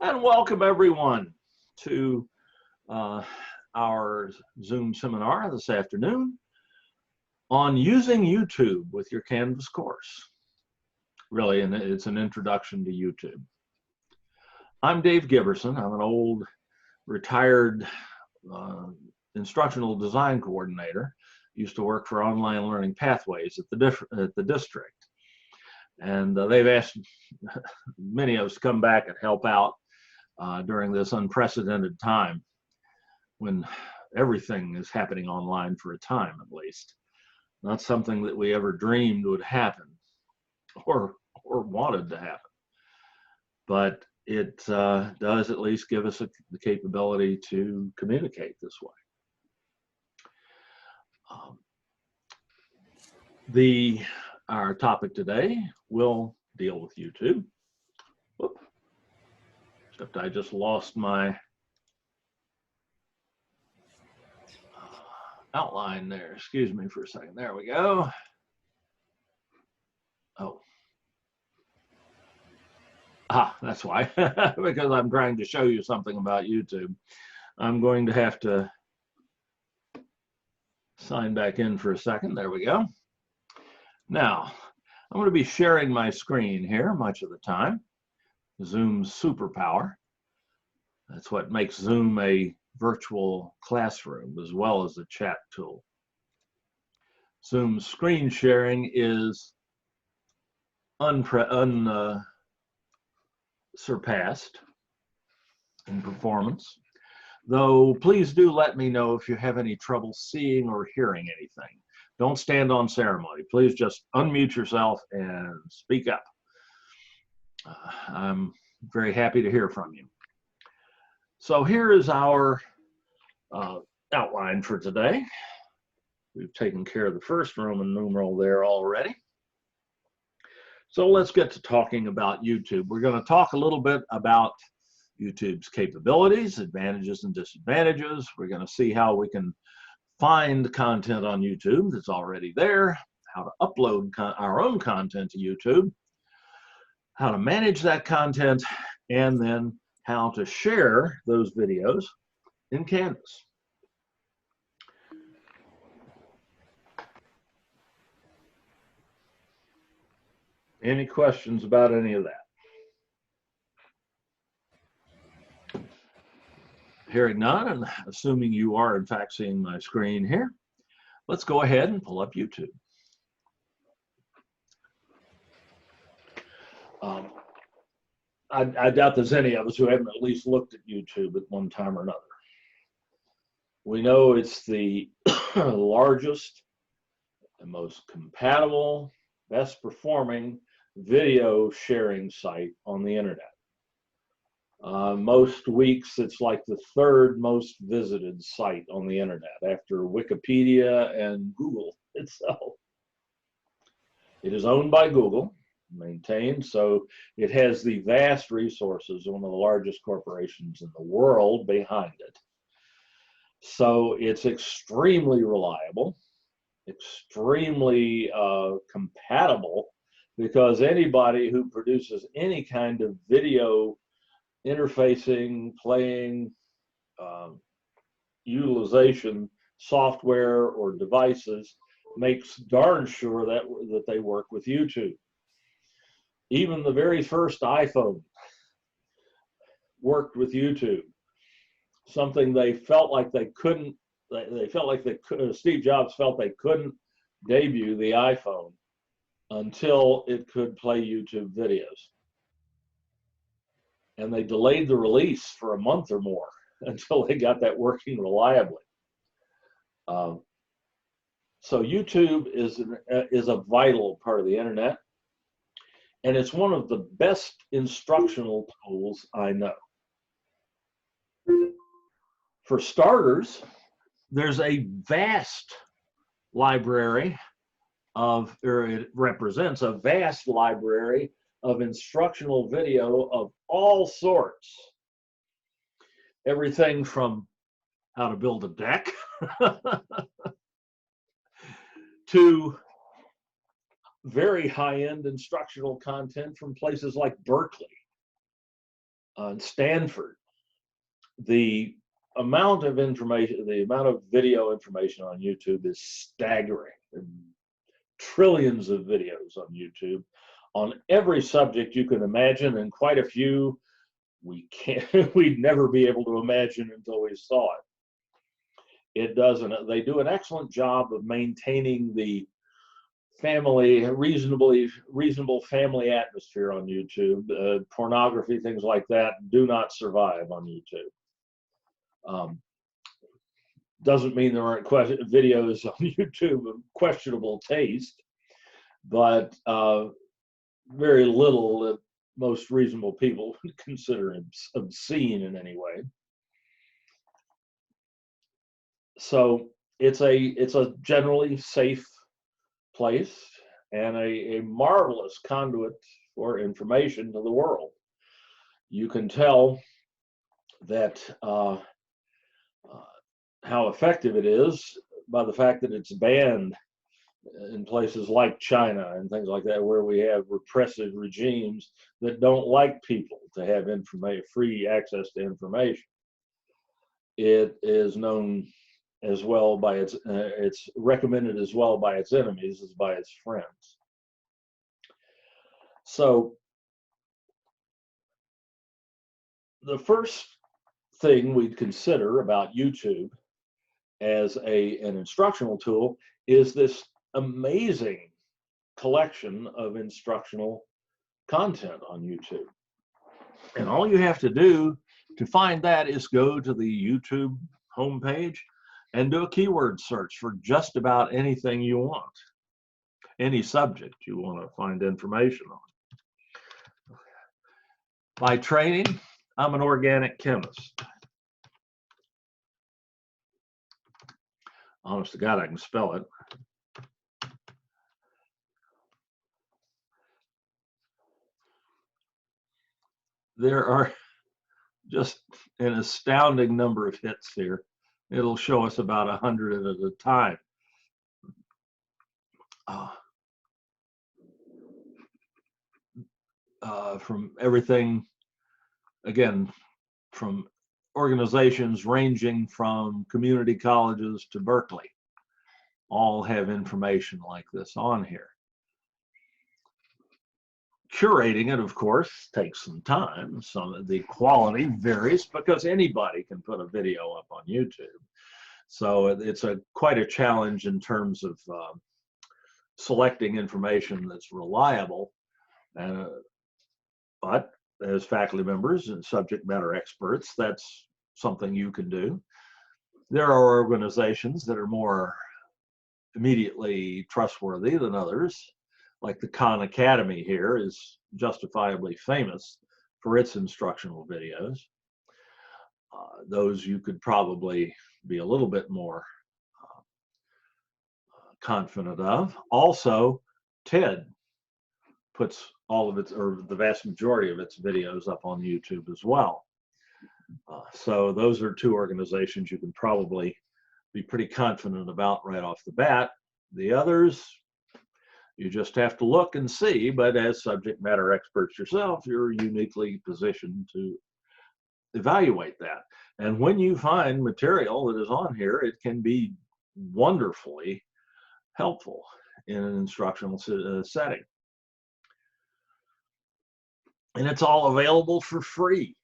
And welcome everyone to our Zoom seminar this afternoon on using YouTube with your Canvas course. Really, and it's an introduction to YouTube. I'm Dave Giberson. I'm an old retired instructional design coordinator. Used to work for Online Learning Pathways at the district. And they've asked many of us to come back and help out during this unprecedented time when everything is happening online for a time, at least. Not something that we ever dreamed would happen or wanted to happen. But it does at least give us the capability to communicate this way. Our topic today will deal with YouTube. Whoop. Except I just lost my outline there. Excuse me for a second. There we go. Oh. That's why. Because I'm trying to show you something about YouTube. I'm going to have to sign back in for a second. There we go. Now, I'm going to be sharing my screen here much of the time. Zoom's superpower. That's what makes Zoom a virtual classroom as well as a chat tool. Zoom's screen sharing is unsurpassed in performance, though please do let me know if you have any trouble seeing or hearing anything. Don't stand on ceremony. Please just unmute yourself and speak up. I'm very happy to hear from you. So here is our outline for today. We've taken care of the first Roman numeral there already. So let's get to talking about YouTube. We're going to talk a little bit about YouTube's capabilities, advantages and disadvantages. We're going to see how we can find content on YouTube that's already there, how to upload our own content to YouTube, how to manage that content, and then how to share those videos in Canvas. Any questions about any of that? Hearing none, and assuming you are in fact seeing my screen here, let's go ahead and pull up YouTube. I doubt there's any of us who haven't at least looked at YouTube at one time or another. We know it's the largest and most compatible, best performing video sharing site on the internet. Most weeks, it's like the third most visited site on the internet after Wikipedia and Google itself. It is owned by Google, maintained, so it has the vast resources of one of the largest corporations in the world behind it. So it's extremely reliable, extremely compatible, because anybody who produces any kind of video interfacing, playing, utilization software or devices makes darn sure that they work with YouTube. Even the very first iPhone worked with YouTube. Something they felt like they couldn't, Steve Jobs felt they couldn't debut the iPhone until it could play YouTube videos. And they delayed the release for a month or more until they got that working reliably. So YouTube is a vital part of the internet, and it's one of the best instructional tools I know. For starters, there's a vast library it represents a vast library of instructional video of all sorts. Everything from how to build a deck to very high-end instructional content from places like Berkeley. Stanford, the amount of information, the amount of video information on YouTube is staggering. Trillions of videos on YouTube on every subject you can imagine, and quite a few we'd never be able to imagine until we saw it. They do an excellent job of maintaining the reasonable family atmosphere on YouTube. Pornography, things like that, do not survive on YouTube. Doesn't mean there aren't videos on YouTube of questionable taste, but very little that most reasonable people would consider obscene in any way. So it's a generally safe place and a marvelous conduit for information to the world. You can tell that how effective it is by the fact that it's banned in places like China and things like that, where we have repressive regimes that don't like people to have free access to information. It is known as well by it's recommended as well by its enemies as by its friends. So the first thing we'd consider about YouTube as an instructional tool is this amazing collection of instructional content on YouTube. And all you have to do to find that is go to the YouTube homepage and do a keyword search for just about anything you want, any subject you want to find information on. By training, I'm an organic chemist. Honest to God, I can spell it. There are just an astounding number of hits here. It'll show us about 100 at a time. From everything, again, from organizations ranging from community colleges to Berkeley, all have information like this on here. Curating it, of course, takes some time. The quality varies because anybody can put a video up on YouTube. So it's quite a challenge in terms of selecting information that's reliable. But as faculty members and subject matter experts, that's something you can do. There are organizations that are more immediately trustworthy than others. Like the Khan Academy here is justifiably famous for its instructional videos. Those you could probably be a little bit more confident of. Also, TED puts all of its, or the vast majority of its videos up on YouTube as well. So those are two organizations you can probably be pretty confident about right off the bat. The others, you just have to look and see, but as subject matter experts yourself, you're uniquely positioned to evaluate that. And when you find material that is on here, it can be wonderfully helpful in an instructional setting. And it's all available for free.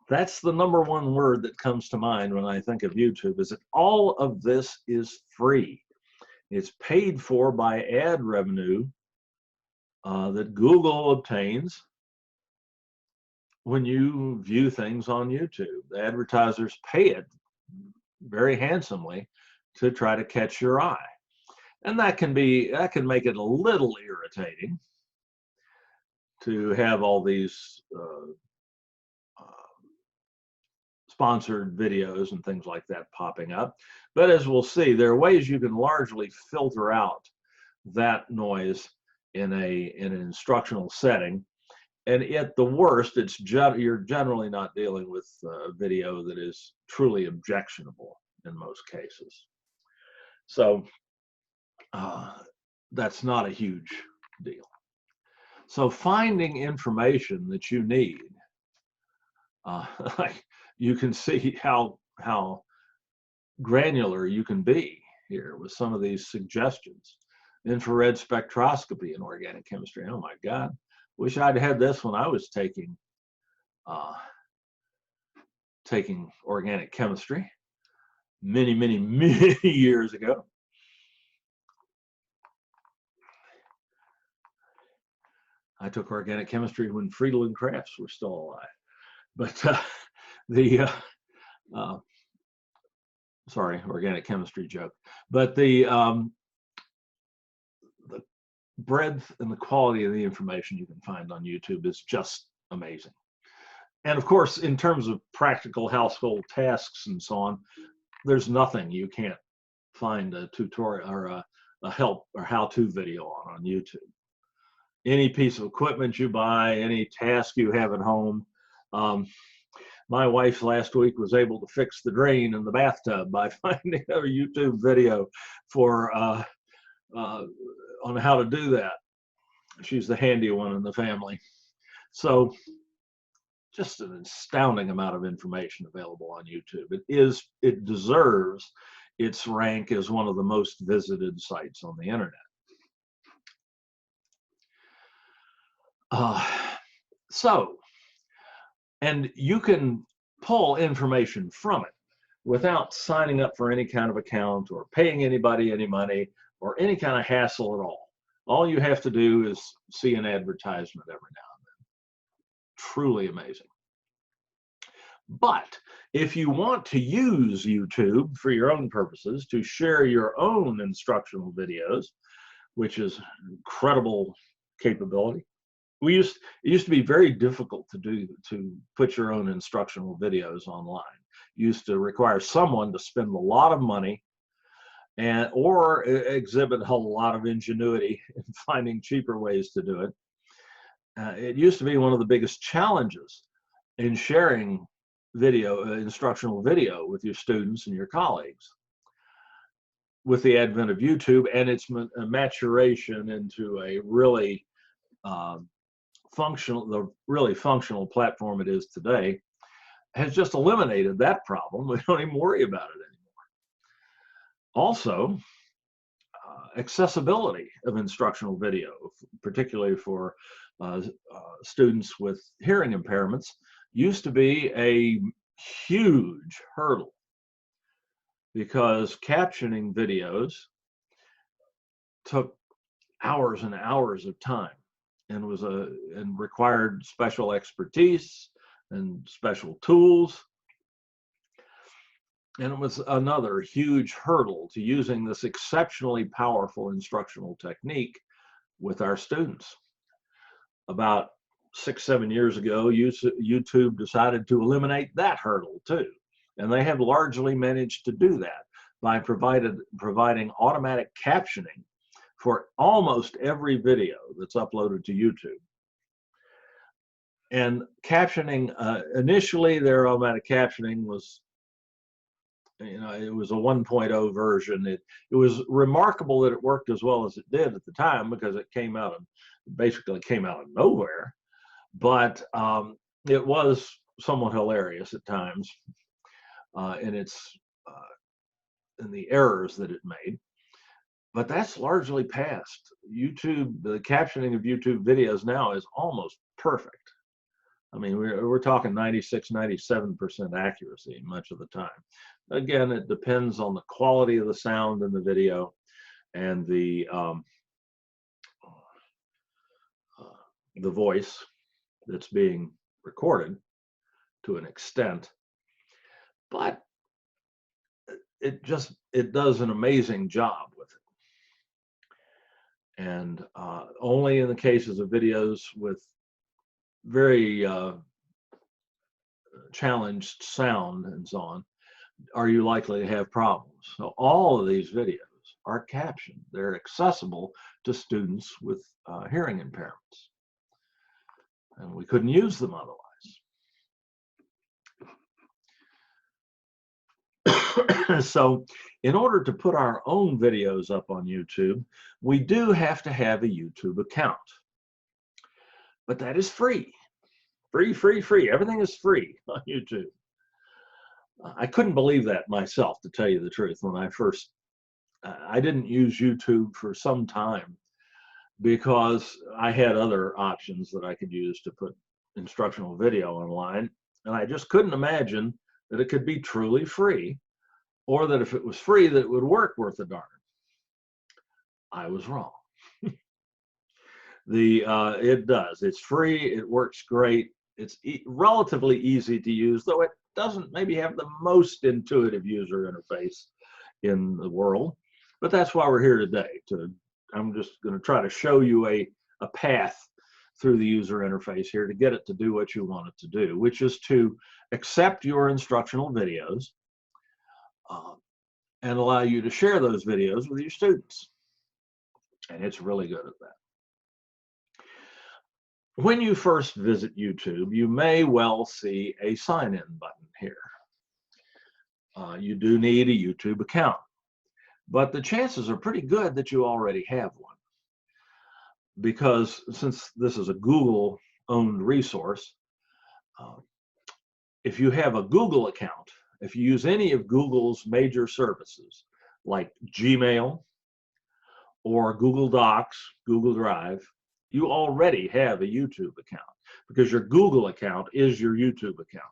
That's the number one word that comes to mind when I think of YouTube, is that all of this is free. It's paid for by ad revenue that Google obtains when you view things on YouTube. The advertisers pay it very handsomely to try to catch your eye. And that can make it a little irritating to have all these sponsored videos and things like that popping up. But as we'll see, there are ways you can largely filter out that noise in an instructional setting. And at the worst, you're generally not dealing with a video that is truly objectionable in most cases. So that's not a huge deal. So finding information that you need Like you can see how granular you can be here with some of these suggestions. Infrared spectroscopy in organic chemistry. Oh my God, wish I'd had this when I was taking organic chemistry many, many, many years ago. I took organic chemistry when Friedel and Crafts were still alive. But sorry, organic chemistry joke. But the breadth and the quality of the information you can find on YouTube is just amazing. And of course, in terms of practical household tasks and so on, there's nothing you can't find a tutorial or a help or how-to video on YouTube. Any piece of equipment you buy, any task you have at home. My wife last week was able to fix the drain in the bathtub by finding a YouTube video for on how to do that. She's the handy one in the family. So just an astounding amount of information available on YouTube. It deserves its rank as one of the most visited sites on the internet. And you can pull information from it without signing up for any kind of account or paying anybody any money or any kind of hassle at all. All you have to do is see an advertisement every now and then. Truly amazing. But if you want to use YouTube for your own purposes, to share your own instructional videos, which is an incredible capability, it used to be very difficult to put your own instructional videos online. It used to require someone to spend a lot of money or exhibit a whole lot of ingenuity in finding cheaper ways to do it. It used to be one of the biggest challenges in sharing instructional video with your students and your colleagues. With the advent of YouTube and its maturation into a really functional platform it is today, has just eliminated that problem. We don't even worry about it anymore. Also, accessibility of instructional video, particularly for students with hearing impairments, used to be a huge hurdle because captioning videos took hours and hours of time and required special expertise and special tools. And it was another huge hurdle to using this exceptionally powerful instructional technique with our students. About 6-7 years ago, YouTube decided to eliminate that hurdle too. And they have largely managed to do that by providing automatic captioning for almost every video that's uploaded to YouTube. And captioning, initially their automatic captioning was, it was a 1.0 version. It was remarkable that it worked as well as it did at the time because it basically came out of nowhere. But it was somewhat hilarious at times in the errors that it made. But that's largely past. YouTube, the captioning of YouTube videos now is almost perfect. I mean, we're talking 96, 97% accuracy much of the time. Again, it depends on the quality of the sound in the video and the voice that's being recorded to an extent. But it does an amazing job with it. And only in the cases of videos with very challenged sound and so on are you likely to have problems. So all of these videos are captioned. They're accessible to students with hearing impairments. And we couldn't use them otherwise. So in order to put our own videos up on YouTube, we do have to have a YouTube account. But that is free Free, free, free. Everything is free on YouTube. I couldn't believe that myself, to tell you the truth, when I didn't use YouTube for some time because I had other options that I could use to put instructional video online. And I just couldn't imagine that it could be truly free, or that if it was free, that it would work worth a darn. I was wrong. It does. It's free. It works great. It's relatively easy to use, though it doesn't maybe have the most intuitive user interface in the world. But that's why we're here today. I'm just going to try to show you a path through the user interface here to get it to do what you want it to do, which is to accept your instructional videos and allow you to share those videos with your students. And it's really good at that. When you first visit YouTube, you may well see a sign-in button here. You do need a YouTube account, but the chances are pretty good that you already have one, because since this is a Google-owned resource, if you have a Google account, if you use any of Google's major services like Gmail or Google Docs, Google Drive, you already have a YouTube account, because your Google account is your YouTube account.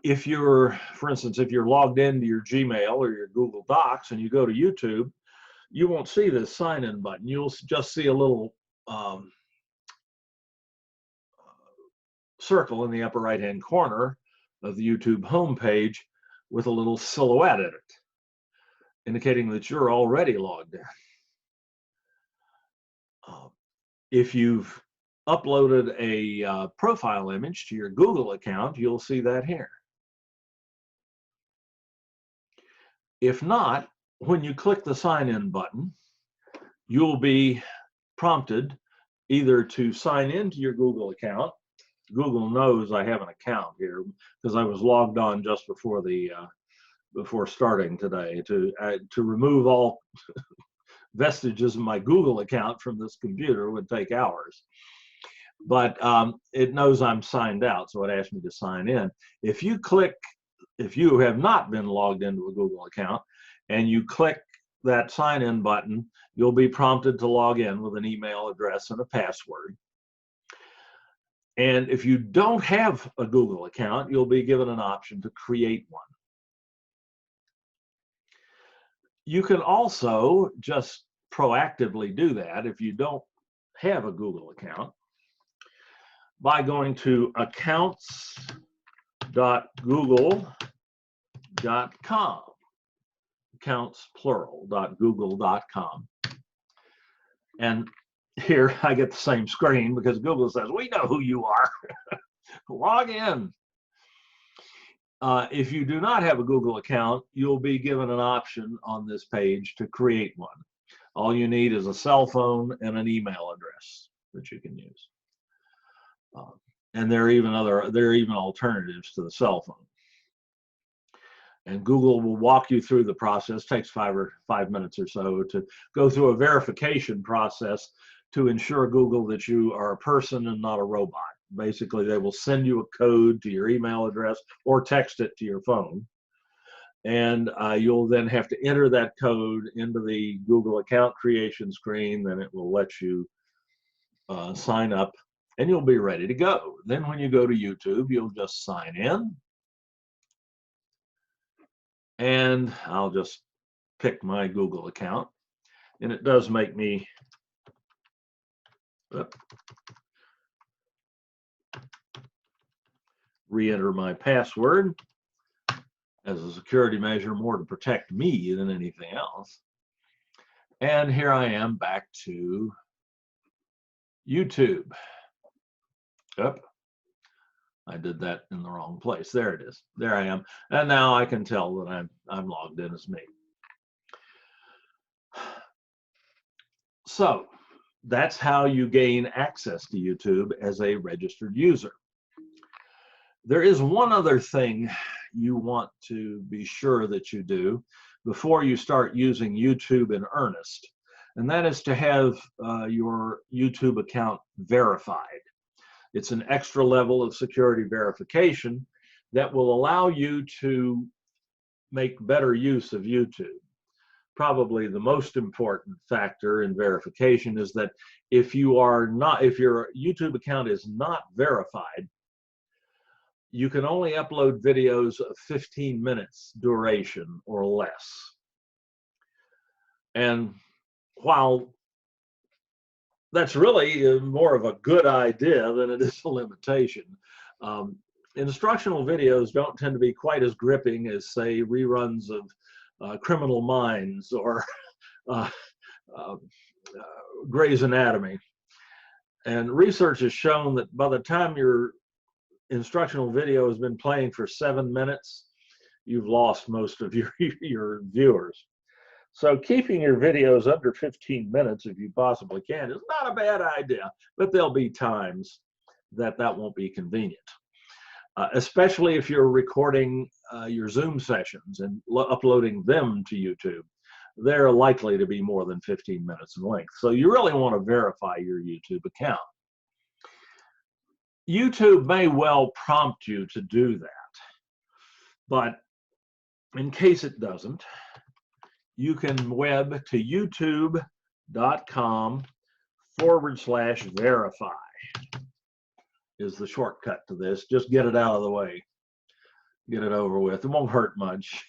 If you're, for instance, if you're logged into your Gmail or your Google Docs and you go to YouTube, you won't see this sign-in button. You'll just see a little circle in the upper right-hand corner of the YouTube homepage with a little silhouette in it, indicating that you're already logged in. If you've uploaded a profile image to your Google account, you'll see that here. If not, when you click the sign-in button, you'll be prompted either to sign into your Google account. Google knows I have an account here because I was logged on just before before starting today to remove all vestiges of my Google account from this computer would take hours. But it knows I'm signed out, so it asked me to sign in. If you have not been logged into a Google account and you click that sign-in button, you'll be prompted to log in with an email address and a password. And if you don't have a Google account, you'll be given an option to create one. You can also just proactively do that if you don't have a Google account by going to accounts.google.com, accounts plural, .google.com. And here I get the same screen because Google says, we know who you are. Log in. If you do not have a Google account, you'll be given an option on this page to create one. All you need is a cell phone and an email address that you can use. And there are even alternatives to the cell phone. And Google will walk you through the process. It takes 5 minutes or so to go through a verification process to ensure Google that you are a person and not a robot. Basically, they will send you a code to your email address or text it to your phone. And you'll then have to enter that code into the Google account creation screen. Then it will let you sign up and you'll be ready to go. Then when you go to YouTube, you'll just sign in. And I'll just pick my Google account. And it does make me re-enter my password as a security measure, more to protect me than anything else. And here I am back to YouTube. I did that in the wrong place. There it is. There I am. And now I can tell that I'm logged in as me. So that's how you gain access to YouTube as a registered user. There is one other thing you want to be sure that you do before you start using YouTube in earnest, and that is to have your YouTube account verified. It's an extra level of security verification that will allow you to make better use of YouTube. Probably the most important factor in verification is that if your YouTube account is not verified, you can only upload videos of 15 minutes duration or less. And while that's really more of a good idea than it is a limitation, instructional videos don't tend to be quite as gripping as, say, reruns of Criminal Minds or Grey's Anatomy. And research has shown that by the time your instructional video has been playing for 7 minutes, you've lost most of your viewers. So keeping your videos under 15 minutes, if you possibly can, is not a bad idea, but there'll be times that won't be convenient. Especially if you're recording your Zoom sessions and uploading them to YouTube. They're likely to be more than 15 minutes in length. So you really want to verify your YouTube account. YouTube may well prompt you to do that, but in case it doesn't, you can web to youtube.com/verify is the shortcut to this. Just get it out of the way. Get it over with. It won't hurt much.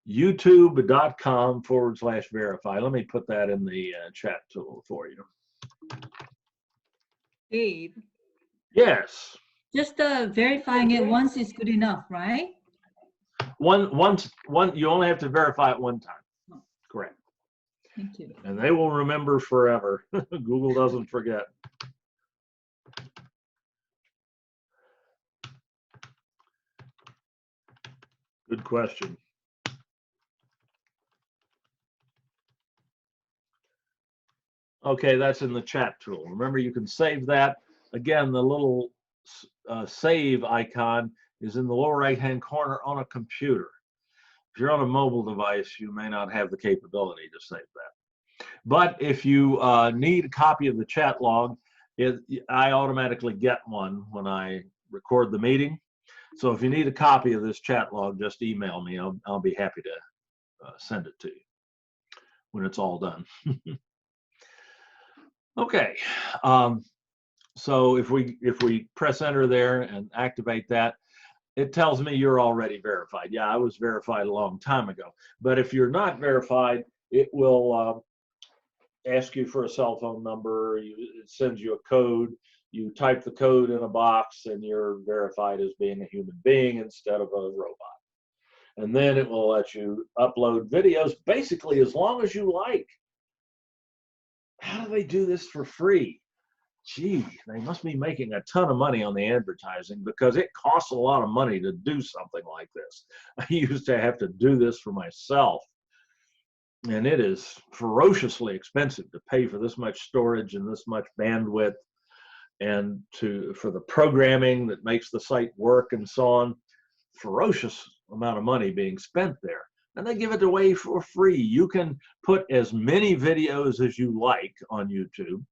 youtube.com/verify. Let me put that in the chat tool for you. Dave. Yes. Just verifying it once is good enough, right? One. You only have to verify it one time. Oh. Correct. Thank you. And they will remember forever. Google doesn't forget. Good question. Okay, that's in the chat tool. Remember, you can save that. Again, the little save icon is in the lower right-hand corner on a computer. If you're on a mobile device, you may not have the capability to save that. But if you need a copy of the chat log, I automatically get one when I record the meeting. So if you need a copy of this chat log, just email me. I'll be happy to send it to you when it's all done. Okay, so if we press enter there and activate that, it tells me you're already verified. Yeah, I was verified a long time ago. But if you're not verified, it will ask you for a cell phone number. It sends you a code. You type the code in a box, and you're verified as being a human being instead of a robot. And then it will let you upload videos basically as long as you like. How do they do this for free? Gee, they must be making a ton of money on the advertising, because it costs a lot of money to do something like this. I used to have to do this for myself, and it is ferociously expensive to pay for this much storage and this much bandwidth, and for the programming that makes the site work and so on. Ferocious amount of money being spent there. And they give it away for free. You can put as many videos as you like on YouTube.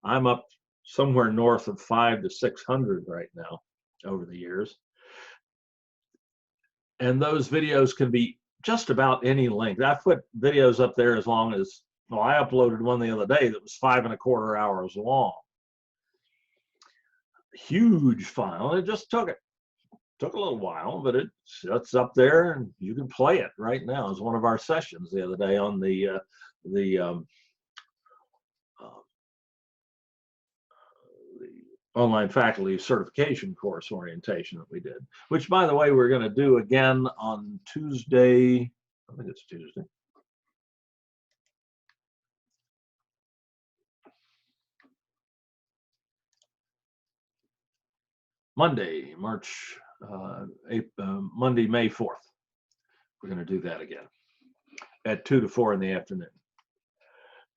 I'm up somewhere north of 500 to 600 right now over the years. And those videos can be just about any length. I put videos up there as long as, well, I uploaded one the other day that was 5¼ hours long. Huge file. It just took a little while, but it's up there and you can play it right now. It's one of our sessions the other day on the online faculty certification course orientation that we did, which, by the way, we're going to do again on Tuesday. I think it's Tuesday. Monday, Monday, May 4th. We're going to do that again at 2 to 4 in the afternoon,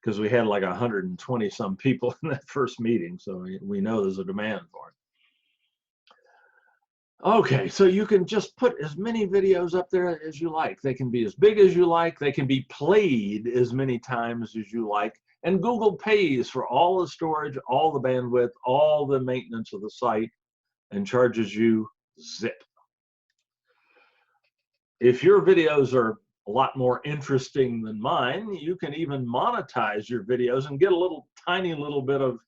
because we had like 120 some people in that first meeting, so we know there's a demand for Okay, so you can just put as many videos up there as you like. They can be as big as you like. They can be played as many times as you like. And Google pays for all the storage, all the bandwidth, all the maintenance of the site, and charges you zip. If your videos are a lot more interesting than mine, you can even monetize your videos and get a little tiny little bit of,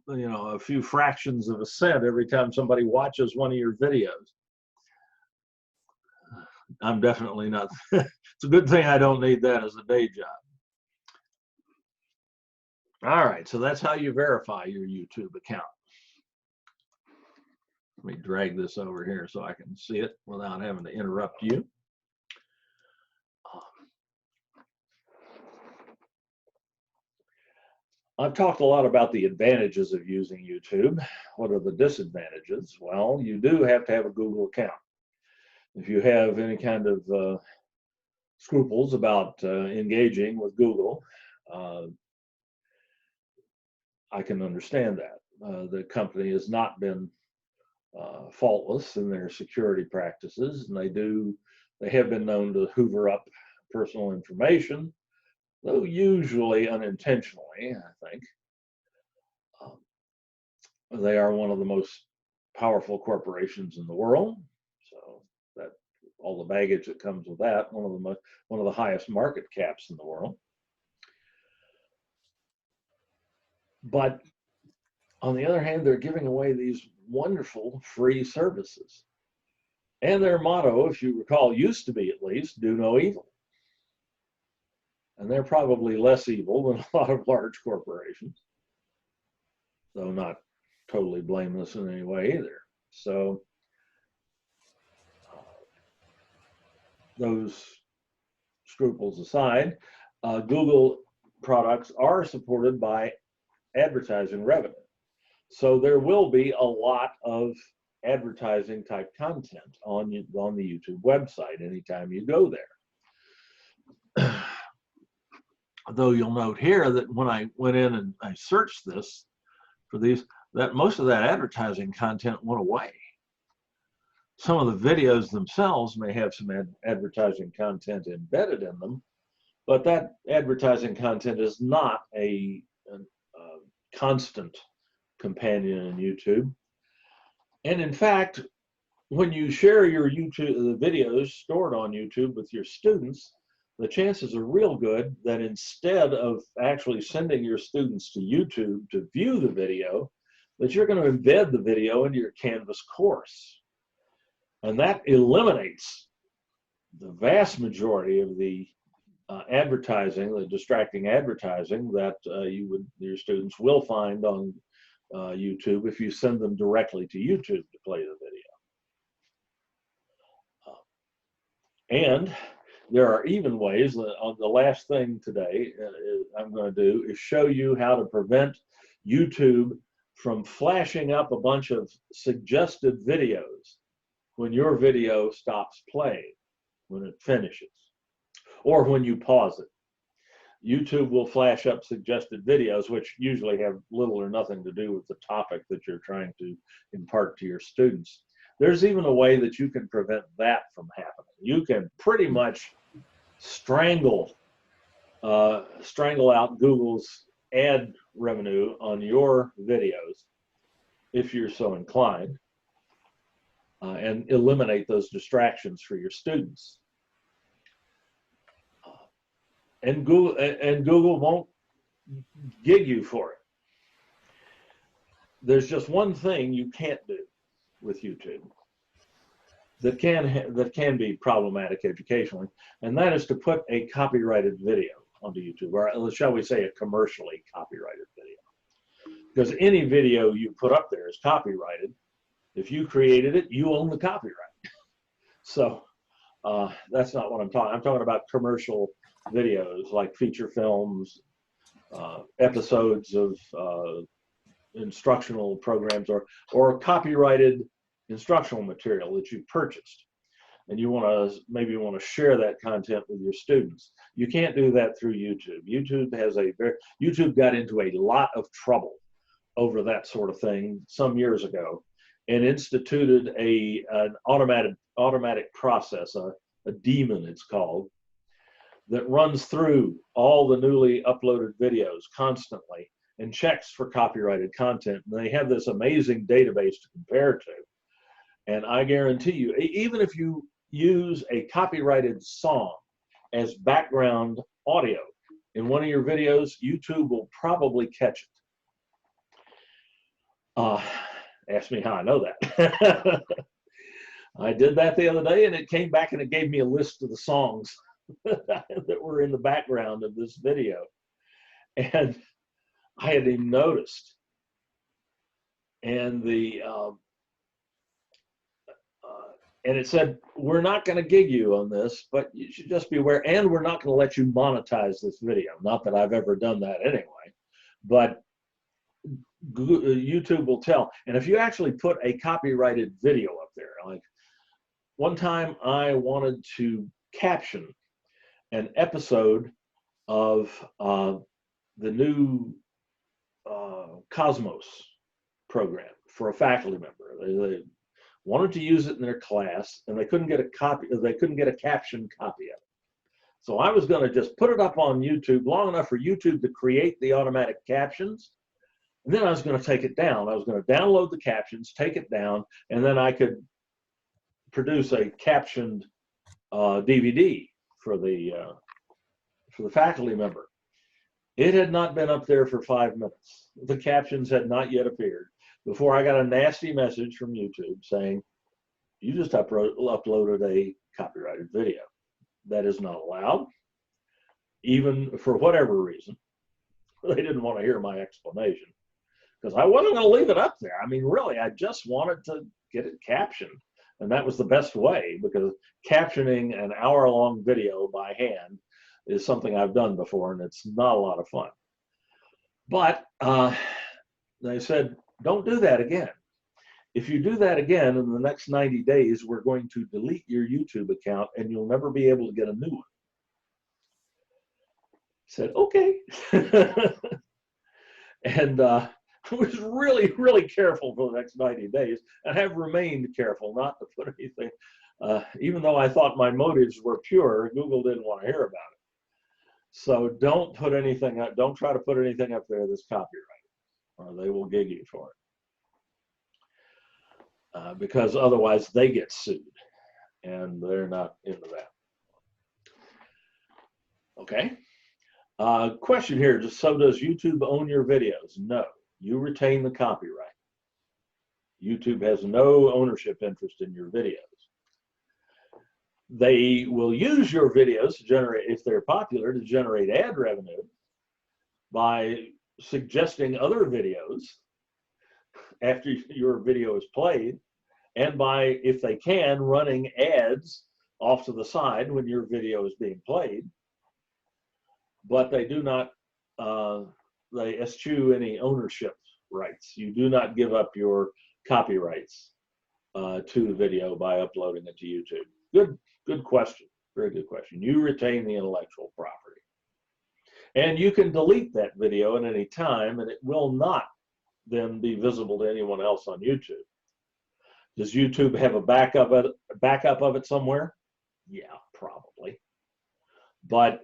you know, a few fractions of a cent every time somebody watches one of your videos. I'm definitely not. It's a good thing I don't need that as a day job. All right, so that's how you verify your YouTube account. Let me drag this over here so I can see it without having to interrupt you. I've talked a lot about the advantages of using YouTube. What are the disadvantages? Well, you do have to have a Google account. If you have any kind of scruples about engaging with Google, I can understand that. The company has not been faultless in their security practices, and they have been known to hoover up personal information, though usually unintentionally, I think. They are one of the most powerful corporations in the world, so that all the baggage that comes with that, one of the highest market caps in the world. But on the other hand, they're giving away these wonderful free services. And their motto, if you recall, used to be at least, do no evil. And they're probably less evil than a lot of large corporations, though not totally blameless in any way either. So those scruples aside, Google products are supported by advertising revenue. So there will be a lot of advertising type content on the YouTube website anytime you go there. Though you'll note here that when I went in and I searched this for these, that most of that advertising content went away. Some of the videos themselves may have some advertising content embedded in them, but that advertising content is not a constant companion in YouTube. And in fact, when you share your the videos stored on YouTube with your students, the chances are real good that instead of actually sending your students to YouTube to view the video, that you're going to embed the video into your Canvas course. And that eliminates the vast majority of the advertising, the distracting advertising that your students will find on YouTube if you send them directly to YouTube to play the video. And there are even ways, the last thing today I'm going to do is show you how to prevent YouTube from flashing up a bunch of suggested videos when your video stops playing, when it finishes, or when you pause it. YouTube will flash up suggested videos, which usually have little or nothing to do with the topic that you're trying to impart to your students. There's even a way that you can prevent that from happening. You can pretty much strangle out Google's ad revenue on your videos if you're so inclined, and eliminate those distractions for your students. And Google won't gig you for it. There's just one thing you can't do with YouTube that can be problematic educationally, and that is to put a copyrighted video onto YouTube, or shall we say a commercially copyrighted video. Because any video you put up there is copyrighted. If you created it, you own the copyright. So that's not what I'm talking. I'm talking about commercial videos like feature films, episodes of instructional programs, or copyrighted instructional material that you purchased, and you maybe want to share that content with your students. You can't do that through YouTube. YouTube got into a lot of trouble over that sort of thing some years ago, and instituted an automatic process, a daemon it's called, that runs through all the newly uploaded videos constantly and checks for copyrighted content. And they have this amazing database to compare to. And I guarantee you, even if you use a copyrighted song as background audio in one of your videos, YouTube will probably catch it. Ask me how I know that. I did that the other day, and it came back and it gave me a list of the songs that were in the background of this video. And I hadn't even noticed. And and it said, we're not going to gig you on this, but you should just be aware, and we're not going to let you monetize this video. Not that I've ever done that anyway, but YouTube will tell. And if you actually put a copyrighted video up there, like one time I wanted to caption an episode of the new Cosmos program for a faculty member. They wanted to use it in their class, and they couldn't get a copy. They couldn't get a captioned copy of it. So I was going to just put it up on YouTube long enough for YouTube to create the automatic captions, and then I was going to take it down. I was going to download the captions, take it down, and then I could produce a captioned DVD for the faculty member. It had not been up there for 5 minutes. The captions had not yet appeared before I got a nasty message from YouTube saying, you just uploaded a copyrighted video. That is not allowed, even for whatever reason. They didn't want to hear my explanation because I wasn't going to leave it up there. I mean, really, I just wanted to get it captioned. And that was the best way, because captioning an hour-long video by hand is something I've done before, and it's not a lot of fun. But they said, don't do that again. If you do that again in the next 90 days, we're going to delete your YouTube account and you'll never be able to get a new one. I said, okay. And I was really, really careful for the next 90 days, and have remained careful not to put anything, even though I thought my motives were pure, Google didn't want to hear about it. So don't put anything up, don't try to put anything up there that's copyrighted, or they will gig you for it. Because otherwise they get sued, and they're not into that. Okay. Question here, just so does YouTube own your videos? No, you retain the copyright. YouTube has no ownership interest in your videos. They will use your videos to generate, if they're popular, to generate ad revenue by suggesting other videos after your video is played, and by, if they can, running ads off to the side when your video is being played. But they do not, they eschew any ownership rights. You do not give up your copyrights to the video by uploading it to YouTube. Good question. Very good question. You retain the intellectual property. And you can delete that video at any time, and it will not then be visible to anyone else on YouTube. Does YouTube have a backup of it somewhere? Yeah, probably. But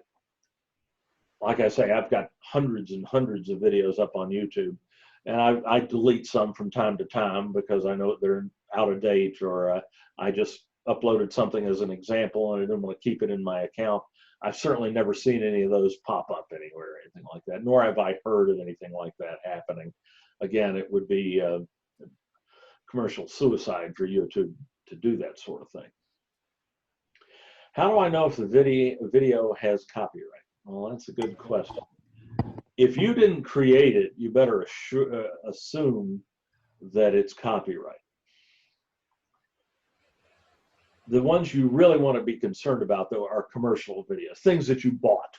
like I say, I've got hundreds and hundreds of videos up on YouTube, and I delete some from time to time because I know they're out of date, or I just uploaded something as an example and I didn't want to keep it in my account. I've certainly never seen any of those pop up anywhere or anything like that, nor have I heard of anything like that happening. Again, it would be commercial suicide for YouTube to do that sort of thing. How do I know if the video has copyright? Well, that's a good question. If you didn't create it, you better assume that it's copyright. The ones you really want to be concerned about, though, are commercial videos, things that you bought.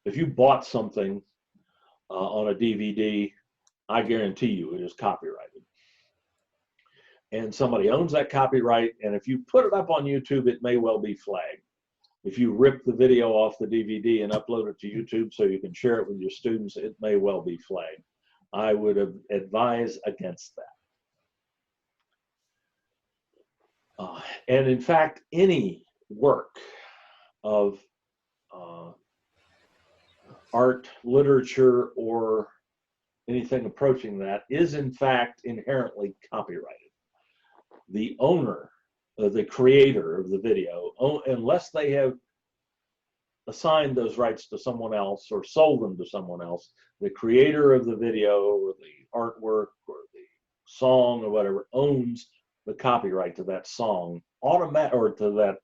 If you bought something on a DVD, I guarantee you it is copyrighted. And somebody owns that copyright, and if you put it up on YouTube, it may well be flagged. If you rip the video off the DVD and upload it to YouTube so you can share it with your students, it may well be flagged. I would advise against that. And in fact, any work of art, literature, or anything approaching that is in fact inherently copyrighted. The owner, the creator of the video, unless they have assigned those rights to someone else or sold them to someone else, the creator of the video or the artwork or the song or whatever owns the copyright to that song or to that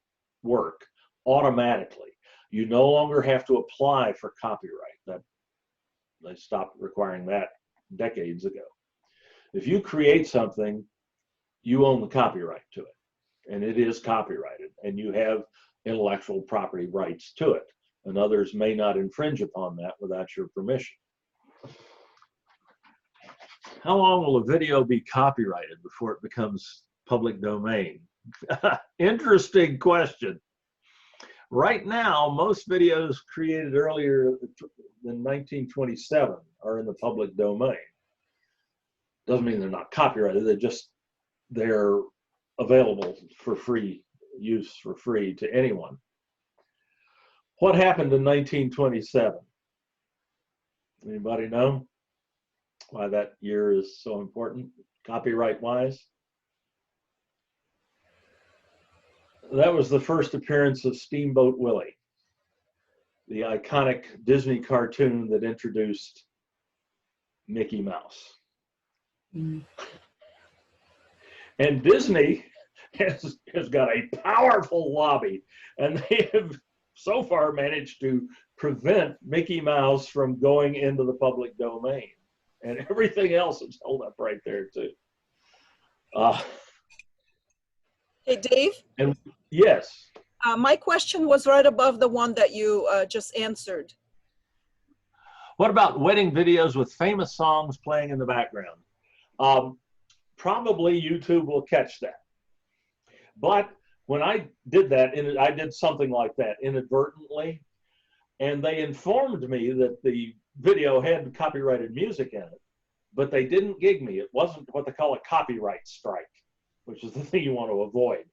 work automatically. You no longer have to apply for copyright. That they stopped requiring that decades ago. If you create something, you own the copyright to it, and it is copyrighted, and you have intellectual property rights to it, and others may not infringe upon that without your permission. How long will a video be copyrighted before it becomes public domain? Interesting question. Right now, most videos created earlier than 1927 are in the public domain. Doesn't mean they're not copyrighted, they're available for free use for free to anyone. What happened in 1927? Anybody know why that year is so important, copyright-wise? That was the first appearance of Steamboat Willie, the iconic Disney cartoon that introduced Mickey Mouse. Mm. And Disney has got a powerful lobby, and they have so far managed to prevent Mickey Mouse from going into the public domain. And everything else is held up right there too. Hey, Dave? And yes. My question was right above the one that you just answered. What about wedding videos with famous songs playing in the background? Probably YouTube will catch that. But when I did that, I did something like that inadvertently, and they informed me that the video had copyrighted music in it, but they didn't gig me. It wasn't what they call a copyright strike, which is the thing you want to avoid.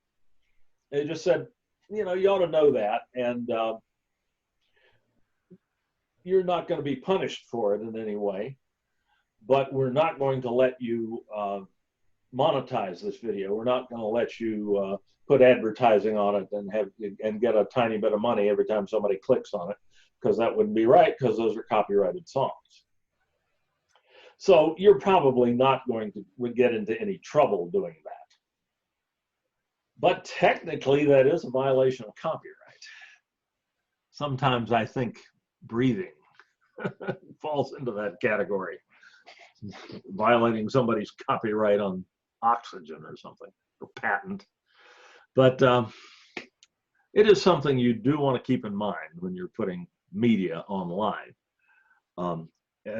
They just said, you know, you ought to know that, and you're not going to be punished for it in any way, but we're not going to let you monetize this video. We're not going to let you put advertising on it and get a tiny bit of money every time somebody clicks on it, because that wouldn't be right, because those are copyrighted songs. So you're probably not going to get into any trouble doing that. But technically, that is a violation of copyright. Sometimes I think breathing falls into that category. Violating somebody's copyright on oxygen or something, or patent. But it is something you do want to keep in mind when you're putting media online,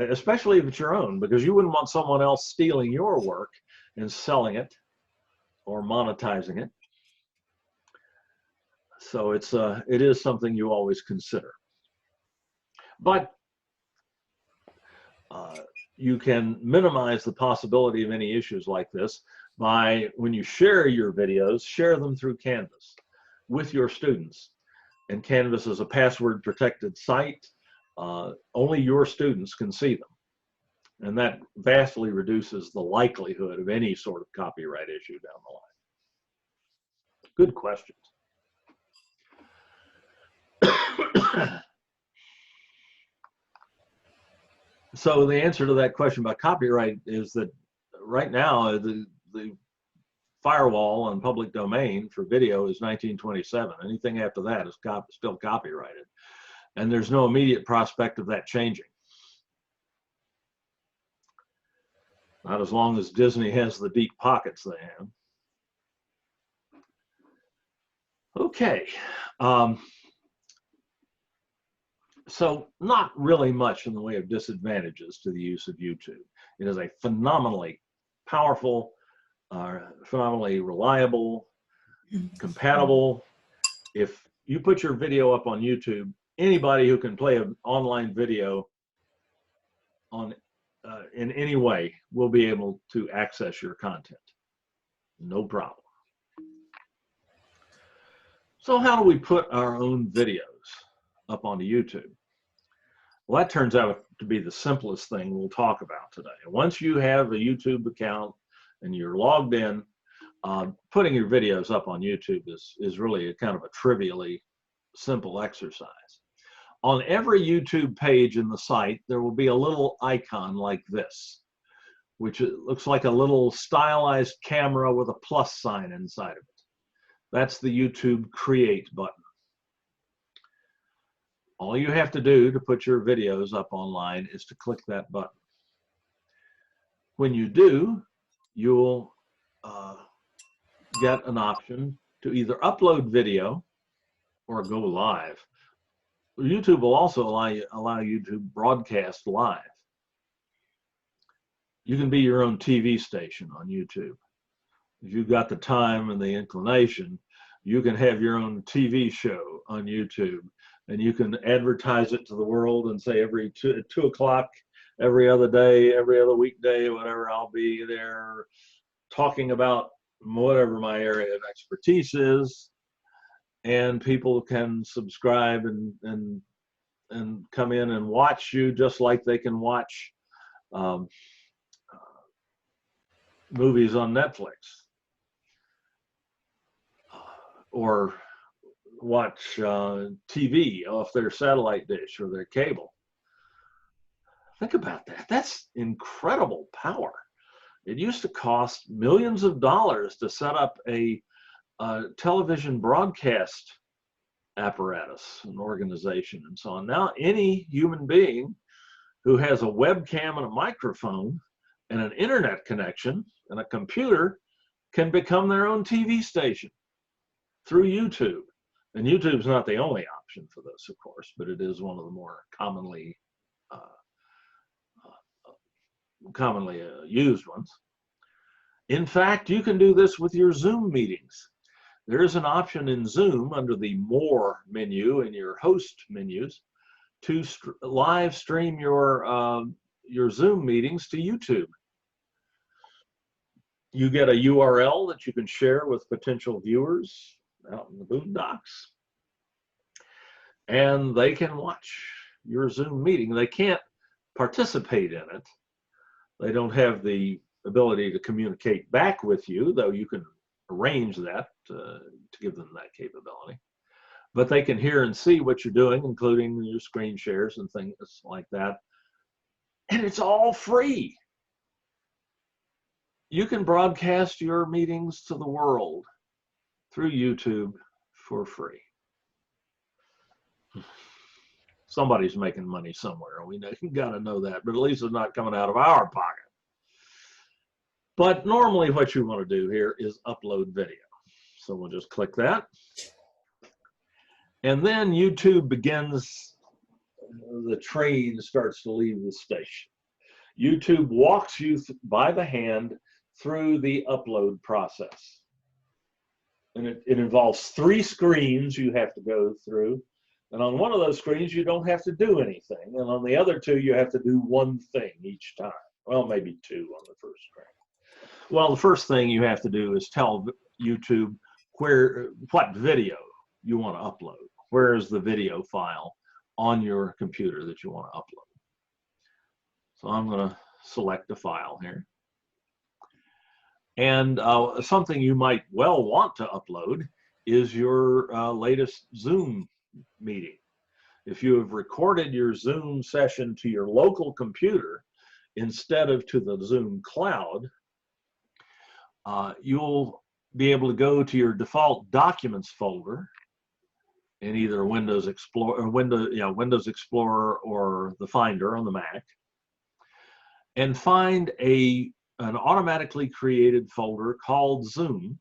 especially if it's your own, because you wouldn't want someone else stealing your work and selling it or monetizing it. So it is something you always consider. But you can minimize the possibility of any issues like this by, when you share your videos, share them through Canvas with your students. And Canvas is a password protected site. Only your students can see them. And that vastly reduces the likelihood of any sort of copyright issue down the line. Good questions. So the answer to that question about copyright is that right now the firewall on public domain for video is 1927. Anything after that is still copyrighted, and there's no immediate prospect of that changing. Not as long as Disney has the deep pockets they have. Okay. So not really much in the way of disadvantages to the use of YouTube. It is a phenomenally powerful, phenomenally reliable, compatible. If you put your video up on YouTube, anybody who can play an online video on in any way will be able to access your content. No problem. So how do we put our own videos up onto YouTube? Well, that turns out to be the simplest thing we'll talk about today. Once you have a YouTube account and you're logged in, putting your videos up on YouTube is really a kind of a trivially simple exercise. On every YouTube page in the site, there will be a little icon like this, which looks like a little stylized camera with a plus sign inside of it. That's the YouTube Create button. All you have to do to put your videos up online is to click that button. When you do, you'll get an option to either upload video or go live. YouTube will also allow you to broadcast live. You can be your own TV station on YouTube. If you've got the time and the inclination, you can have your own TV show on YouTube, and you can advertise it to the world and say every 2 o'clock, every other day, every other weekday, whatever, I'll be there talking about whatever my area of expertise is, and people can subscribe and come in and watch you just like they can watch movies on Netflix or watch TV off their satellite dish or their cable. Think about that. That's incredible power. It used to cost millions of dollars to set up a television broadcast apparatus, an organization, and so on. Now, any human being who has a webcam and a microphone and an internet connection and a computer can become their own TV station through YouTube. And YouTube's not the only option for this, of course, but it is one of the more commonly used ones. In fact, you can do this with your Zoom meetings. There is an option in Zoom under the More menu in your host menus to live stream your Zoom meetings to YouTube. You get a URL that you can share with potential viewers out in the boondocks, and they can watch your Zoom meeting. They can't participate in it. They don't have the ability to communicate back with you, though you can arrange that to give them that capability. But they can hear and see what you're doing, including your screen shares and things like that. And it's all free. You can broadcast your meetings to the world through YouTube for free. Somebody's making money somewhere. We got to know that, but at least it's not coming out of our pocket. But normally what you want to do here is upload video. So we'll just click that. And then YouTube begins, the train starts to leave the station. YouTube walks you by the hand through the upload process. And it involves 3 screens you have to go through. And on one of those screens, you don't have to do anything. And on the other 2, you have to do 1 thing each time. Well, maybe 2 on the first screen. Well, the first thing you have to do is tell YouTube what video you want to upload. Where is the video file on your computer that you want to upload? So I'm going to select a file here. And something you might well want to upload is your latest Zoom meeting. If you have recorded your Zoom session to your local computer instead of to the Zoom cloud, you'll be able to go to your default documents folder in either Windows Explorer or Windows Explorer or the Finder on the Mac, and find an automatically created folder called Zoom,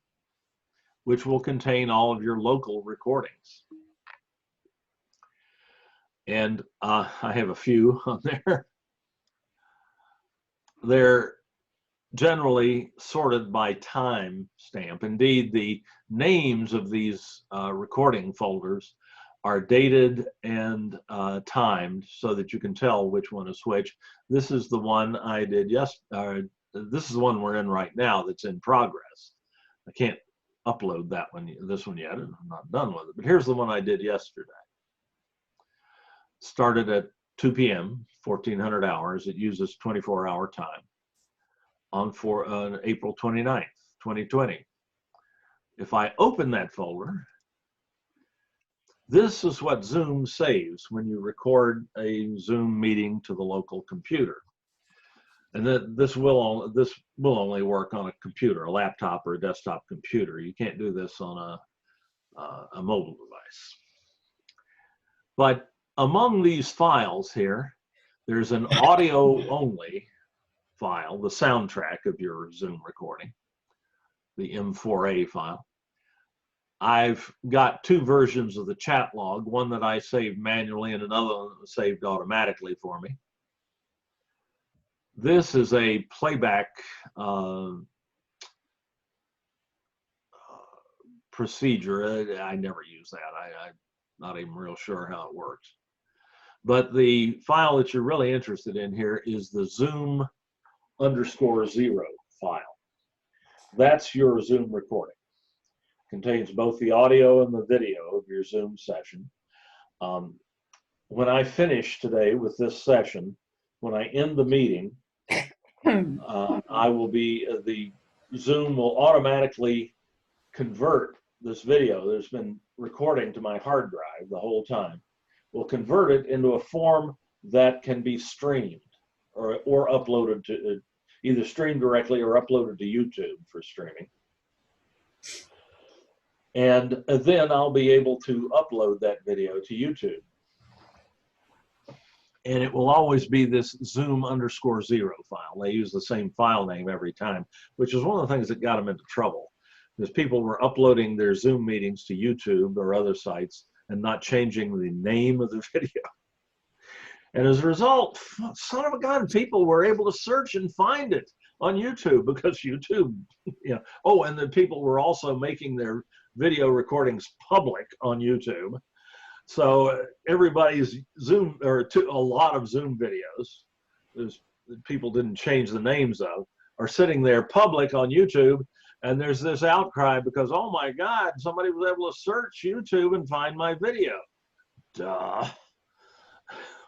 which will contain all of your local recordings. And I have a few on there. They're generally sorted by time stamp. Indeed, the names of these recording folders are dated and timed so that you can tell which one is which. This is the one I did this is the one we're in right now that's in progress. I can't upload this one yet, and I'm not done with it. But here's the one I did yesterday. Started at 2 p.m., 1400 hours. It uses 24-hour time on April 29th, 2020. If I open that folder, this is what Zoom saves when you record a Zoom meeting to the local computer. And this will only work on a computer, a laptop or a desktop computer. You can't do this on a mobile device. But among these files here, there's an audio only file, the soundtrack of your Zoom recording, the M4A file. I've got two versions of the chat log, one that I saved manually and another one that was saved automatically for me. This is a playback procedure. I never use that. I'm not even real sure how it works. But the file that you're really interested in here is the Zoom _0 file. That's your Zoom recording. Contains both the audio and the video of your Zoom session. When I finish today with this session, when I end the meeting, the Zoom will automatically convert this video that's been recording to my hard drive the whole time. We'll convert it into a form that can be streamed or uploaded to, either streamed directly or uploaded to YouTube for streaming. And then I'll be able to upload that video to YouTube. And it will always be this Zoom _0 file. They use the same file name every time, which is one of the things that got them into trouble, because people were uploading their Zoom meetings to YouTube or other sites and not changing the name of the video. And as a result, son of a gun, people were able to search and find it on YouTube because YouTube, oh, and then people were also making their video recordings public on YouTube. So everybody's Zoom, or a lot of Zoom videos, people didn't change the names of, are sitting there public on YouTube, and there's this outcry because, oh my God, somebody was able to search YouTube and find my video. Duh.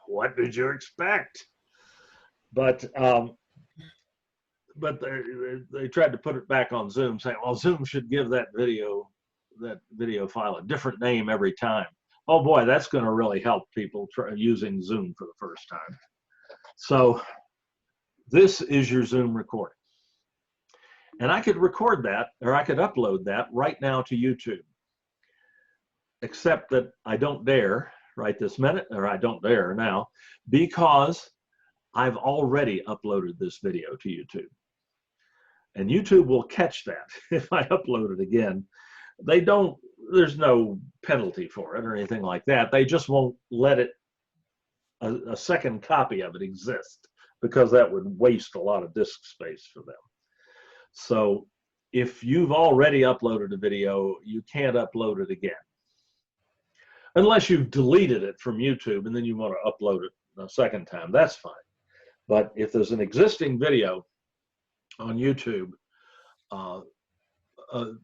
What did you expect? But they tried to put it back on Zoom, saying, well, Zoom should give that video file a different name every time. Oh boy, that's going to really help people using Zoom for the first time. So this is your Zoom recording. And I could record that, or I could upload that right now to YouTube. Except that I don't dare right this minute, or I don't dare now, because I've already uploaded this video to YouTube. And YouTube will catch that if I upload it again. There's no penalty for it or anything like that. They just won't let a second copy of it exist, because that would waste a lot of disk space for them. So if you've already uploaded a video, you can't upload it again. Unless you've deleted it from YouTube and then you want to upload it a second time, that's fine. But if there's an existing video on YouTube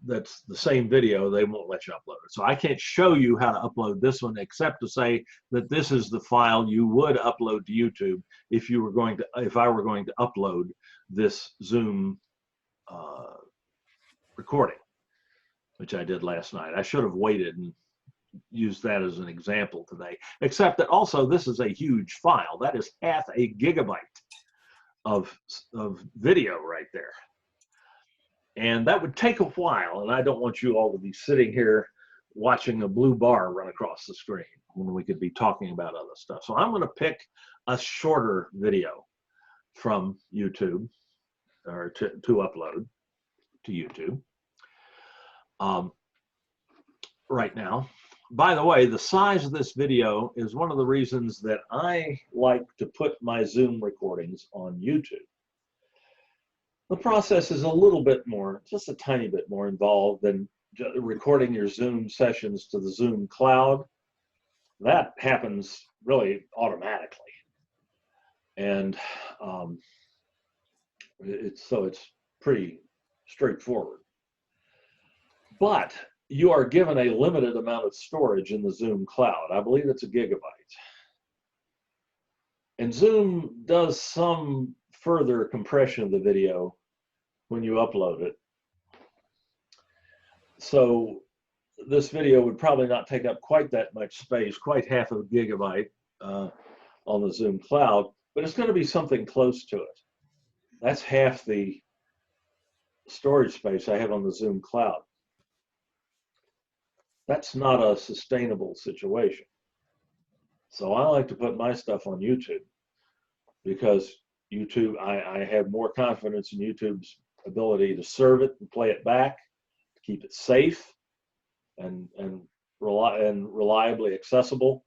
that's the same video, they won't let you upload it. So I can't show you how to upload this one, except to say that this is the file you would upload to YouTube if I were going to upload this Zoom recording, which I did last night. I should have waited and used that as an example today, except that also this is a huge file. That is half a gigabyte of video right there. And that would take a while, and I don't want you all to be sitting here watching a blue bar run across the screen when we could be talking about other stuff. So I'm going to pick a shorter video from YouTube, or to upload to YouTube right now. By the way, the size of this video is one of the reasons that I like to put my Zoom recordings on YouTube. The process is a little bit more, just a tiny bit more involved than recording your Zoom sessions to the Zoom cloud. That happens really automatically. And it's pretty straightforward. But you are given a limited amount of storage in the Zoom cloud. I believe it's a gigabyte. And Zoom does some further compression of the video when you upload it. So this video would probably not take up quite that much space, quite half a gigabyte on the Zoom cloud, but it's going to be something close to it. That's half the storage space I have on the Zoom cloud. That's not a sustainable situation. So I like to put my stuff on YouTube because YouTube, I have more confidence in YouTube's ability to serve it and play it back, to keep it safe and reliably accessible,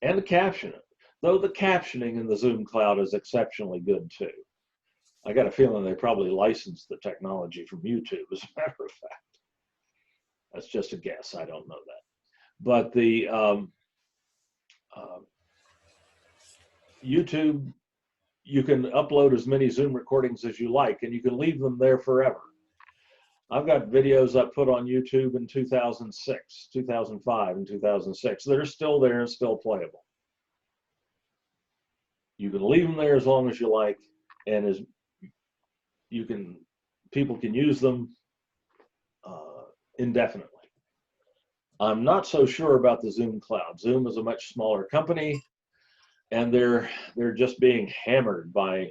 and to caption it. Though the captioning in the Zoom cloud is exceptionally good too. I got a feeling they probably licensed the technology from YouTube, as a matter of fact. That's just a guess, I don't know that. But the YouTube, you can upload as many Zoom recordings as you like, and you can leave them there forever. I've got videos I put on YouTube in 2006, 2005, and 2006 that are still there and still playable. You can leave them there as long as you like, and as you can, people can use them indefinitely. I'm not so sure about the Zoom cloud. Zoom is a much smaller company, and they're just being hammered by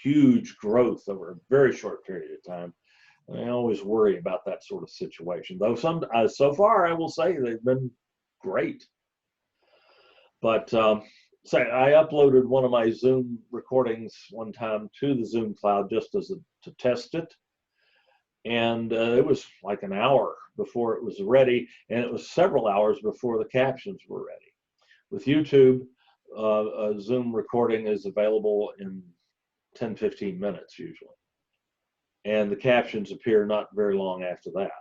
huge growth over a very short period of time. I always worry about that sort of situation. Though so far, I will say they've been great. But say I uploaded one of my Zoom recordings one time to the Zoom cloud just as to test it. And it was like an hour before it was ready, and it was several hours before the captions were ready. With YouTube, a Zoom recording is available in 10, 15 minutes usually. And the captions appear not very long after that.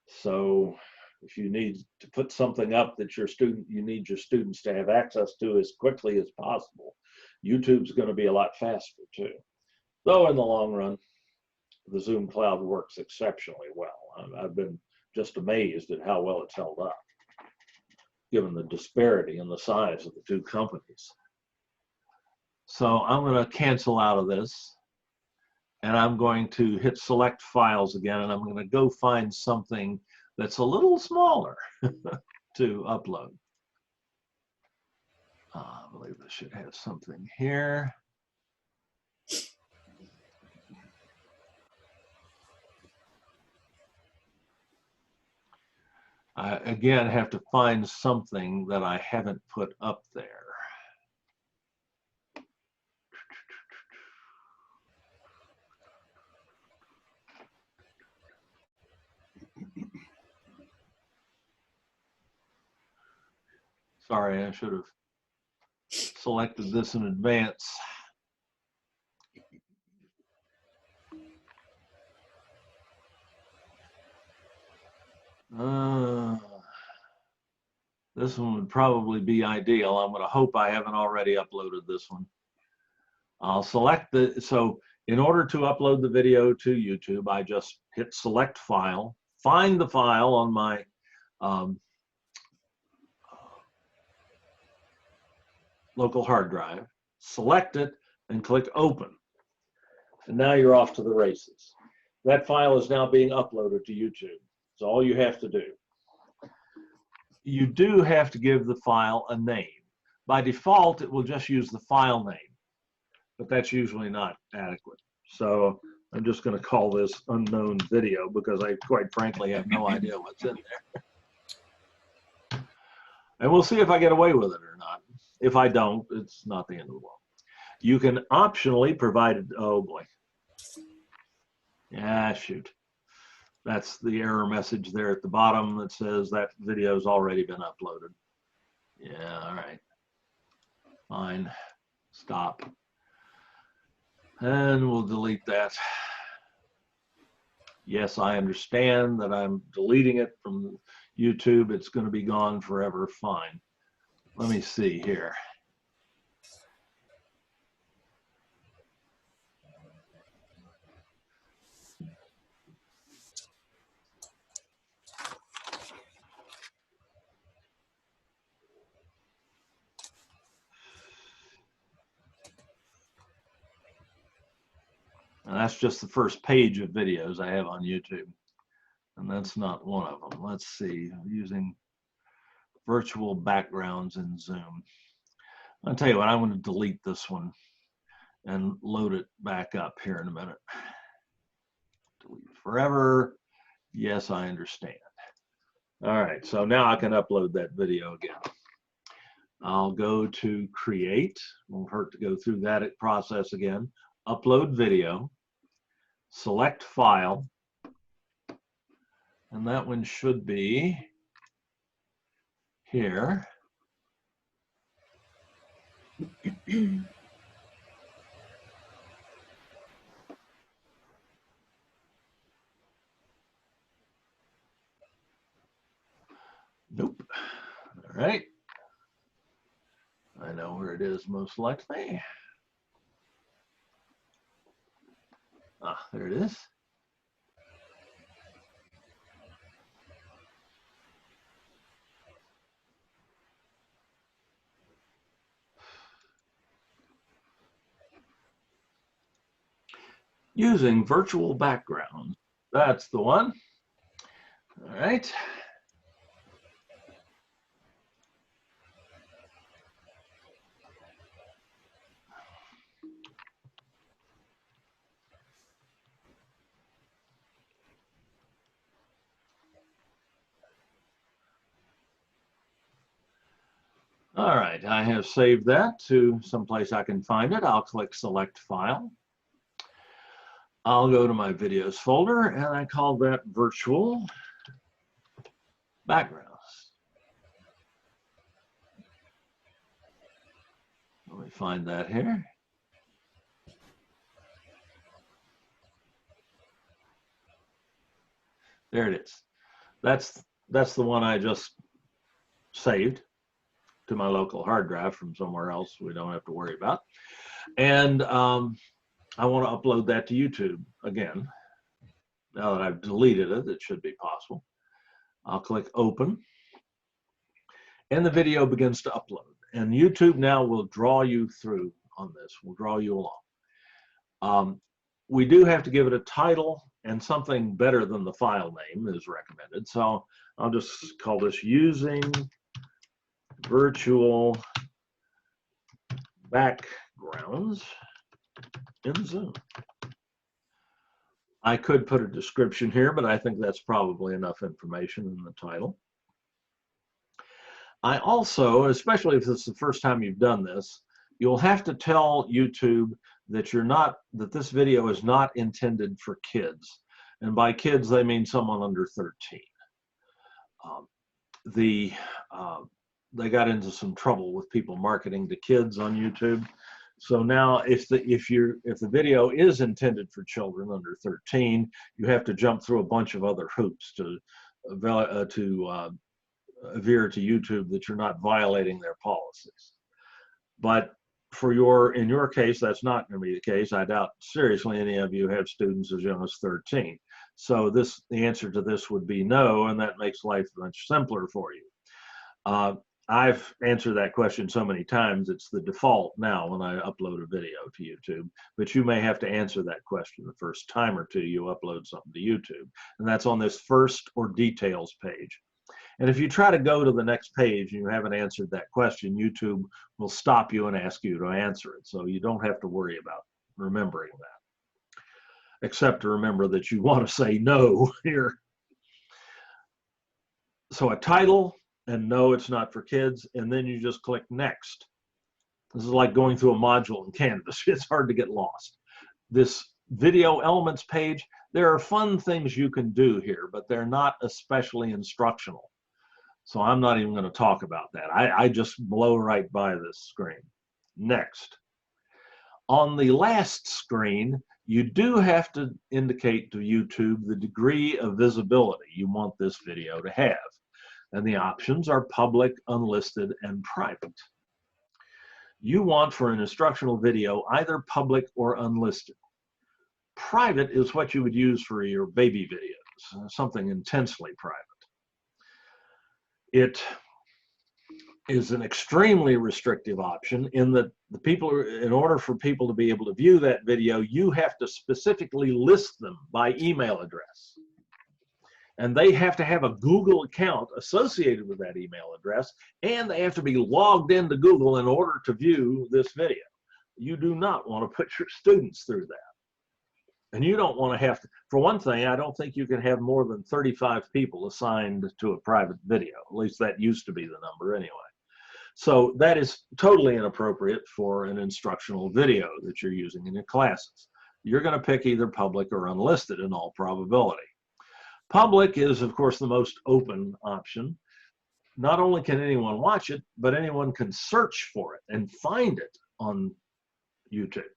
So if you need to put something up that you need your students to have access to as quickly as possible, YouTube's going to be a lot faster too. Though in the long run, the Zoom cloud works exceptionally well. I've been just amazed at how well it's held up, given the disparity in the size of the two companies. So I'm going to cancel out of this, and I'm going to hit select files again, and I'm going to go find something that's a little smaller to upload. I believe this should have something here. I, again, have to find something that I haven't put up there. Sorry, I should have selected this in advance. This one would probably be ideal. I'm going to hope I haven't already uploaded this one. I'll select so in order to upload the video to YouTube, I just hit select file, find the file on my local hard drive, select it, and click open. And now you're off to the races. That file is now being uploaded to YouTube. That's all you have to do. You do have to give the file a name. By default, it will just use the file name, but that's usually not adequate. So I'm just going to call this unknown video because I quite frankly have no idea what's in there. And we'll see if I get away with it or not. If I don't, it's not the end of the world. You can optionally provide, oh boy. Yeah, shoot. That's the error message there at the bottom that says that video's already been uploaded. Yeah, all right. Fine. Stop. And we'll delete that. Yes, I understand that I'm deleting it from YouTube. It's going to be gone forever. Fine. Let me see here. And that's just the first page of videos I have on YouTube. And that's not one of them. Let's see, using virtual backgrounds in Zoom. I'll tell you what, I'm going to delete this one and load it back up here in a minute. Delete forever. Yes, I understand. All right, so now I can upload that video again. I'll go to create. Won't hurt to go through that process again. Upload video. Select file. And that one should be here. Nope. All right. I know where it is most likely. Ah, there it is. Using virtual background. That's the one. All right. All right, I have saved that to someplace I can find it. I'll click select file. I'll go to my videos folder and I call that virtual backgrounds. Let me find that here. There it is. That's the one I just saved to my local hard drive from somewhere else we don't have to worry about. And I want to upload that to YouTube again. Now that I've deleted it, it should be possible. I'll click open. And the video begins to upload. And YouTube now will draw you through on this, will draw you along. We do have to give it a title, and something better than the file name is recommended. So I'll just call this using virtual backgrounds in Zoom. I could put a description here, but I think that's probably enough information in the title. I also, especially if it's the first time you've done this, you'll have to tell YouTube that that this video is not intended for kids. And by kids, they mean someone under 13. They got into some trouble with people marketing to kids on YouTube. So now if the video is intended for children under 13, you have to jump through a bunch of other hoops to veer to YouTube that you're not violating their policies. But in your case, that's not going to be the case. I doubt seriously any of you have students as young as 13. So the answer to this would be no, and that makes life much simpler for you. I've answered that question so many times, it's the default now when I upload a video to YouTube, but you may have to answer that question the first time or two you upload something to YouTube, and that's on this first or details page. And if you try to go to the next page and you haven't answered that question, YouTube will stop you and ask you to answer it. So you don't have to worry about remembering that, except to remember that you want to say no here. So a title, and no, it's not for kids, and then you just click next. This is like going through a module in Canvas. It's hard to get lost. This video elements page, there are fun things you can do here, but they're not especially instructional. So I'm not even going to talk about that. I just blow right by this screen. Next. On the last screen, you do have to indicate to YouTube the degree of visibility you want this video to have. And the options are public, unlisted, and private. You want for an instructional video either public or unlisted. Private is what you would use for your baby videos, something intensely private. is an extremely restrictive option in that in order for people to be able to view that video, you have to specifically list them by email address. And they have to have a Google account associated with that email address, and they have to be logged into Google in order to view this video. You do not want to put your students through that. And you don't want to have to, for one thing, I don't think you can have more than 35 people assigned to a private video. At least that used to be the number anyway. So that is totally inappropriate for an instructional video that you're using in your classes. You're going to pick either public or unlisted in all probability. Public is, of course, the most open option. Not only can anyone watch it, but anyone can search for it and find it on YouTube.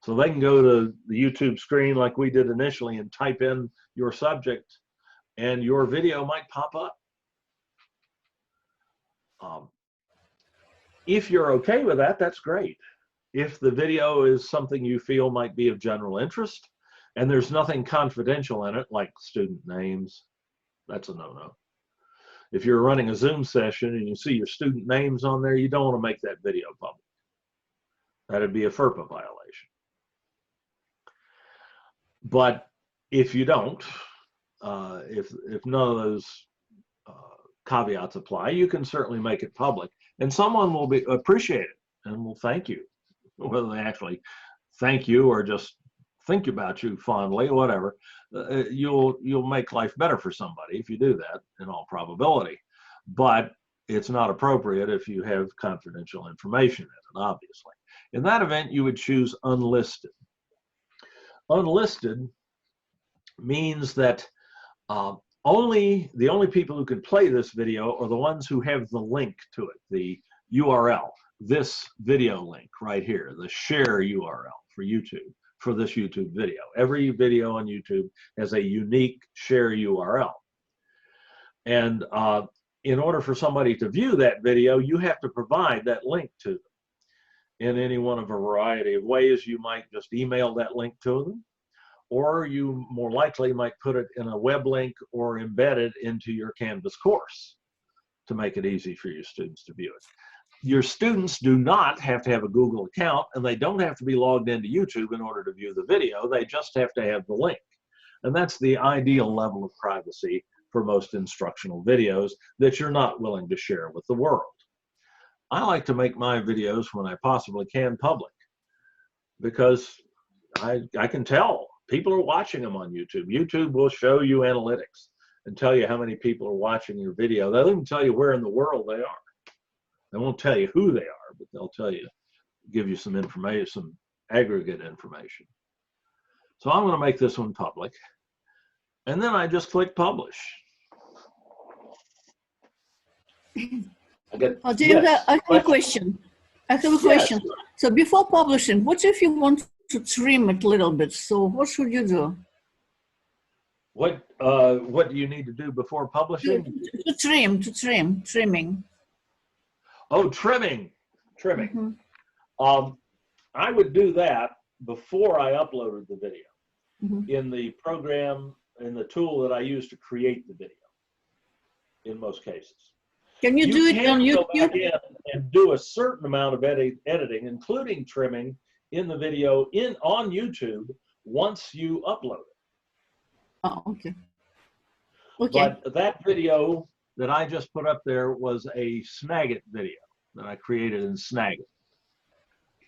So they can go to the YouTube screen like we did initially and type in your subject, and your video might pop up. If you're okay with that, that's great. If the video is something you feel might be of general interest, and there's nothing confidential in it, like student names, that's a no-no. If you're running a Zoom session and you see your student names on there, you don't want to make that video public. That'd be a FERPA violation. But if you don't, if none of those caveats apply, you can certainly make it public, and someone will appreciate it and will thank you, whether they actually thank you or just think about you fondly, whatever. You'll make life better for somebody if you do that, in all probability. But it's not appropriate if you have confidential information in it, obviously. In that event, you would choose unlisted. Unlisted means that the only people who can play this video are the ones who have the link to it, the URL, this video link right here, the share URL for YouTube, for this YouTube video. Every video on YouTube has a unique share URL. And in order for somebody to view that video, you have to provide that link to them in any one of a variety of ways. You might just email that link to them, or you more likely might put it in a web link or embed it into your Canvas course to make it easy for your students to view it. Your students do not have to have a Google account, and they don't have to be logged into YouTube in order to view the video. They just have to have the link. And that's the ideal level of privacy for most instructional videos that you're not willing to share with the world. I like to make my videos, when I possibly can, public, because I can tell people are watching them on YouTube. YouTube will show you analytics and tell you how many people are watching your video. They'll even tell you where in the world they are. They won't tell you who they are, but they'll tell you, give you some information, some aggregate information. So I'm going to make this one public, and then I just click publish. James, I have a question. Yes. So before publishing, what if you want to trim it a little bit? So what should you do? What do you need to do before publishing? Trimming. Oh, trimming. Mm-hmm. I would do that before I uploaded the video, Mm-hmm. in the program, in the tool that I use to create the video, in most cases. Can you do it on go YouTube? back in and do a certain amount of editing, including trimming, in the video on YouTube once you upload it. Oh, okay. Okay. But that video that I just put up there was a Snagit video that I created in Snagit.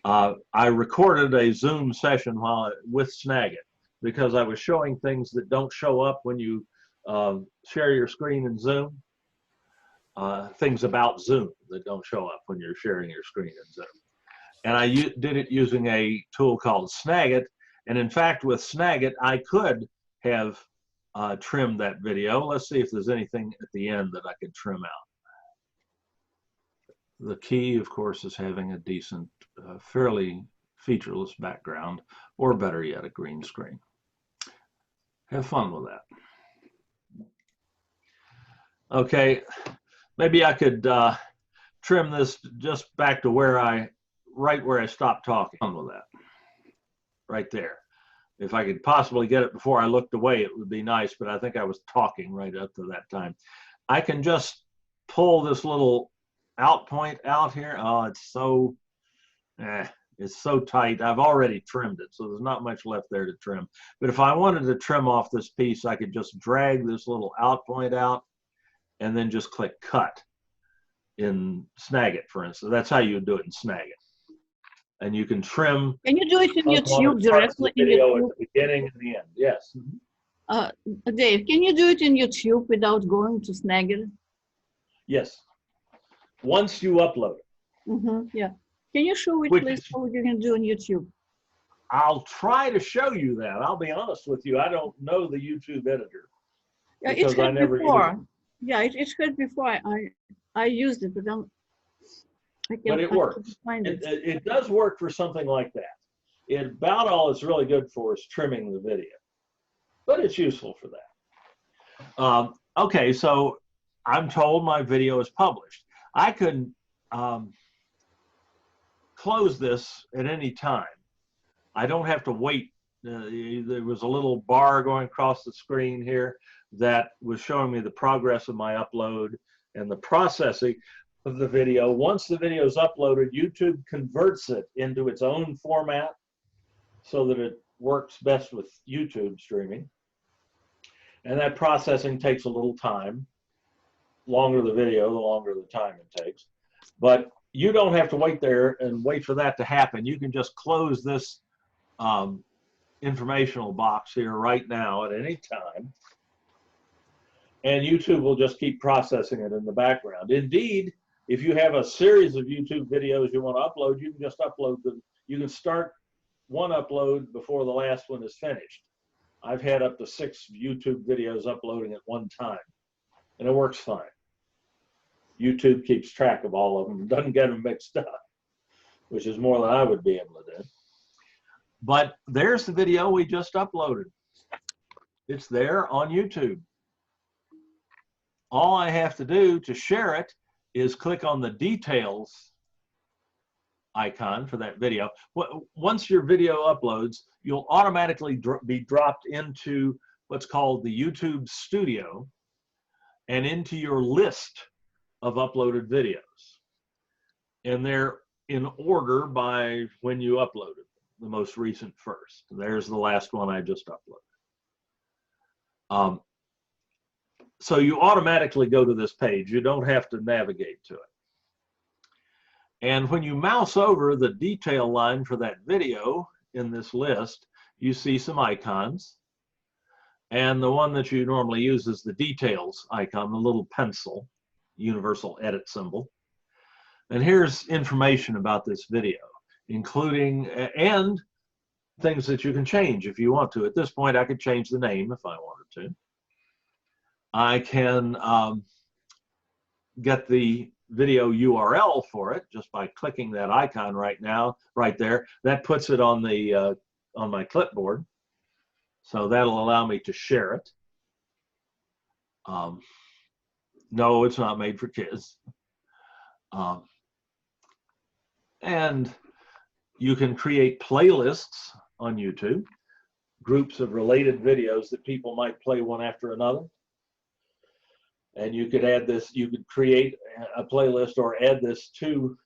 I recorded a Zoom session with Snagit because I was showing things that don't show up when you share your screen in Zoom. Things about Zoom that don't show up when you're sharing your screen in Zoom. And I did it using a tool called Snagit. And in fact, with Snagit, I could have trimmed that video. Let's see if there's anything at the end that I could trim out. The key, of course, is having a decent, fairly featureless background, or better yet, a green screen. Have fun with that. Okay, maybe I could trim this just back to right where I stopped talking. Fun with that, right there. If I could possibly get it before I looked away, it would be nice, but I think I was talking right up to that time. I can just pull this little out point out here. Oh, it's so tight. I've already trimmed it, so there's not much left there to trim. But if I wanted to trim off this piece, I could just drag this little out point out and then just click cut in Snagit, for instance. That's how you do it in Snagit. And you can trim. Can you do it in YouTube directly in video at YouTube? the beginning and the end. Yes. Dave, can you do it in YouTube without going to Snagit? Yes. Once you upload it. Yeah. Can you show it, Which please, is- how you can do on YouTube? I'll try to show you that. I'll be honest with you. I don't know the YouTube editor. Yeah, Because it's I heard never before. used Yeah, it's heard before. I used it, but I can't it works. find it. It does work for something like that. About all it's really good for is trimming the video, but it's useful for that. Okay, so I'm told my video is published. I could close this at any time. I don't have to wait. There was a little bar going across the screen here that was showing me the progress of my upload and the processing of the video. Once the video is uploaded, YouTube converts it into its own format so that it works best with YouTube streaming. And that processing takes a little time. Longer the video, the longer the time it takes. But you don't have to wait there and wait for that to happen. You can just close this informational box here right now at any time. And YouTube will just keep processing it in the background. Indeed, if you have a series of YouTube videos you want to upload, you can just upload them. You can start one upload before the last one is finished. I've had up to 6 YouTube videos uploading at one time, and it works fine. YouTube keeps track of all of them and doesn't get them mixed up, which is more than I would be able to do. But there's the video we just uploaded. It's there on YouTube. All I have to do to share it is click on the details icon for that video. Once your video uploads, you'll automatically be dropped into what's called the YouTube Studio and into your list of uploaded videos. And they're in order by when you uploaded, the most recent first. There's the last one I just uploaded. So you automatically go to this page. You don't have to navigate to it. And when you mouse over the detail line for that video in this list, you see some icons. And the one that you normally use is the details icon, the little pencil, universal edit symbol. And here's information about this video, including and things that you can change if you want to. At this point, I could change the name if I wanted to. I can get the video URL for it just by clicking that icon right there. That puts it on the on my clipboard, so that'll allow me to share it. No, it's not made for kids. And you can create playlists on YouTube, groups of related videos that people might play one after another. And you could add this, you could create a playlist or add this to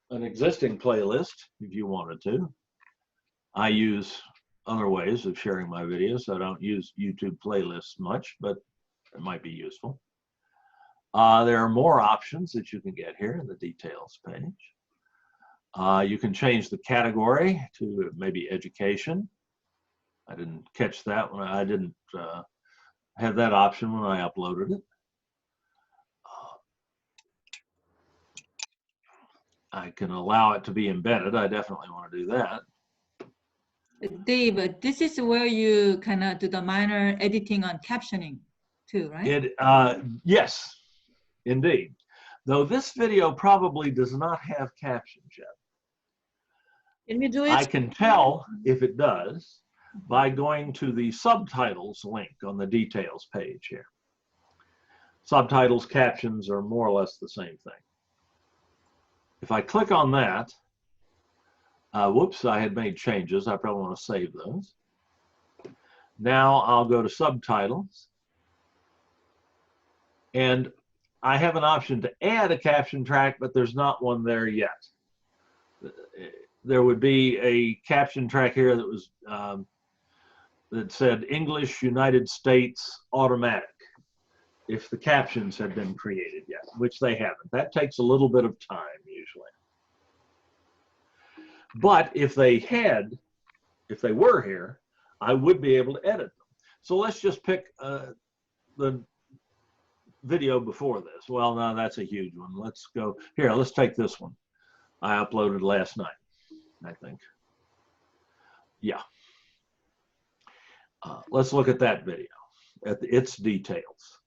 an existing playlist if you wanted to. I use other ways of sharing my videos. I don't use YouTube playlists much, but it might be useful. There are more options that you can get here in the details page. You can change the category to maybe education. I didn't catch that when I didn't have that option when I uploaded it. I can allow it to be embedded. I definitely want to do that. Dave, this is where you kind of do the minor editing on captioning too, right? Yes, indeed. Though this video probably does not have captions yet. Can we do it? I can tell if it does by going to the subtitles link on the details page here. Subtitles, captions are more or less the same thing. If I click on that, whoops, I had made changes. I probably want to save those. Now I'll go to subtitles. And I have an option to add a caption track, but there's not one there yet. There would be a caption track here that was that said English United States automatic, if the captions had been created yet, which they haven't. That takes a little bit of time usually. But if they were here, I would be able to edit them. So let's just pick the video before this. Well, no, that's a huge one. Let's go here. Let's take this one. I uploaded last night, I think. Yeah. Let's look at that video, at its details.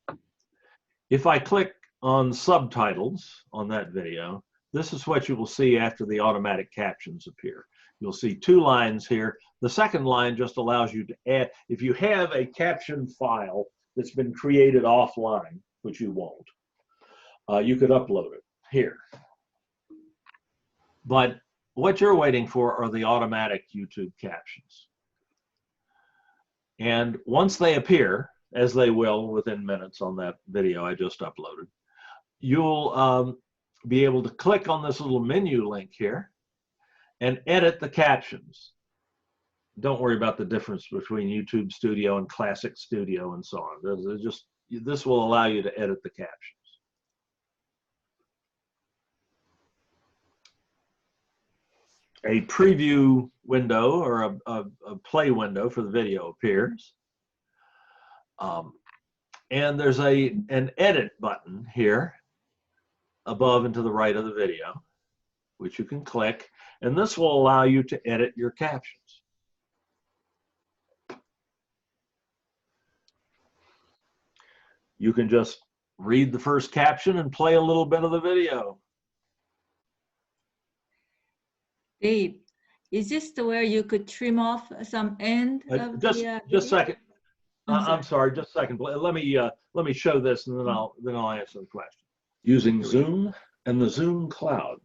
If I click on subtitles on that video, this is what you will see after the automatic captions appear. You'll see 2 lines here. The second line just allows you to add, if you have a caption file that's been created offline, which you won't, you could upload it here. But what you're waiting for are the automatic YouTube captions. And once they appear, as they will within minutes on that video I just uploaded, you'll be able to click on this little menu link here and edit the captions. Don't worry about the difference between YouTube Studio and Classic Studio and so on. This will allow you to edit the captions. A preview window or a play window for the video appears. And there's an edit button here above and to the right of the video, which you can click, and this will allow you to edit your captions. You can just read the first caption and play a little bit of the video. Dave, is this where you could trim off some end of Just the a second. I'm I'm sorry, just a second. Let me show this, and then I'll answer the question. Using Zoom and the Zoom Cloud.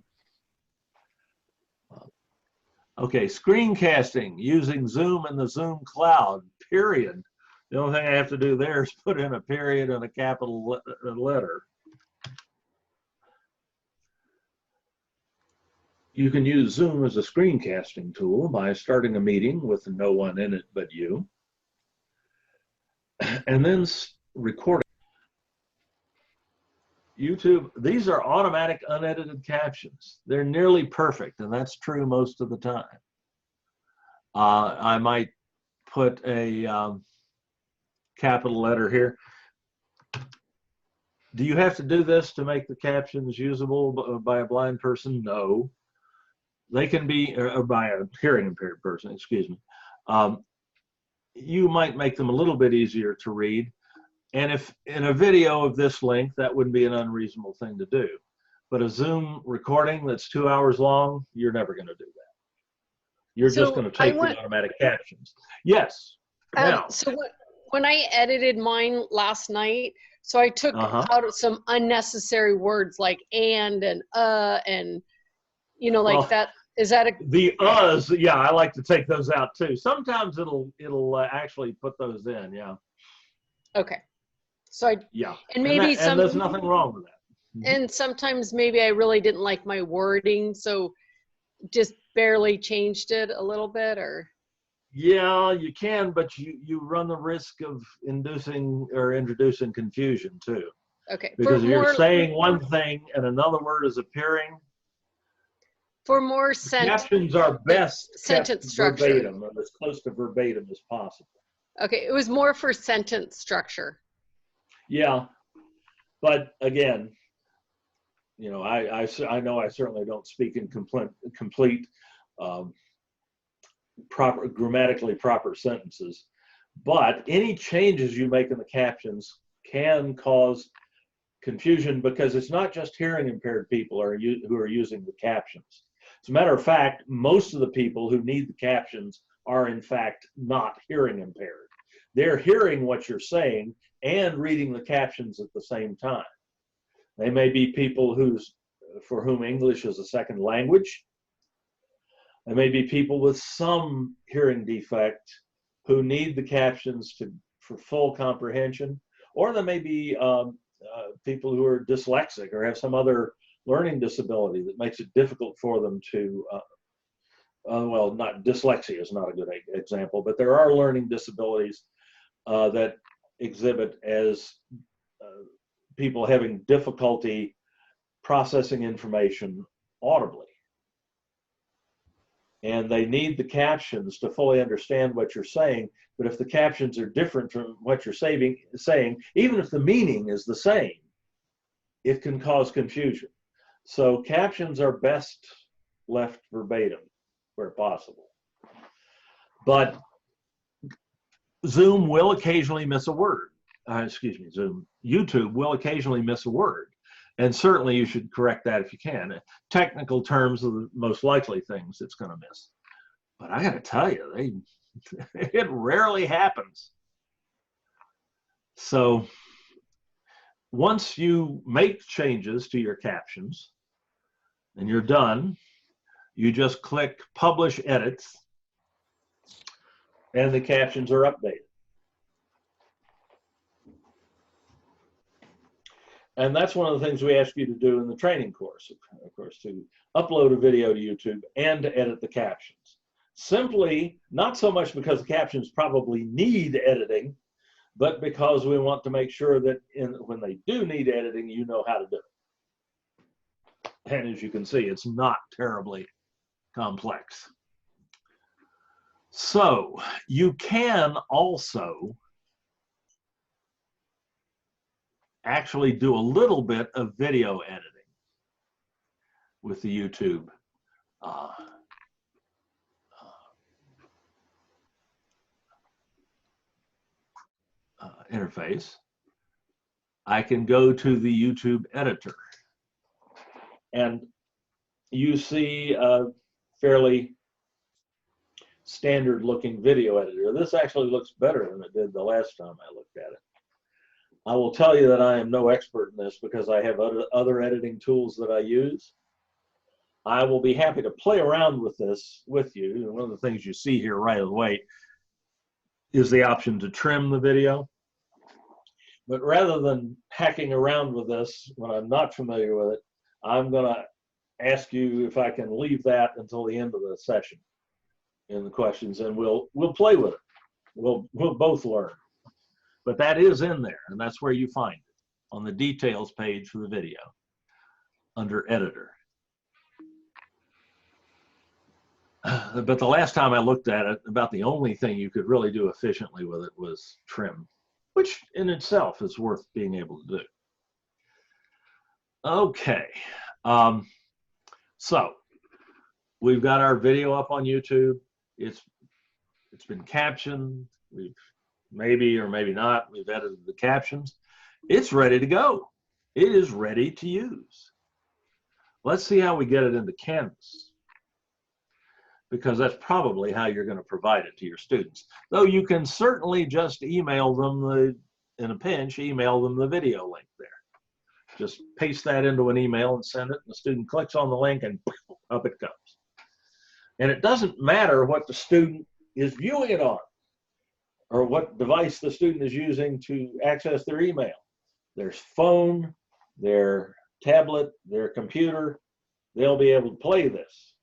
Okay, screencasting using Zoom and the Zoom Cloud. Period. The only thing I have to do there is put in a period and a capital letter. You can use Zoom as a screencasting tool by starting a meeting with no one in it but you, and then recording. YouTube, these are automatic unedited captions. They're nearly perfect, and that's true most of the time. I might put a capital letter here. Do you have to do this to make the captions usable by a blind person? No. They can be, or by a hearing impaired person, excuse me. You might make them a little bit easier to read. And if in a video of this length, that wouldn't be an unreasonable thing to do. But a Zoom recording that's 2 hours long, you're never going to do that. You're just going to take the automatic captions. Yes. Now. So when I edited mine last night, so I took out some unnecessary words like and you know, like that. Is that a the uhs? Yeah, I like to take those out too. Sometimes it'll actually put those in. Yeah. Okay. So and maybe and there's nothing wrong with that. And sometimes maybe I really didn't like my wording, so just barely changed it a little bit, or. Yeah, you can, but you run the risk of inducing or introducing confusion too. Okay. Because you're saying one thing and another word is appearing. For more captions are best sentence structure, verbatim, or as close to verbatim as possible. Okay, it was more for sentence structure. Yeah, but again, you know, I know I certainly don't speak in complete proper, grammatically proper sentences, but any changes you make in the captions can cause confusion, because it's not just hearing impaired people who are using the captions. As a matter of fact, most of the people who need the captions are in fact not hearing impaired. They're hearing what you're saying and reading the captions at the same time. They may be people for whom English is a second language. There may be people with some hearing defect who need the captions for full comprehension, or there may be people who are dyslexic or have some other learning disability that makes it difficult for them to, well, not dyslexia is not a good example, but there are learning disabilities that exhibit as people having difficulty processing information audibly. And they need the captions to fully understand what you're saying. But if the captions are different from what you're saying, even if the meaning is the same, it can cause confusion. So captions are best left verbatim where possible. But Zoom will occasionally miss a word. YouTube will occasionally miss a word. And certainly you should correct that if you can. Technical terms are the most likely things it's going to miss. But I got to tell you, it rarely happens. So once you make changes to your captions and you're done, you just click Publish Edits and the captions are updated. And that's one of the things we ask you to do in the training course, of course, to upload a video to YouTube and to edit the captions. Simply, not so much because the captions probably need editing, but because we want to make sure that when they do need editing, you know how to do it. And as you can see, it's not terribly complex. So you can also actually do a little bit of video editing with the YouTube interface. I can go to the YouTube editor and you see a fairly standard looking video editor. This actually looks better than it did the last time I looked at it. I will tell you that I am no expert in this because I have other editing tools that I use. I will be happy to play around with this with you. One of the things you see here right away is the option to trim the video. But rather than hacking around with this when I'm not familiar with it, I'm going to ask you if I can leave that until the end of the session in the questions, and we'll play with it. We'll both learn. But that is in there, and that's where you find it, on the details page for the video, under editor. But the last time I looked at it, about the only thing you could really do efficiently with it was trim, which in itself is worth being able to do. Okay, so we've got our video up on YouTube. It's been captioned. We've maybe or maybe not, we've edited the captions. It's ready to go. It is ready to use. Let's see how we get it into Canvas, because that's probably how you're going to provide it to your students. Though you can certainly just email them, in a pinch, email them the video link there. Just paste that into an email and send it, and the student clicks on the link and up it goes. And it doesn't matter what the student is viewing it on, or what device the student is using to access their email. Their phone, their tablet, their computer, they'll be able to play this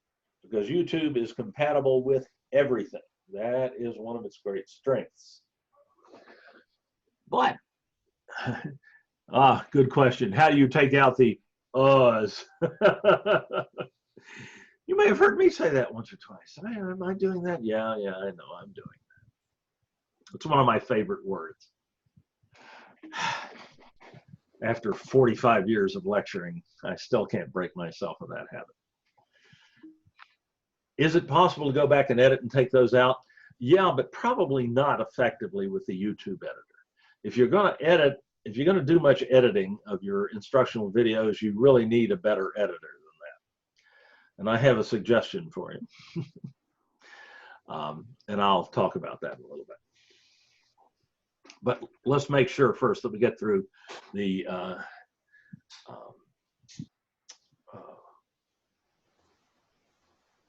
because YouTube is compatible with everything. That is one of its great strengths. But, good question. How do you take out the uhs? You may have heard me say that once or twice. Am I doing that? Yeah, I know I'm doing that. It's one of my favorite words. After 45 years of lecturing, I still can't break myself of that habit. Is it possible to go back and edit and take those out? Yeah, but probably not effectively with the YouTube editor. If you're going to edit, if you're going to do much editing of your instructional videos, you really need a better editor than that. And I have a suggestion for you. And I'll talk about that in a little bit. But let's make sure first that we get through the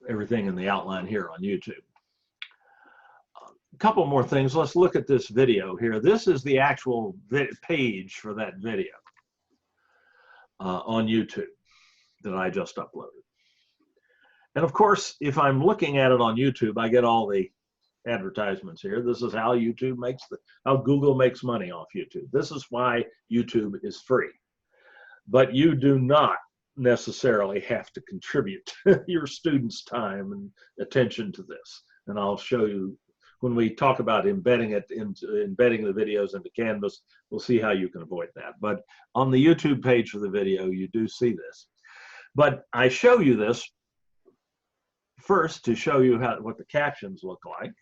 everything in the outline here on YouTube. A couple more things. Let's look at this video here. This is the actual page for that video. on YouTube that I just uploaded. And of course, if I'm looking at it on YouTube, I get all the advertisements here. This is how YouTube makes how Google makes money off YouTube. This is why YouTube is free. But you do not necessarily have to contribute your students' time and attention to this. And I'll show you when we talk about embedding the videos into Canvas, we'll see how you can avoid that. But on the YouTube page for the video, you do see this. But I show you this first to show you what the captions look like.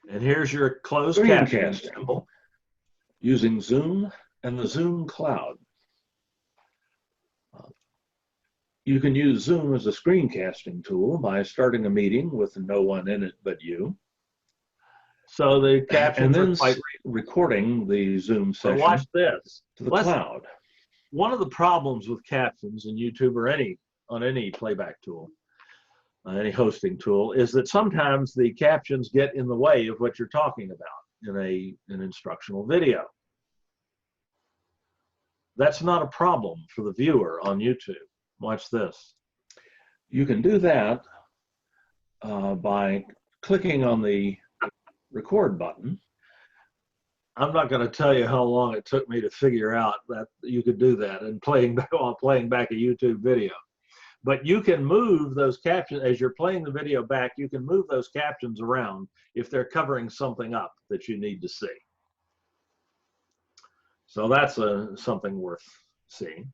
And here's your closed captioning symbol using Zoom and the Zoom Cloud. You can use Zoom as a screencasting tool by starting a meeting with no one in it but you. So the captions are quite recording the Zoom session. Watch this to the cloud. One of the problems with captions in YouTube or on any playback tool, any hosting tool, is that sometimes the captions get in the way of what you're talking about in an instructional video. That's not a problem for the viewer on YouTube. Watch this. You can do that by clicking on the record button. I'm not going to tell you how long it took me to figure out that you could do that and while playing back a YouTube video. But you can move those captions as you're playing the video back. You can move those captions around if they're covering something up that you need to see. So that's something worth seeing.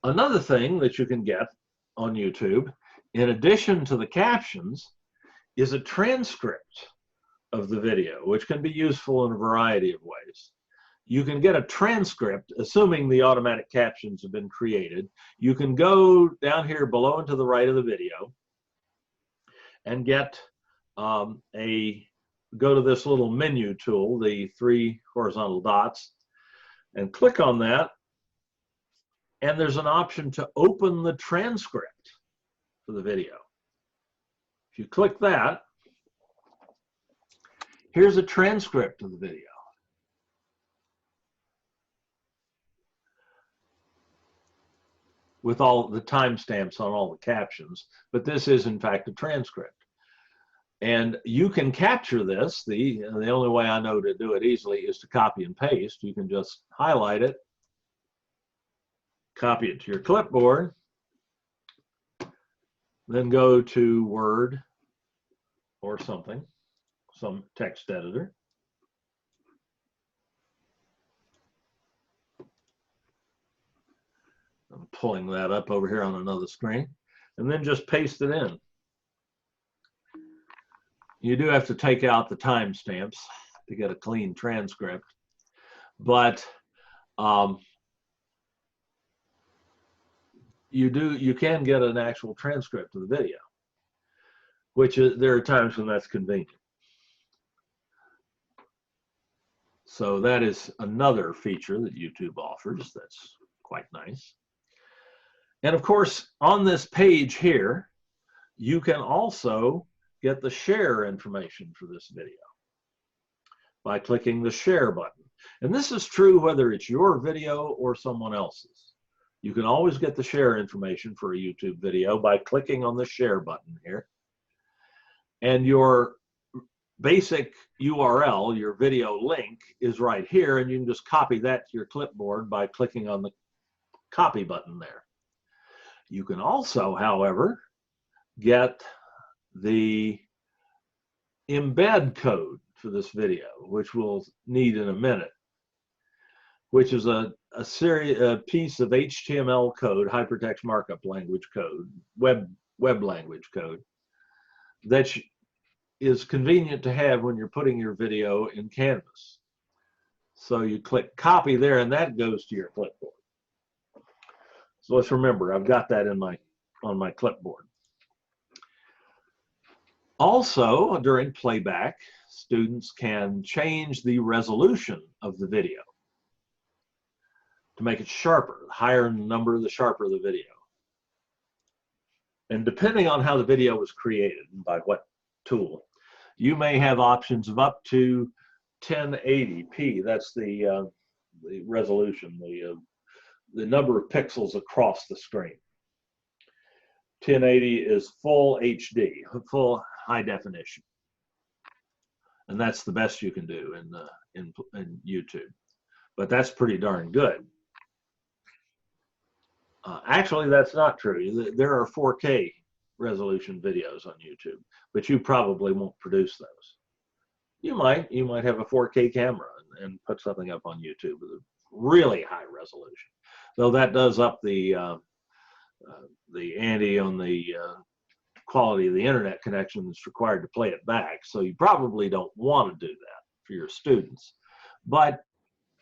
Another thing that you can get on YouTube, in addition to the captions, is a transcript of the video, which can be useful in a variety of ways. You can get a transcript, assuming the automatic captions have been created. You can go down here below and to the right of the video and get go to this little menu tool, the 3 horizontal dots, and click on that. And there's an option to open the transcript for the video. If you click that, here's a transcript of the video. With all the timestamps on all the captions, but this is in fact a transcript. And you can capture this. The only way I know to do it easily is to copy and paste. You can just highlight it, copy it to your clipboard, then go to Word or something, some text editor. I'm pulling that up over here on another screen, and then just paste it in. You do have to take out the timestamps to get a clean transcript, but you can get an actual transcript of the video, which there are times when that's convenient. So that is another feature that YouTube offers that's quite nice. And of course, on this page here, you can also get the share information for this video by clicking the share button. And this is true whether it's your video or someone else's. You can always get the share information for a YouTube video by clicking on the share button here. And your basic URL, your video link, is right here, and you can just copy that to your clipboard by clicking on the copy button there. You can also, however, get the embed code for this video, which we'll need in a minute, which is a piece of HTML code, hypertext markup language code, web language code, that is convenient to have when you're putting your video in Canvas. So you click copy there, and that goes to your clipboard. So let's remember, I've got that on my clipboard. Also, during playback, students can change the resolution of the video to make it sharper. The higher the number, the sharper the video. And depending on how the video was created and by what tool, you may have options of up to 1080p. That's the resolution, the number of pixels across the screen. 1080 is full HD, full high definition, and that's the best you can do in YouTube. But that's pretty darn good. Actually, that's not true. There are 4K resolution videos on YouTube, but you probably won't produce those. You might have a 4K camera and put something up on YouTube with a really high resolution, though that does up the ante on the quality of the internet connection that's required to play it back. So you probably don't want to do that for your students. But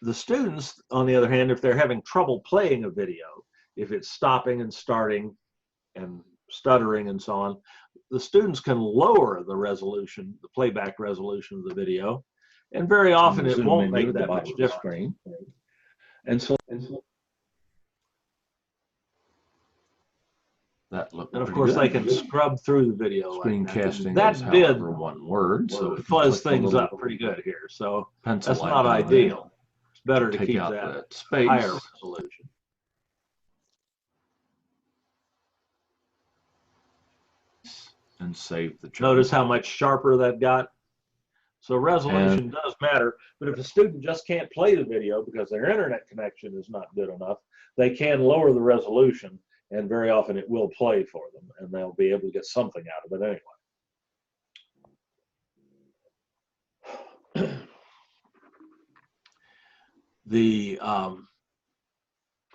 the students, on the other hand, if they're having trouble playing a video, if it's stopping and starting and stuttering and so on, the students can lower the resolution, the playback resolution of the video, and very often it won't make that much difference. And so That looked and of pretty course good. they can scrub through the video. Screencasting like is that did however one word, so if you fuzz click the things little up pretty good here. So pencil that's not icon there, ideal. It's better to take keep out that that space higher resolution. and save the change. Notice how much sharper that got. So resolution does matter, but if a student just can't play the video because their internet connection is not good enough, they can lower the resolution, and very often it will play for them, and they'll be able to get something out of it anyway.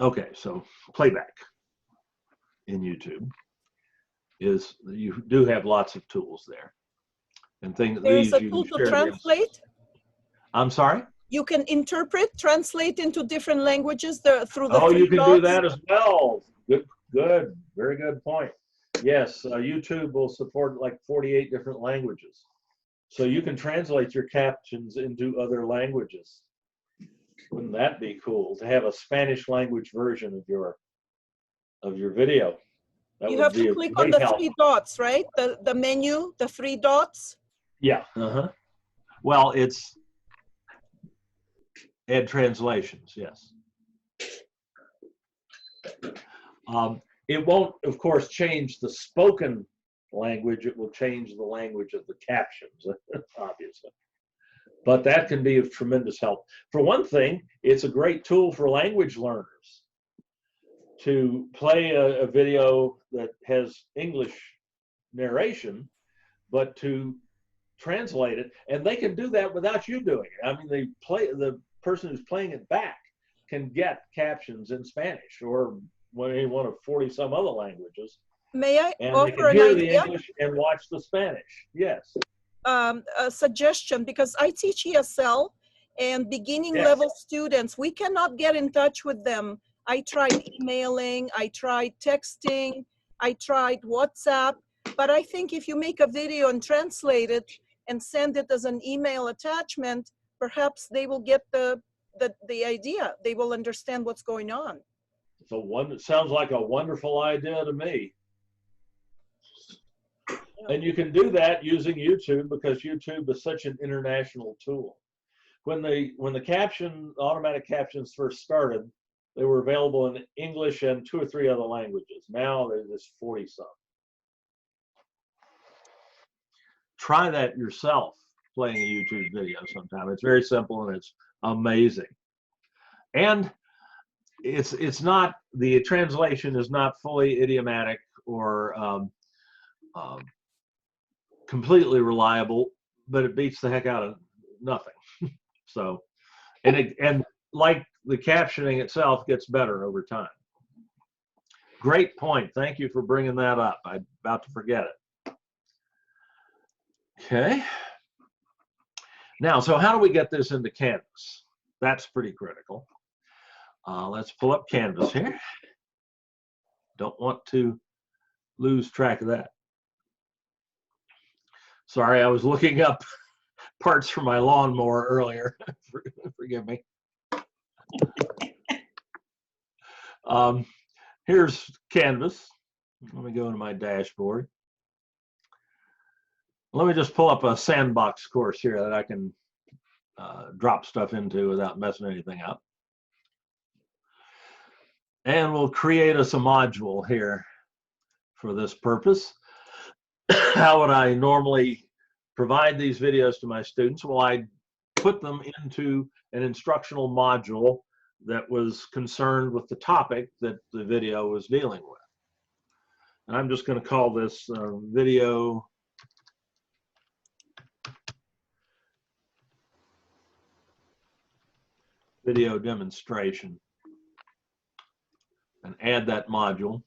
Okay, so playback in YouTube is, you do have lots of tools there. And things, There's a you tool can to share translate. I'm sorry? You can interpret, translate into different languages through the Oh, three you can do dots. that as well. Good, very good point. Yes, YouTube will support like 48 different languages. So you can translate your captions into other languages. Wouldn't that be cool to have a Spanish language version of your video? That You would have be to a click on great the help. 3 dots, right? The menu, the 3 dots. Yeah. Well, it's add translations, yes. It won't, of course, change the spoken language. It will change the language of the captions, obviously. But that can be of tremendous help. For one thing, it's a great tool for language learners to play a video that has English narration, but to translate it, and they can do that without you doing it. I mean, the person who's playing it back can get captions in Spanish or any one of 40 some other languages. May I And they offer can an hear the idea? English and watch the Spanish. Yes. A suggestion, because I teach ESL and beginning Yes. level students, we cannot get in touch with them. I tried emailing, I tried texting, I tried WhatsApp, but I think if you make a video and translate it and send it as an email attachment, perhaps they will get the idea. They will understand what's going on. So it sounds like a wonderful idea to me. And you can do that using YouTube, because YouTube is such an international tool. When the automatic captions first started, they were available in English and 2 or 3 other languages. Now there's 40 some. Try that yourself, playing a YouTube video sometime. It's very simple and it's amazing. And it's not, the translation is not fully idiomatic or completely reliable, but it beats the heck out of nothing. So, and like the captioning itself gets better over time. Great point. Thank you for bringing that up. I'm about to forget it. Okay. Now, so how do we get this into Canvas? That's pretty critical. Let's pull up Canvas here. Don't want to lose track of that. Sorry, I was looking up parts for my lawnmower earlier. Forgive me. Here's Canvas. Let me go into my dashboard. Let me just pull up a sandbox course here that I can drop stuff into without messing anything up. And we'll create us a module here for this purpose. How would I normally provide these videos to my students? Well, I put them into an instructional module that was concerned with the topic that the video was dealing with. And I'm just going to call this video demonstration, and add that module.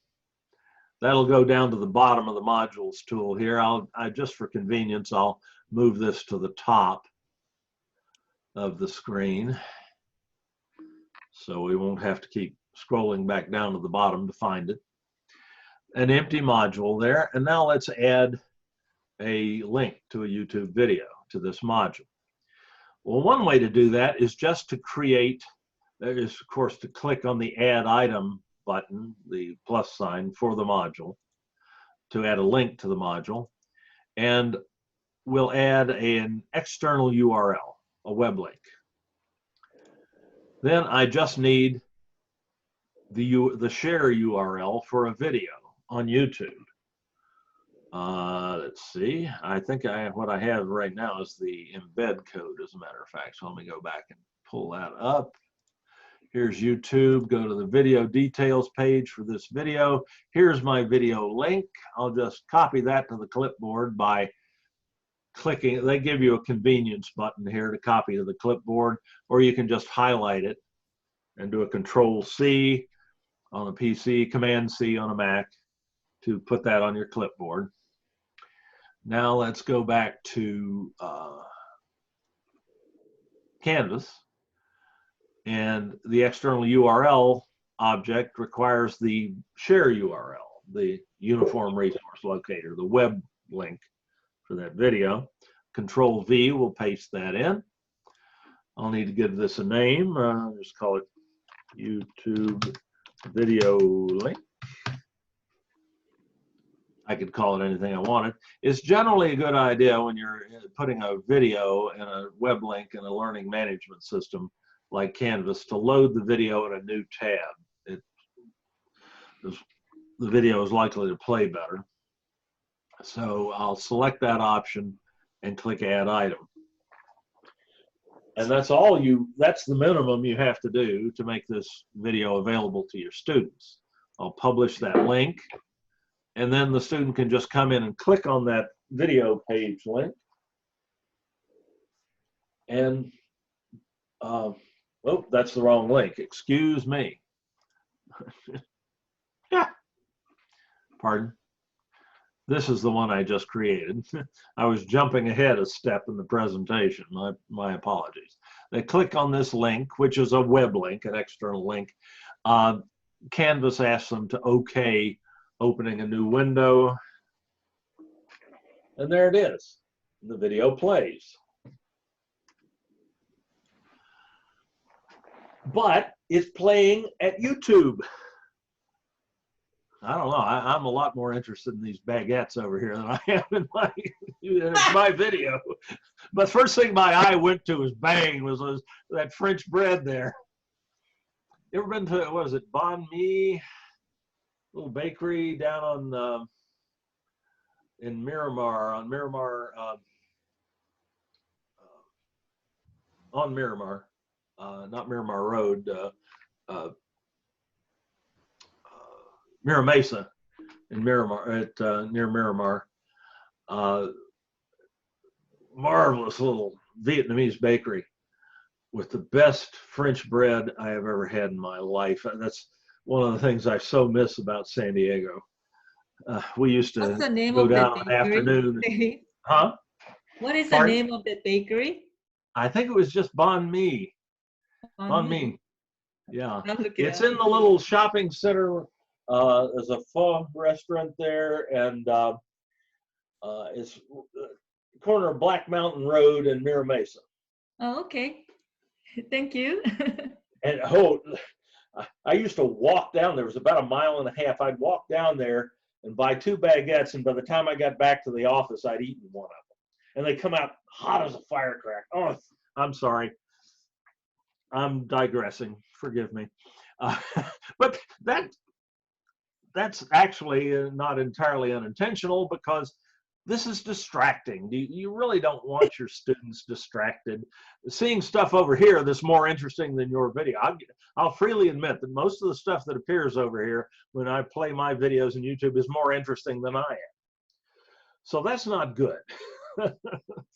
That'll go down to the bottom of the modules tool here. I just for convenience, I'll move this to the top of the screen, so we won't have to keep scrolling back down to the bottom to find it. An empty module there, and now let's add a link to a YouTube video to this module. Well, one way to do that is just to create, is of course to click on the add item button, the plus sign for the module, to add a link to the module, and we'll add an external URL, a web link. Then I just need the share URL for a video on YouTube. Let's see, I think what I have right now is the embed code, as a matter of fact, so let me go back and pull that up. Here's YouTube. Go to the video details page for this video. Here's my video link. I'll just copy that to the clipboard by clicking. They give you a convenience button here to copy to the clipboard, or you can just highlight it and do a Control-C on a PC, Command-C on a Mac to put that on your clipboard. Now let's go back to Canvas. And the external URL object requires the share URL, the uniform resource locator, the web link for that video. Control-V will paste that in. I'll need to give this a name. Just call it YouTube video link. I could call it anything I wanted. It's generally a good idea when you're putting a video and a web link in a learning management system like Canvas to load the video in a new tab. The video is likely to play better. So I'll select that option and click Add Item. And that's the minimum you have to do to make this video available to your students. I'll publish that link, and then the student can just come in and click on that video page link. And oh, that's the wrong link. Excuse me. Pardon? This is the one I just created. I was jumping ahead a step in the presentation. My apologies. They click on this link, which is a web link, an external link. Canvas asks them to OK opening a new window. And there it is. The video plays. But it's playing at YouTube. I don't know. I'm a lot more interested in these baguettes over here than I am in my video. But first thing my eye went to was that French bread there. You ever been to, what is it, Bon Mi? Little bakery down on in Miramar, on Miramar, not Miramar Road, Mira Mesa in Miramar, near Miramar. Marvelous little Vietnamese bakery with the best French bread I have ever had in my life. That's one of the things I so miss about San Diego. We used to What's the name go of down the in the afternoon. Huh? What is Pardon? the name of the bakery? I think it was just Bon Mi. Bon Mi. Yeah. It's in the little shopping center. There's a pho restaurant there, and it's corner of Black Mountain Road and Mira Mesa. Oh, okay. Thank you. And I used to walk down there. It was about 1.5 miles. I'd walk down there and buy 2 baguettes, and by the time I got back to the office, I'd eaten one of them. And they come out hot as a firecracker. Oh, I'm sorry. I'm digressing. Forgive me. But that's actually not entirely unintentional, because this is distracting. You really don't want your students distracted. Seeing stuff over here that's more interesting than your video. I'll freely admit that most of the stuff that appears over here when I play my videos on YouTube is more interesting than I am. So that's not good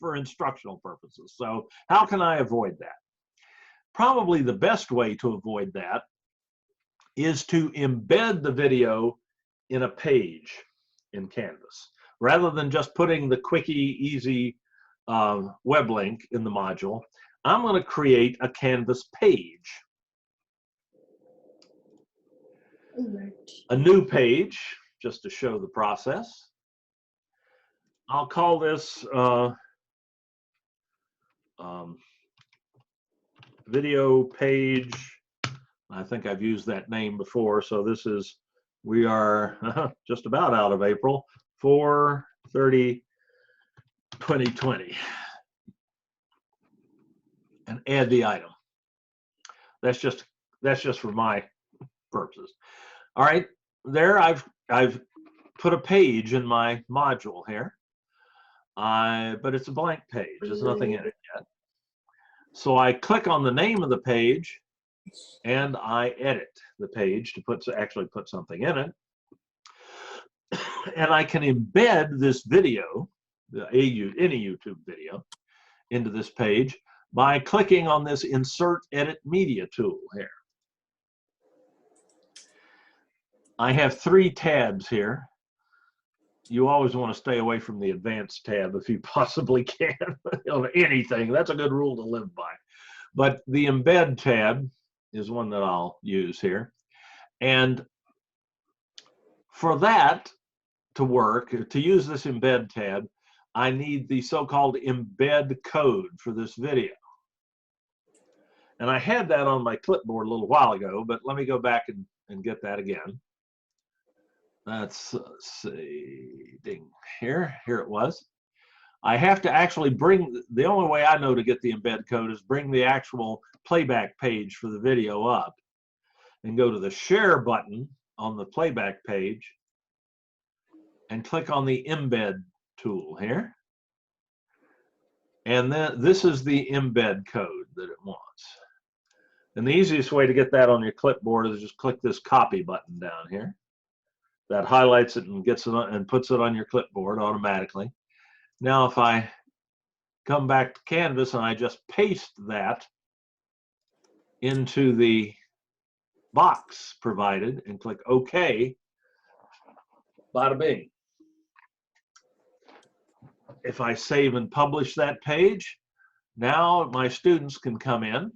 for instructional purposes. So how can I avoid that? Probably the best way to avoid that is to embed the video in a page in Canvas. Rather than just putting the quickie, easy web link in the module, I'm going to create a Canvas page. A new page, just to show the process. I'll call this video page. I think I've used that name before, so this is, we are just about out of April, 4/30/2020. And add the item. That's just for my purposes. All right, there I've put a page in my module here, but it's a blank page. There's nothing in it yet. So I click on the name of the page and I edit the page to actually put something in it. And I can embed this video, any YouTube video, into this page by clicking on this Insert Edit Media tool here. I have 3 tabs here. You always want to stay away from the Advanced tab if you possibly can on anything. That's a good rule to live by. But the Embed tab is one that I'll use here. And for that to work, to use this Embed tab, I need the so-called embed code for this video. And I had that on my clipboard a little while ago, but let me go back and get that again. Let's see, ding, here it was. I have to actually bring, the only way I know to get the embed code is bring the actual playback page for the video up and go to the share button on the playback page and click on the embed tool here. And then this is the embed code that it wants. And the easiest way to get that on your clipboard is just click this copy button down here. That highlights it and gets it on, and puts it on your clipboard automatically. Now if I come back to Canvas and I just paste that into the box provided and click OK, bada bing. If I save and publish that page, now my students can come in.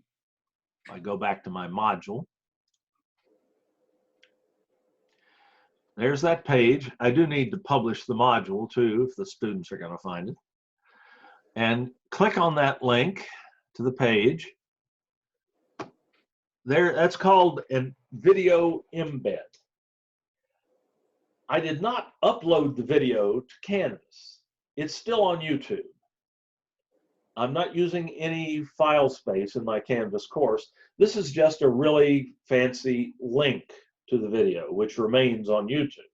I go back to my module. There's that page. I do need to publish the module too, if the students are going to find it. And click on that link to the page. There, that's called a video embed. I did not upload the video to Canvas. It's still on YouTube. I'm not using any file space in my Canvas course. This is just a really fancy link to the video, which remains on YouTube.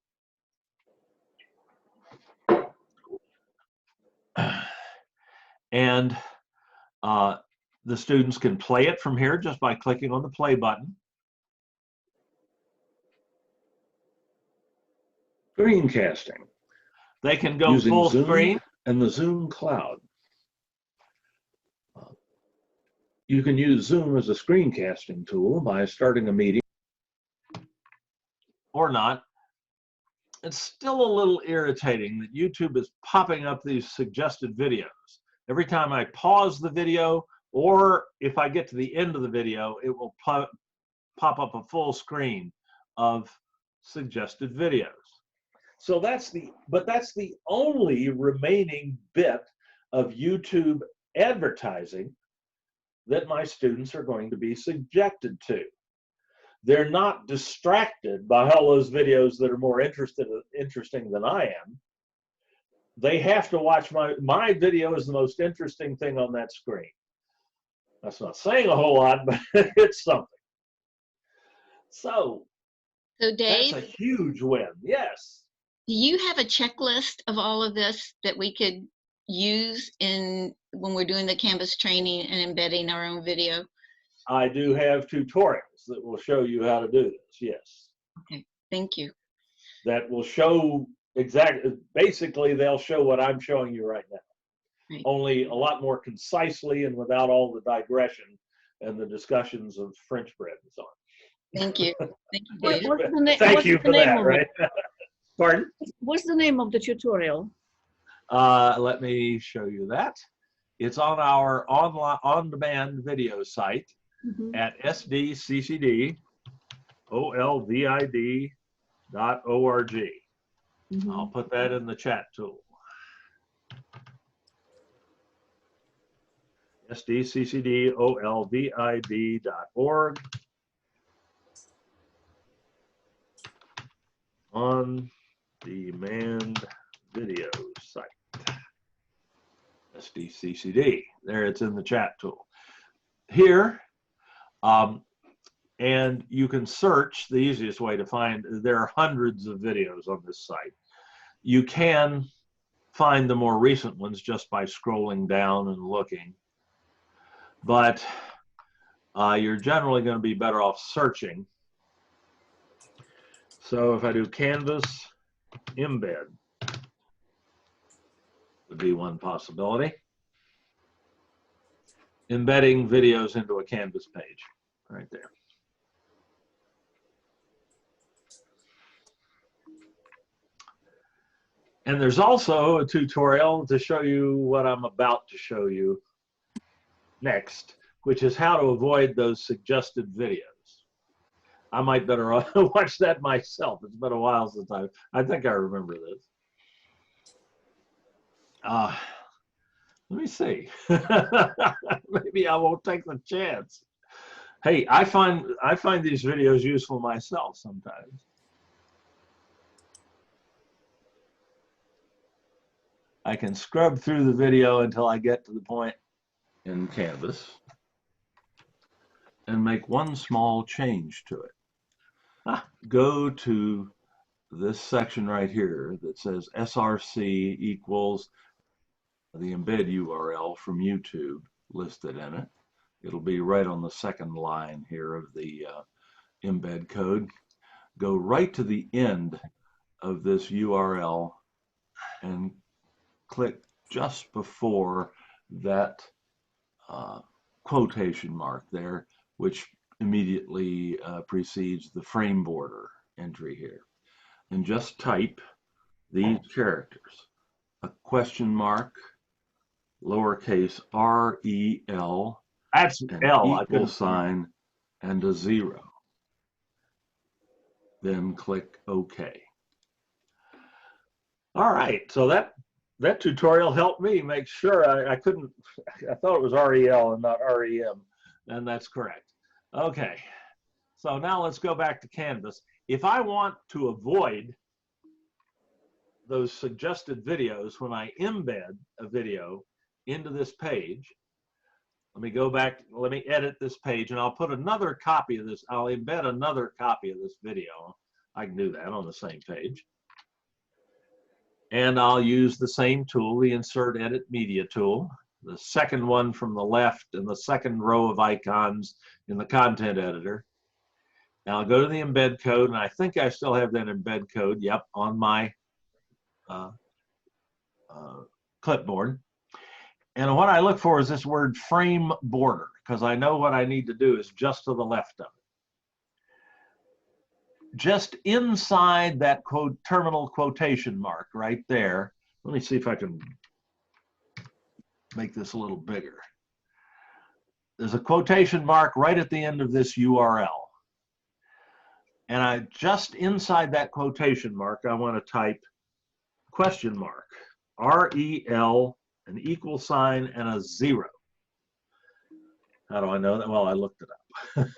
And the students can play it from here just by clicking on the play button. Screencasting. They can go Using full Zoom screen. and the Zoom cloud. You can use Zoom as a screencasting tool by starting a meeting. Or not. It's still a little irritating that YouTube is popping up these suggested videos. Every time I pause the video, or if I get to the end of the video, it will pop up a full screen of suggested videos. So that's the only remaining bit of YouTube advertising that my students are going to be subjected to. They're not distracted by all those videos that are more interesting than I am. They have to watch my video is the most interesting thing on that screen. That's not saying a whole lot, but it's something. So So that's a Dave, huge win. Yes. do you have a checklist of all of this that we could use in when we're doing the Canvas training and embedding our own video? I do have tutorials that will show you how to do this. Yes. Okay, thank you. That will show exactly, basically they'll show what I'm showing you right now. Right. Only a lot more concisely and without all the digression and the discussions of French bread and so on. Thank you. Thank you, What- Dave. what's the na- Thank what's you the for name that, of right? Pardon? What's the name of the tutorial? Let me show you that. It's on our online on-demand video site Mhm. at sdccdolvid.org. Mhm. I'll put that in the chat tool. sdccdolvid.org. On demand video site. SDCCD. There, it's in the chat tool. Here, and you can search. The easiest way to find, there are hundreds of videos on this site. You can find the more recent ones just by scrolling down and looking, but you're generally going to be better off searching. So if I do Canvas embed, would be one possibility. Embedding videos into a Canvas page, right there. And there's also a tutorial to show you what I'm about to show you next, which is how to avoid those suggested videos. I might better watch that myself. It's been a while since I think I remember this. Let me see. Maybe I won't take the chance. Hey, I find these videos useful myself sometimes. I can scrub through the video until I get to the point in Canvas and make one small change to it. Go to this section right here that says SRC equals the embed URL from YouTube listed in it. It'll be right on the second line here of the embed code. Go right to the end of this URL and click just before that quotation mark there, which immediately precedes the frame border entry here. And just type these characters, a question mark, lowercase r-e-l, that's an L, equal sign, and a 0. Then click OK. All right, so that tutorial helped me make sure I thought it was R-E-L and not R-E-M, and that's correct. Okay, so now let's go back to Canvas. If I want to avoid those suggested videos when I embed a video into this page, let me go back, let me edit this page, and I'll put another copy of this, I'll embed another copy of this video. I can do that on the same page. And I'll use the same tool, the Insert Edit Media tool, the second one from the left and the second row of icons in the content editor. Now I'll go to the embed code, and I think I still have that embed code, yep, on my clipboard. And what I look for is this word frame border, because I know what I need to do is just to the left of it. Just inside that terminal quotation mark right there. Let me see if I can make this a little bigger. There's a quotation mark right at the end of this URL. And just inside that quotation mark, I want to type question mark, R-E-L, an equal sign, and a 0. How do I know that? Well, I looked it up.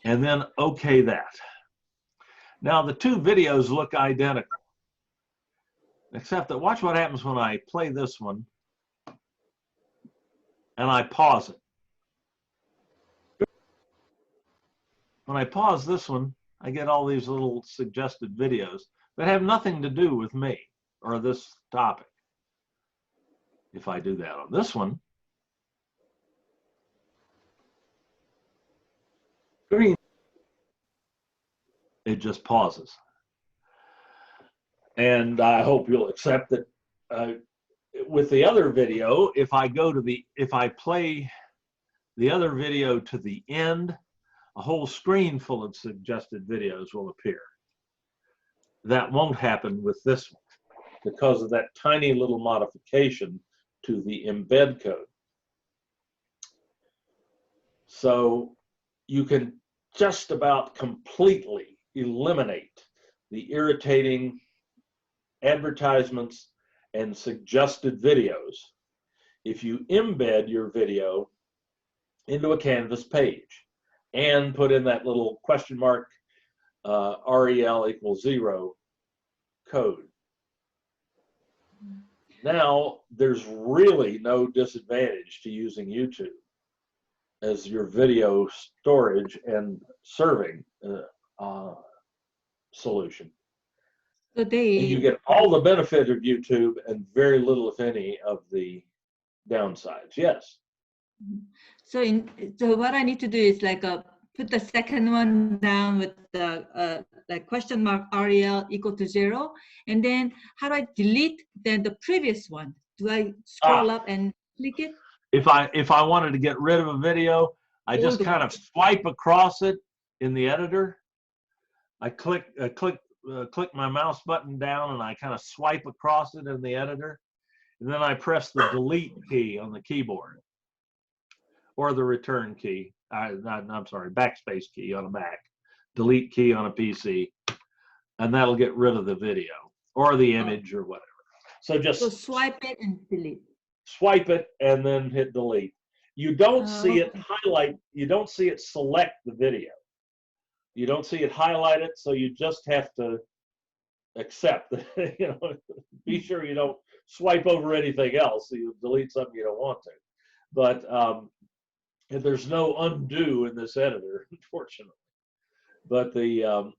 And then OK that. Now the two videos look identical, except that watch what happens when I play this one and I pause it. When I pause this one, I get all these little suggested videos that have nothing to do with me or this topic. If I do that on this one, green, it just pauses. And I hope you'll accept that with the other video, if I play the other video to the end, a whole screen full of suggested videos will appear. That won't happen with this one because of that tiny little modification to the embed code. So you can just about completely eliminate the irritating advertisements and suggested videos if you embed your video into a Canvas page and put in that little question mark REL = 0 code. Now, there's really no disadvantage to using YouTube as your video storage and serving solution. So And they, you get all the benefit of YouTube and very little, if any, of the downsides. Yes. so what I need to do is like put the second one down with the like question mark REL = 0, and then how do I delete then the previous one? Do I scroll up and click it? If I wanted to get rid of a video, I just kind of swipe across it in the editor. I click my mouse button down and I kind of swipe across it in the editor, and then I press the delete key on the keyboard or the return key. I'm sorry, backspace key on a Mac, delete key on a PC, and that'll get rid of the video or the image or whatever. So just swipe it and delete. Swipe it and then hit delete. You don't see it highlight, you don't see it select the video. You don't see it highlight it, so you just have to accept, be sure you don't swipe over anything else, so you delete something you don't want to. But there's no undo in this editor, unfortunately. But you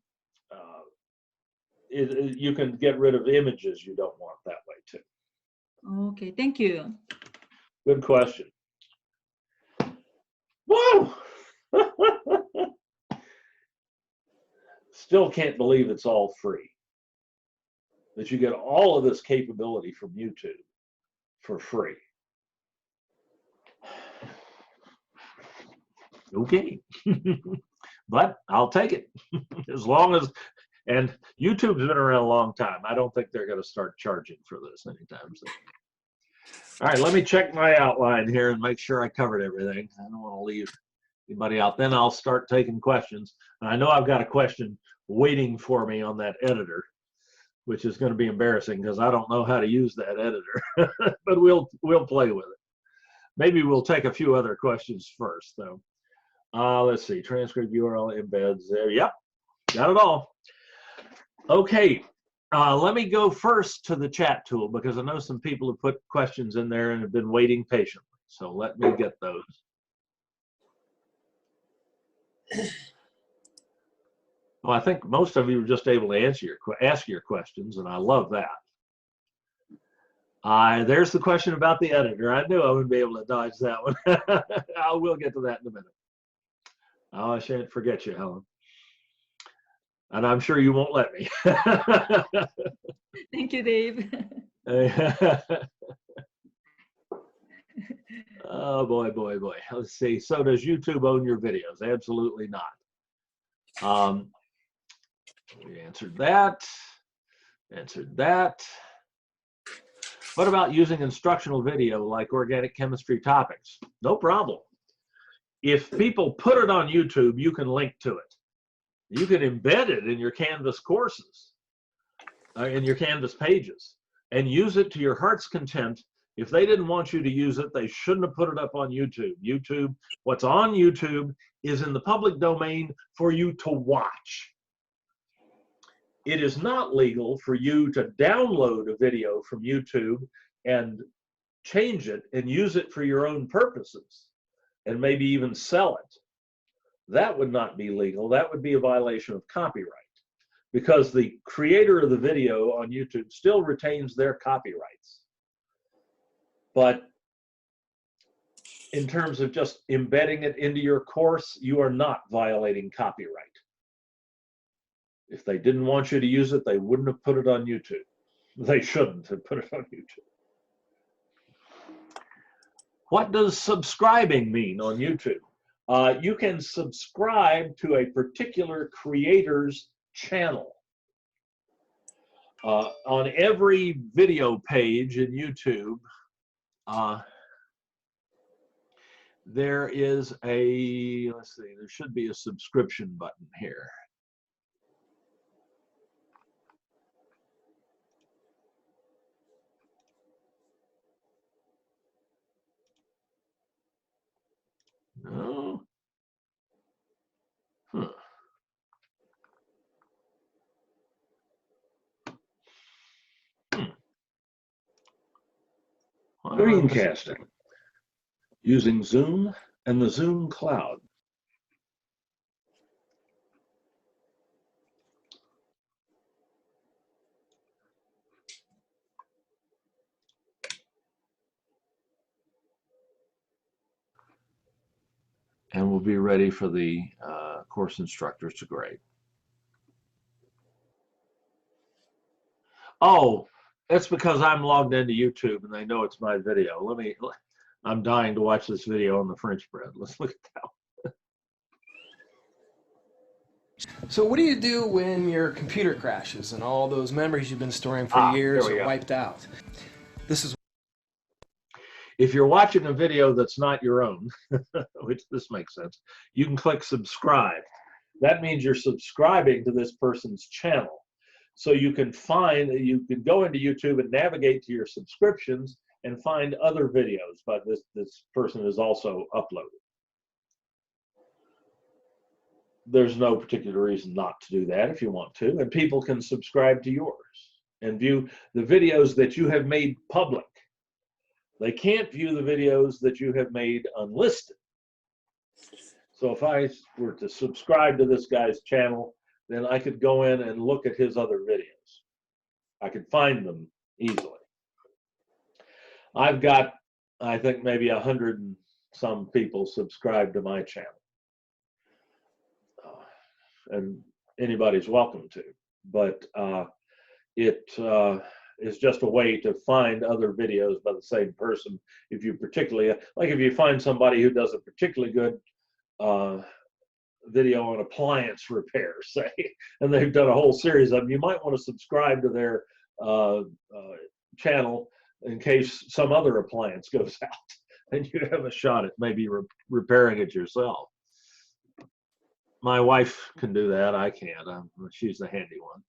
can get rid of images you don't want that way too. Okay, thank you. Good question. Whoa! Still can't believe it's all free. That you get all of this capability from YouTube for free. Okay. But I'll take it. As long as, and YouTube's been around a long time. I don't think they're going to start charging for this anytime soon. All right, let me check my outline here and make sure I covered everything. I don't want to leave anybody out. Then I'll start taking questions. And I know I've got a question waiting for me on that editor, which is going to be embarrassing because I don't know how to use that editor. But we'll play with it. Maybe we'll take a few other questions first, though. Let's see, transcript URL embeds there. Yep, got it all. Okay, let me go first to the chat tool because I know some people have put questions in there and have been waiting patiently. So let me get those. Well, I think most of you were just able to ask your questions, and I love that. There's the question about the editor. I knew I wouldn't be able to dodge that one. I will get to that in a minute. Oh, I shan't forget you, Helen. And I'm sure you won't let me. Thank you, Dave. Oh, boy, boy, boy. Let's see. So does YouTube own your videos? Absolutely not. We answered that. Answered that. What about using instructional video like organic chemistry topics? No problem. If people put it on YouTube, you can link to it. You can embed it in your Canvas courses, in your Canvas pages, and use it to your heart's content. If they didn't want you to use it, they shouldn't have put it up on YouTube. YouTube, what's on YouTube is in the public domain for you to watch. It is not legal for you to download a video from YouTube and change it and use it for your own purposes and maybe even sell it, that would not be legal. That would be a violation of copyright, because the creator of the video on YouTube still retains their copyrights. But in terms of just embedding it into your course, you are not violating copyright. If they didn't want you to use it, they wouldn't have put it on YouTube. They shouldn't have put it on YouTube. What does subscribing mean on YouTube? You can subscribe to a particular creator's channel. On every video page in YouTube, there is a, let's see, there should be a subscription button here. No. Huh. Screencasting using Zoom and the Zoom cloud. And we'll be ready for the course instructors to grade. Oh, that's because I'm logged into YouTube and they know it's my video. I'm dying to watch this video on the French bread. Let's look at that. So what do you do when your computer crashes and all those memories you've been storing for years are wiped out? This is if you're watching a video that's not your own, which this makes sense, you can click subscribe. That means you're subscribing to this person's channel. So you can go into YouTube and navigate to your subscriptions and find other videos, but this person is also uploaded. There's no particular reason not to do that if you want to, and people can subscribe to yours and view the videos that you have made public. They can't view the videos that you have made unlisted. So if I were to subscribe to this guy's channel, then I could go in and look at his other videos. I could find them easily. I've got, I think, maybe 100 and some people subscribed to my channel. And anybody's welcome to. But it is just a way to find other videos by the same person. If you particularly, like if you find somebody who does a particularly good video on appliance repair, say, and they've done a whole series of them, you might want to subscribe to their channel in case some other appliance goes out and you have a shot at maybe repairing it yourself. My wife can do that. I can't. She's the handy one.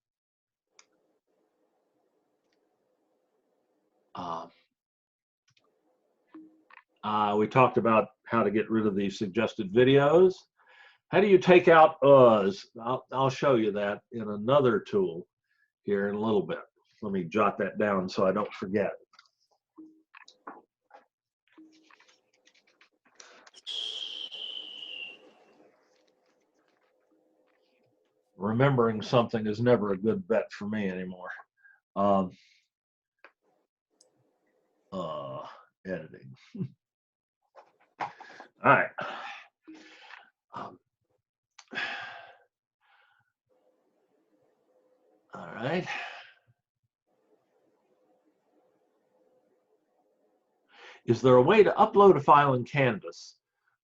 We talked about how to get rid of these suggested videos. How do you take out uhs? I'll show you that in another tool here in a little bit. Let me jot that down so I don't forget. Remembering something is never a good bet for me anymore. Editing. All right. All right. Is there a way to upload a file in Canvas,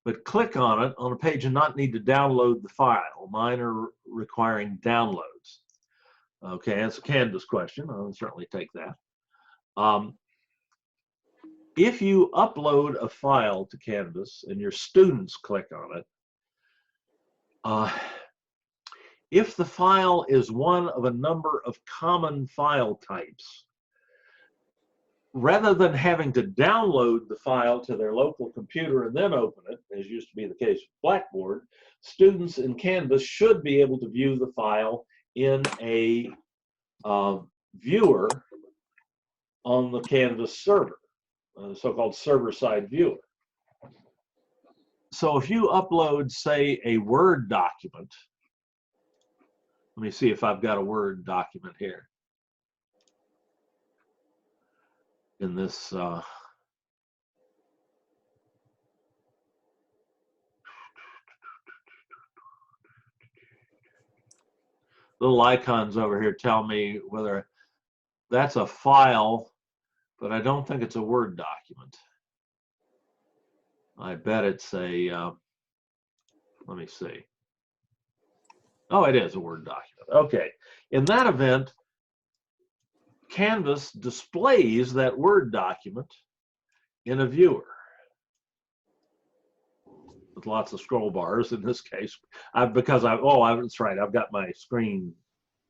but click on it on a page and not need to download the file? Mine are requiring downloads. Okay, that's a Canvas question. I'll certainly take that. If you upload a file to Canvas and your students click on it, if the file is one of a number of common file types, rather than having to download the file to their local computer and then open it, as used to be the case with Blackboard, students in Canvas should be able to view the file in a viewer on the Canvas server. the so-called server-side viewer. So if you upload, say, a Word document, let me see if I've got a Word document here in this little icons over here tell me whether that's a file, but I don't think it's a Word document. I bet it's a, let me see. Oh, it is a Word document. Okay. In that event, Canvas displays that Word document in a viewer with lots of scroll bars. In this case, that's right, I've got my screen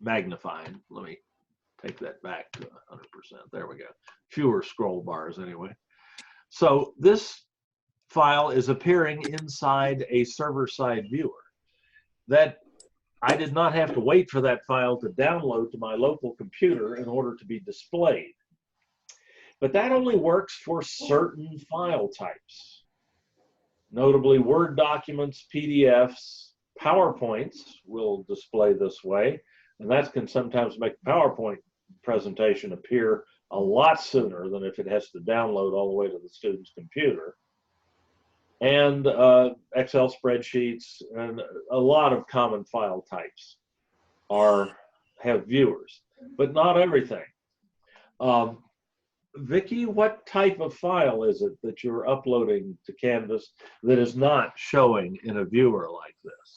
magnified. Let me take that back to 100%. There we go. Fewer scroll bars anyway. So this file is appearing inside a server-side viewer. That I did not have to wait for that file to download to my local computer in order to be displayed. But that only works for certain file types. Notably, Word documents, PDFs, PowerPoints will display this way, and that can sometimes make the PowerPoint presentation appear a lot sooner than if it has to download all the way to the student's computer. And Excel spreadsheets and a lot of common file types have viewers, but not everything. Vicki, what type of file is it that you're uploading to Canvas that is not showing in a viewer like this,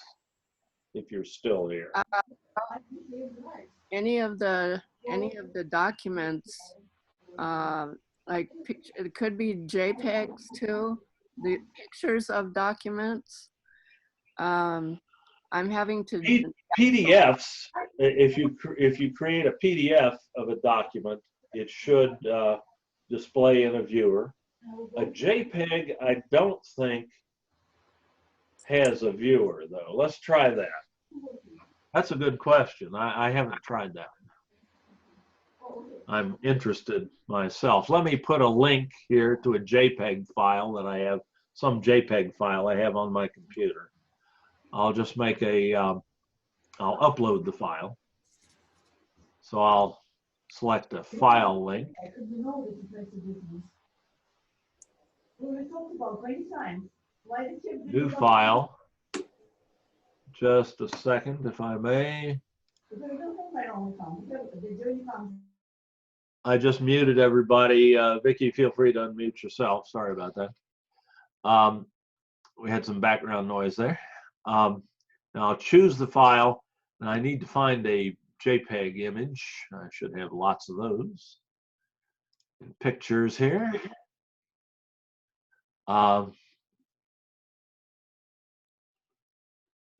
if you're still here? Any of the documents, like it could be JPEGs too, the pictures of documents. I'm having to PDFs. If you create a PDF of a document, it should display in a viewer. A JPEG, I don't think has a viewer though. Let's try that. That's a good question. I haven't tried that. I'm interested myself. Let me put a link here to a JPEG file that I have, some JPEG file I have on my computer. I'll just make I'll upload the file. So I'll select a file link. New file. Just a second, if I may. I just muted everybody. Vicki, feel free to unmute yourself. Sorry about that. We had some background noise there. Now I'll choose the file, and I need to find a JPEG image. I should have lots of those. Pictures here.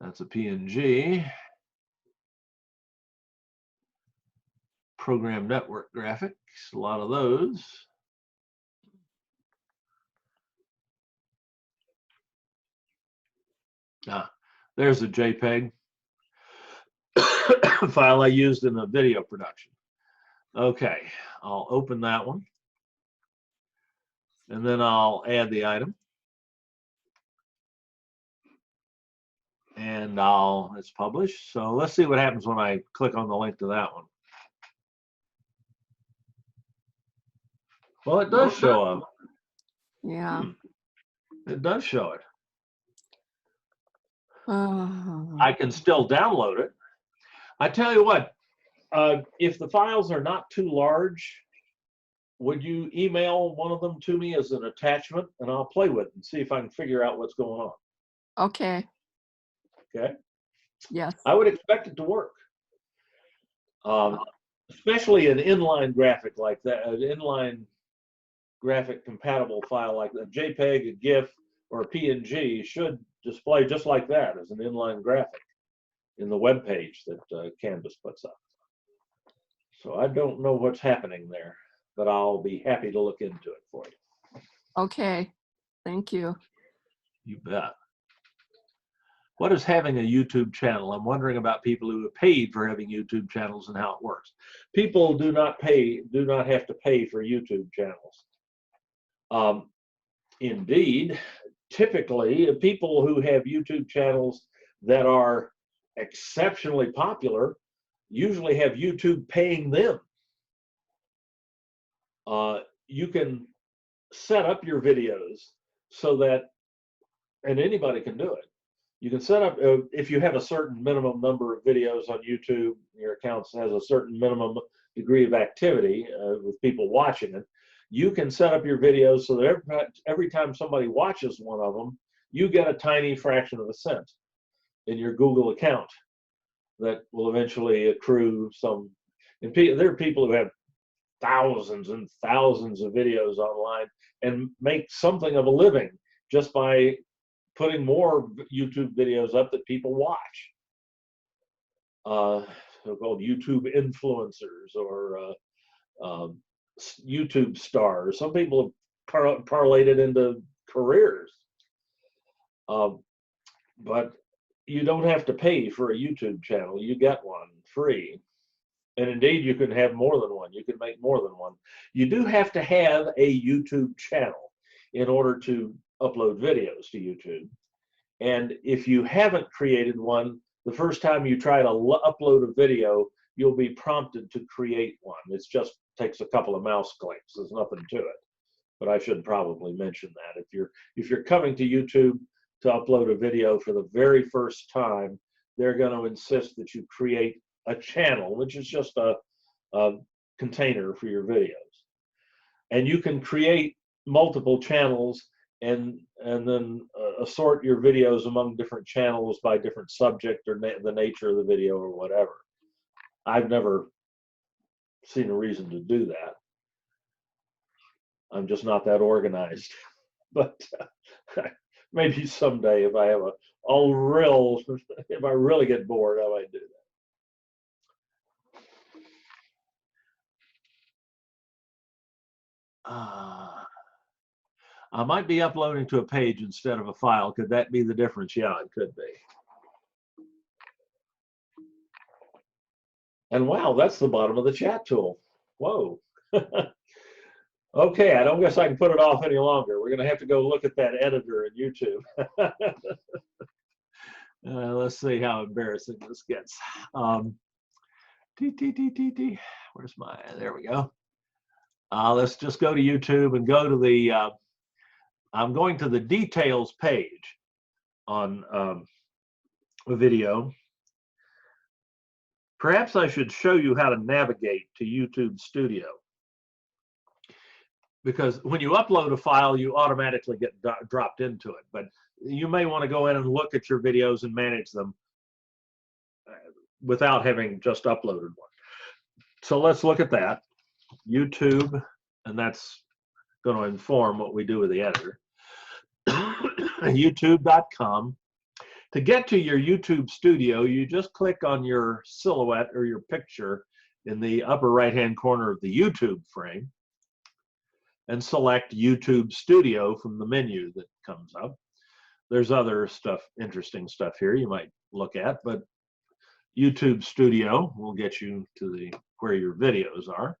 That's a PNG. Program network graphics, a lot of those. There's a JPEG file I used in a video production. Okay, I'll open that one. And then I'll add the item. And it's published. So let's see what happens when I click on the link to that one. Well, it does show up. Yeah. It does show it. I can still download it. I tell you what, if the files are not too large, would you email one of them to me as an attachment, and I'll play with it and see if I can figure out what's going on. Okay. Okay. Yes. I would expect it to work. Especially an inline graphic like that, an inline graphic compatible file like a JPEG, a GIF, or a PNG should display just like that as an inline graphic in the web page that Canvas puts up. So I don't know what's happening there, but I'll be happy to look into it for you. Okay. Thank you. You bet. What is having a YouTube channel? I'm wondering about people who have paid for having YouTube channels and how it works. People do not have to pay for YouTube channels. Indeed, typically, people who have YouTube channels that are exceptionally popular usually have YouTube paying them. You can set up your videos so that, and anybody can do it. You can set up, if you have a certain minimum number of videos on YouTube, your account has a certain minimum degree of activity with people watching it, you can set up your videos so that every time somebody watches one of them, you get a tiny fraction of a cent in your Google account that will eventually accrue some. And there are people who have thousands and thousands of videos online and make something of a living just by putting more YouTube videos up that people watch. So-called YouTube influencers or YouTube stars. Some people have parlayed it into careers. But you don't have to pay for a YouTube channel. You get one free. And indeed, you can have more than one. You can make more than one. You do have to have a YouTube channel in order to upload videos to YouTube. And if you haven't created one, the first time you try to upload a video, you'll be prompted to create one. It just takes a couple of mouse clicks. There's nothing to it. But I should probably mention that. If you're coming to YouTube to upload a video for the very first time, they're going to insist that you create a channel, which is just a container for your videos. And you can create multiple channels and then assort your videos among different channels by different subject or the nature of the video or whatever. I've never seen a reason to do that. I'm just not that organized. But maybe someday if I have if I really get bored, I might do that. I might be uploading to a page instead of a file. Could that be the difference? Yeah, it could be. And wow, that's the bottom of the chat tool. Whoa. Okay, I don't guess I can put it off any longer. We're going to have to go look at that editor in YouTube. Let's see how embarrassing this gets. Where's my, there we go. Let's just go to YouTube and go to the, I'm going to the details page on a video. Perhaps I should show you how to navigate to YouTube Studio. Because when you upload a file, you automatically get dropped into it. But you may want to go in and look at your videos and manage them without having just uploaded one. So let's look at that. YouTube, and that's going to inform what we do with the editor. YouTube.com. To get to your YouTube Studio, you just click on your silhouette or your picture in the upper right-hand corner of the YouTube frame and select YouTube Studio from the menu that comes up. There's other stuff, interesting stuff here you might look at, but YouTube Studio will get you to the where your videos are.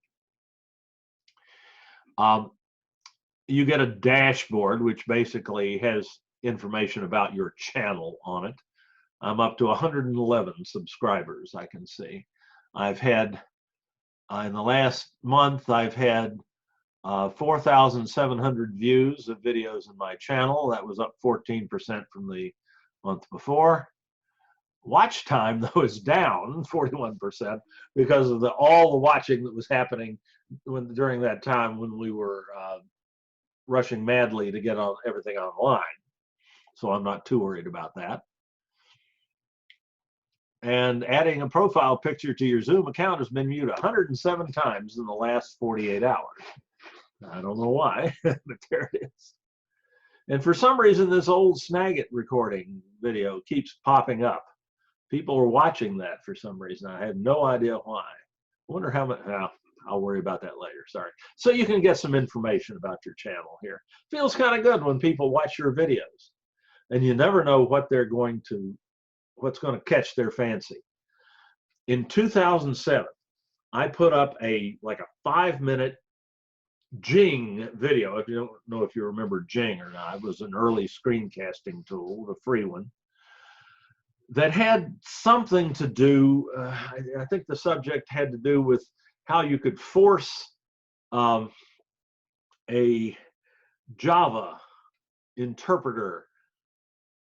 You get a dashboard, which basically has information about your channel on it. I'm up to 111 subscribers, I can see. I've had, in the last month, I've had 4,700 views of videos in my channel. That was up 14% from the month before. Watch time, though, is down 41% because of all the watching that was happening during that time when we were rushing madly to get everything online. So I'm not too worried about that. And adding a profile picture to your Zoom account has been viewed 107 times in the last 48 hours. I don't know why, but there it is. And for some reason, this old Snagit recording video keeps popping up. People are watching that for some reason. I have no idea why. I wonder how much. Well, I'll worry about that later. Sorry. So you can get some information about your channel here. Feels kind of good when people watch your videos, and you never know what they're going to, what's going to catch their fancy. In 2007, I put up like a 5-minute Jing video. If you don't know if you remember Jing or not, it was an early screencasting tool, the free one, that had something to do, I think the subject had to do with how you could force a Java interpreter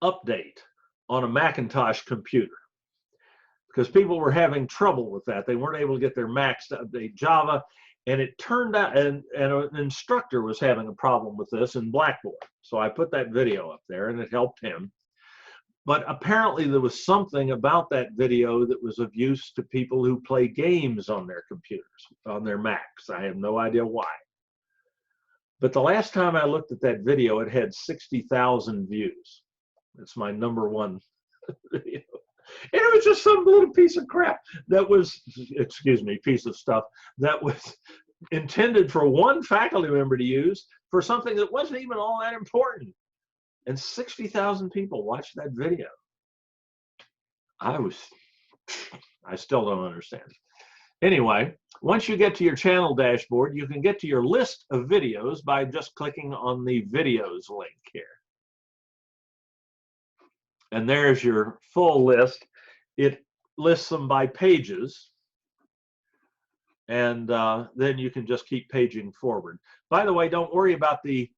update on a Macintosh computer, because people were having trouble with that. They weren't able to get their Macs to update Java, and it turned out, and an instructor was having a problem with this in Blackboard. So I put that video up there, and it helped him. But apparently there was something about that video that was of use to people who play games on their computers, on their Macs. I have no idea why. But the last time I looked at that video, it had 60,000 views. It's my #1 video. And it was just some little piece of crap that was, excuse me, piece of stuff that was intended for one faculty member to use for something that wasn't even all that important. And 60,000 people watched that video. I still don't understand. Anyway, once you get to your channel dashboard, you can get to your list of videos by just clicking on the videos link here. And there's your full list. It lists them by pages. And then you can just keep paging forward. By the way, don't worry about the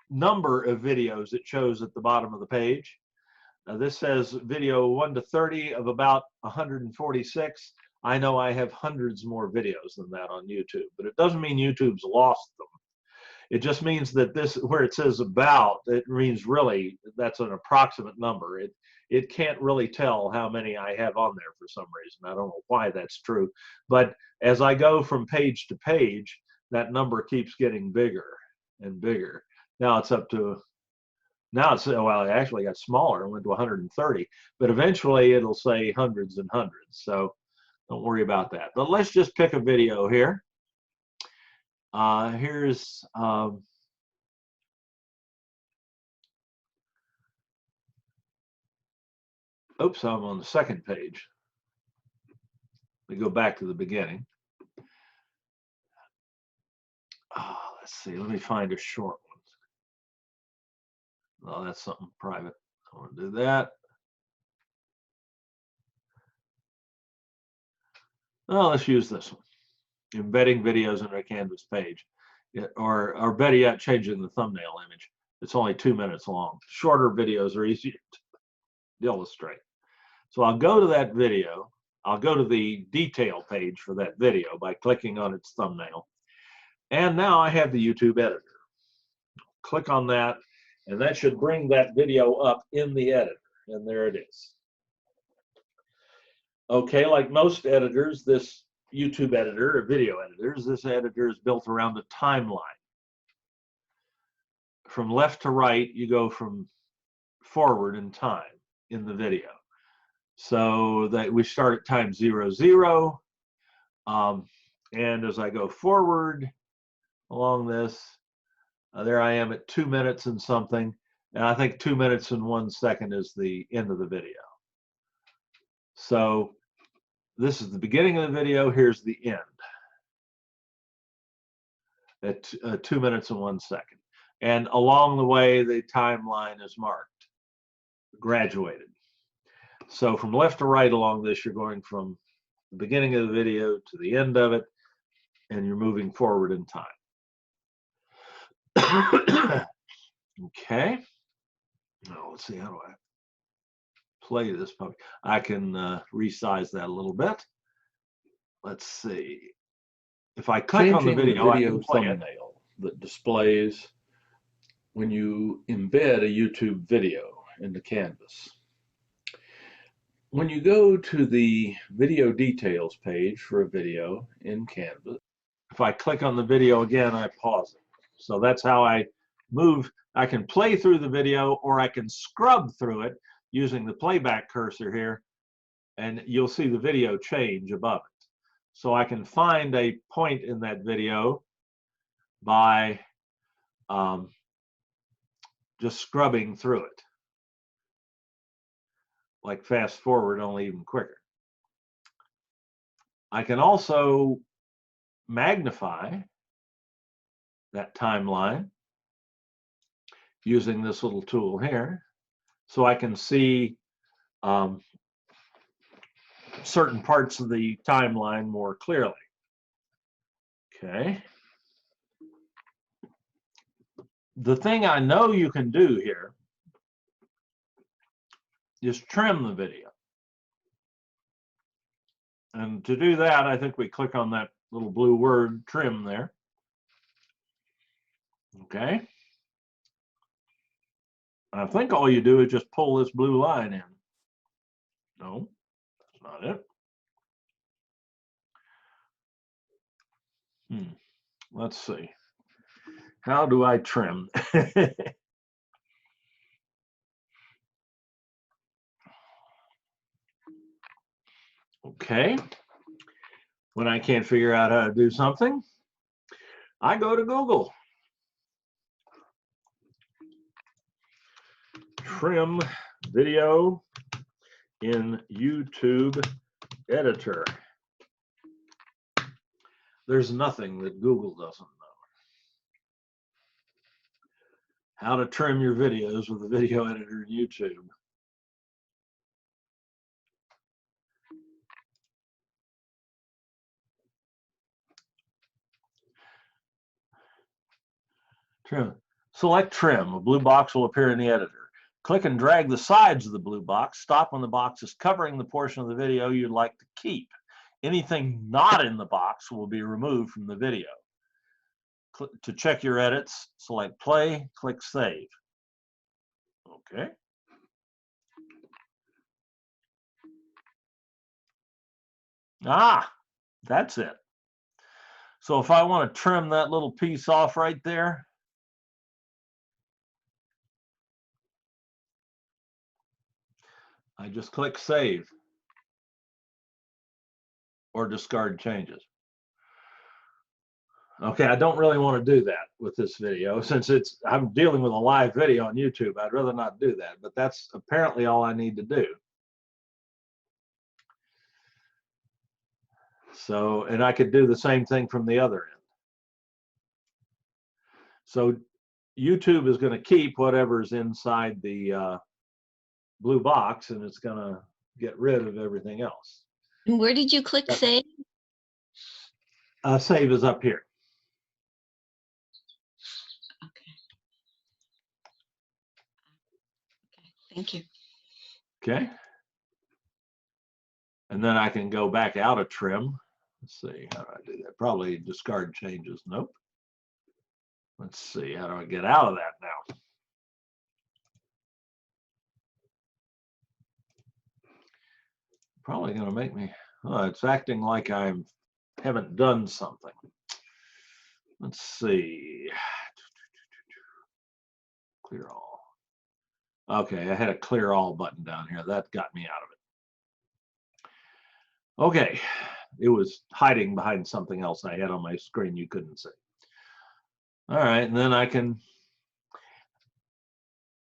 number of videos it shows at the bottom of the page. This says video 1 to 30 of about 146. I know I have hundreds more videos than that on YouTube, but it doesn't mean YouTube's lost them. It just means that this, where it says about, it means really that's an approximate number. It can't really tell how many I have on there for some reason. I don't know why that's true. But as I go from page to page, that number keeps getting bigger and bigger. Now it's up to, well, it actually got smaller and went to 130. But eventually it'll say hundreds and hundreds. So don't worry about that. But let's just pick a video here. Here's oops, I'm on the second page. We go back to the beginning. Let's see, let me find a short one. Oh, that's something private. I want to do that. Oh, let's use this one. Embedding videos in a Canvas page. Or better yet, changing the thumbnail image. It's only 2 minutes long. Shorter videos are easier to illustrate. So I'll go to that video. I'll go to the detail page for that video by clicking on its thumbnail. And now I have the YouTube editor. Click on that, and that should bring that video up in the editor. And there it is. Okay, like most editors, this YouTube editor, or video editors, this editor is built around a timeline. From left to right, you go from forward in time in the video. So that we start at time 0, 0. And as I go forward along this, there I am at 2 minutes and something. And I think 2 minutes and 1 second is the end of the video. So this is the beginning of the video. Here's the end at 2 minutes and 1 second. And along the way, the timeline is marked, graduated. So from left to right along this, you're going from the beginning of the video to the end of it, and you're moving forward in time. Okay. Now let's see, how do I play this puppy? I can resize that a little bit. Let's see. If I click on the video, I can play thumbnail that displays when you embed a YouTube video into Canvas. When you go to the video details page for a video in Canvas, if I click on the video again, I pause it. So that's how I move. I can play through the video, or I can scrub through it using the playback cursor here, and you'll see the video change above it. So I can find a point in that video by just scrubbing through it. Like fast forward, only even quicker. I can also magnify that timeline using this little tool here, so I can see certain parts of the timeline more clearly. Okay. The thing I know you can do here is trim the video. And to do that, I think we click on that little blue word, trim, there. Okay. I think all you do is just pull this blue line in. No, that's not it. Let's see. How do I trim? Okay. When I can't figure out how to do something, I go to Google. Trim video in YouTube editor. There's nothing that Google doesn't know. How to trim your videos with a video editor in YouTube. Trim. Select trim. A blue box will appear in the editor. Click and drag the sides of the blue box. Stop when the box is covering the portion of the video you'd like to keep. Anything not in the box will be removed from the video. To check your edits, select play, click save. Okay. Ah, that's it. So if I want to trim that little piece off right there, I just click save or discard changes. Okay, I don't really want to do that with this video since I'm dealing with a live video on YouTube. I'd rather not do that, but that's apparently all I need to do. So, and I could do the same thing from the other end. So YouTube is going to keep whatever's inside the blue box, and it's going to get rid of everything else. And where did you click save? Save is up here. Thank you. Okay. And then I can go back out of trim. Let's see, how do I do that? Probably discard changes. Nope. Let's see, how do I get out of that now? Probably going to make me, oh, it's acting like I haven't done something. Let's see. Clear all. Okay, I had a clear all button down here. That got me out of it. Okay, it was hiding behind something else I had on my screen you couldn't see. All right, and then I can,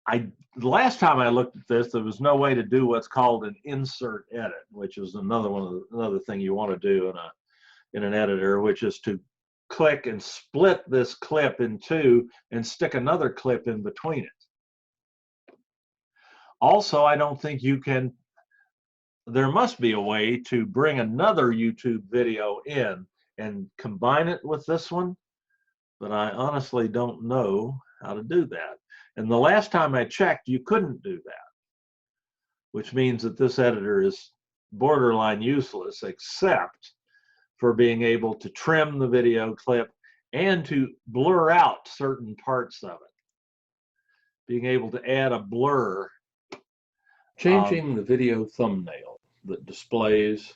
the last time I looked at this, there was no way to do what's called an insert edit, which is another thing you want to do in an editor, which is to click and split this clip in two and stick another clip in between it. Also, I don't think you can, there must be a way to bring another YouTube video in and combine it with this one, but I honestly don't know how to do that. And the last time I checked, you couldn't do that, which means that this editor is borderline useless except for being able to trim the video clip and to blur out certain parts of it. Being able to add a blur. Changing the video thumbnail that displays.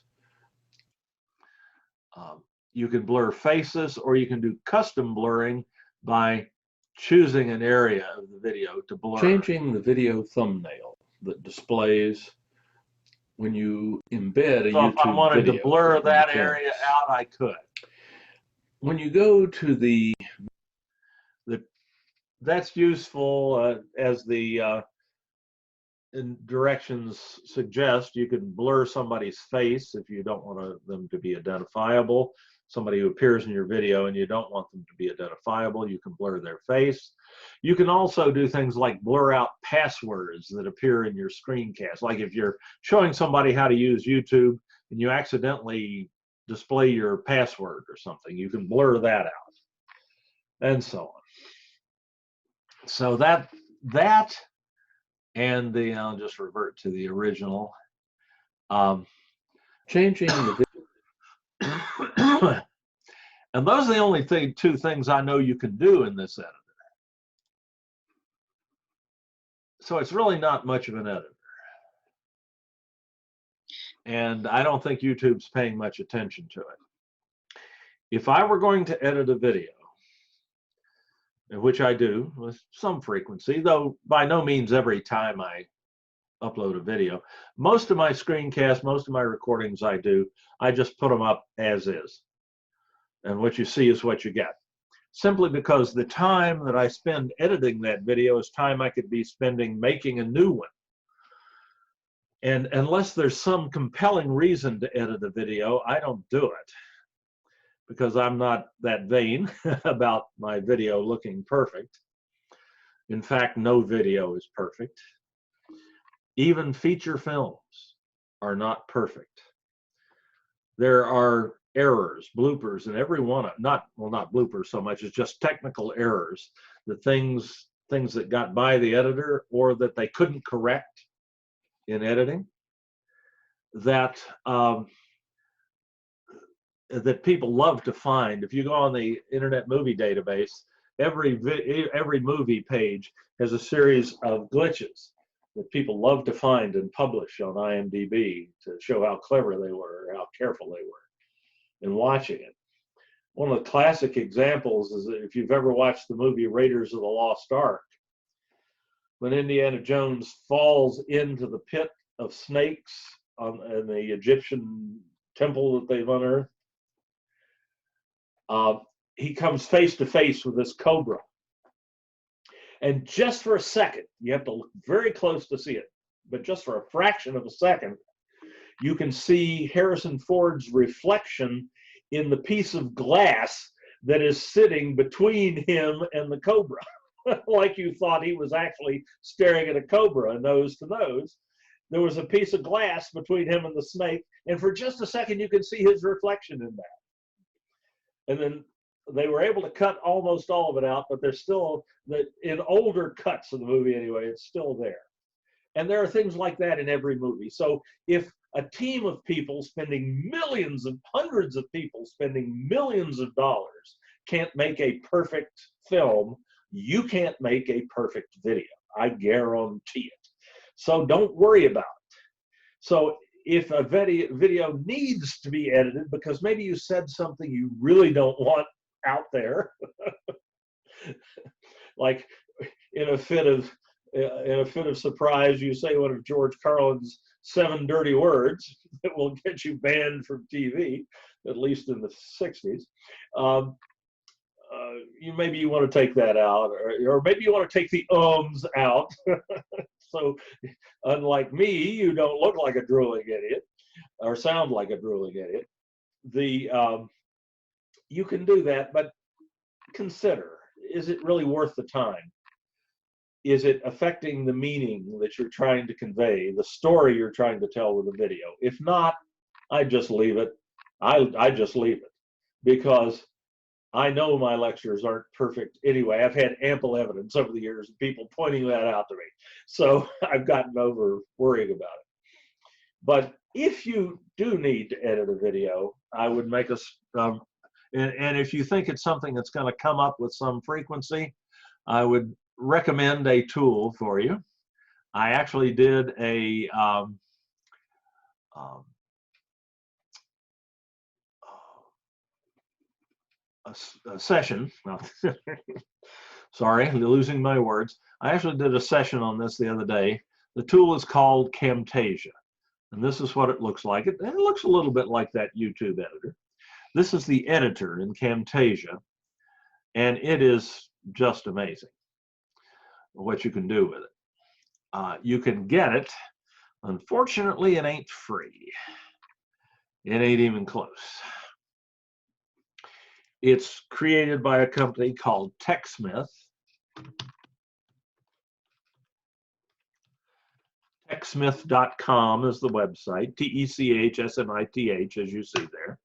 You can blur faces, or you can do custom blurring by choosing an area of the video to blur. Changing the video thumbnail that displays when you embed a YouTube video. So if I wanted to blur that area out, I could. When you go to that's useful as the directions suggest. You can blur somebody's face if you don't want them to be identifiable. somebody who appears in your video and you don't want them to be identifiable, you can blur their face. You can also do things like blur out passwords that appear in your screencast. Like if you're showing somebody how to use YouTube and you accidentally display your password or something, you can blur that out, and so on. So that and I'll just revert to the original. Changing the and those are the only two things I know you can do in this editor. So it's really not much of an editor. And I don't think YouTube's paying much attention to it. If I were going to edit a video, which I do with some frequency, though by no means every time I upload a video, most of my screencasts, most of my recordings I just put them up as is. And what you see is what you get. Simply because the time that I spend editing that video is time I could be spending making a new one. And unless there's some compelling reason to edit a video, I don't do it, because I'm not that vain about my video looking perfect. In fact, no video is perfect. Even feature films are not perfect. There are errors, bloopers, and every one of, not bloopers so much as just technical errors, the things that got by the editor or that they couldn't correct in editing, that that people love to find. If you go on the Internet Movie Database, every movie page has a series of glitches that people love to find and publish on IMDb to show how clever they were or how careful they were in watching it. One of the classic examples is that if you've ever watched the movie Raiders of the Lost Ark, when Indiana Jones falls into the pit of snakes in the Egyptian temple that they've unearthed, he comes face to face with this cobra. And just for a second, you have to look very close to see it, but just for a fraction of a second, you can see Harrison Ford's reflection in the piece of glass that is sitting between him and the cobra. Like you thought he was actually staring at a cobra nose to nose. There was a piece of glass between him and the snake, and for just a second you can see his reflection in that. And then they were able to cut almost all of it out, but there's still, in older cuts of the movie anyway, it's still there. And there are things like that in every movie. So if a team of people spending millions of, hundreds of people spending millions of dollars can't make a perfect film, you can't make a perfect video. I guarantee it. So don't worry about it. So if a video needs to be edited because maybe you said something you really don't want out there, like in a fit of surprise, you say one of George Carlin's 7 dirty words that will get you banned from TV, at least in the 60s. Maybe you want to take that out, or maybe you want to take the ums out. So unlike me, you don't look like a drooling idiot or sound like a drooling idiot. You can do that, but consider, is it really worth the time? Is it affecting the meaning that you're trying to convey, the story you're trying to tell with the video? If not, I just leave it. I just leave it, because I know my lectures aren't perfect anyway. I've had ample evidence over the years of people pointing that out to me. So I've gotten over worrying about it. But if you do need to edit a video, I would make and if you think it's something that's going to come up with some frequency, I would recommend a tool for you. I actually did a session. Sorry, losing my words. I actually did a session on this the other day. The tool is called Camtasia, and this is what it looks like. It looks a little bit like that YouTube editor. This is the editor in Camtasia, and it is just amazing what you can do with it. You can get it. Unfortunately, it ain't free. It ain't even close. It's created by a company called TechSmith. TechSmith.com is the website, TechSmith, as you see there.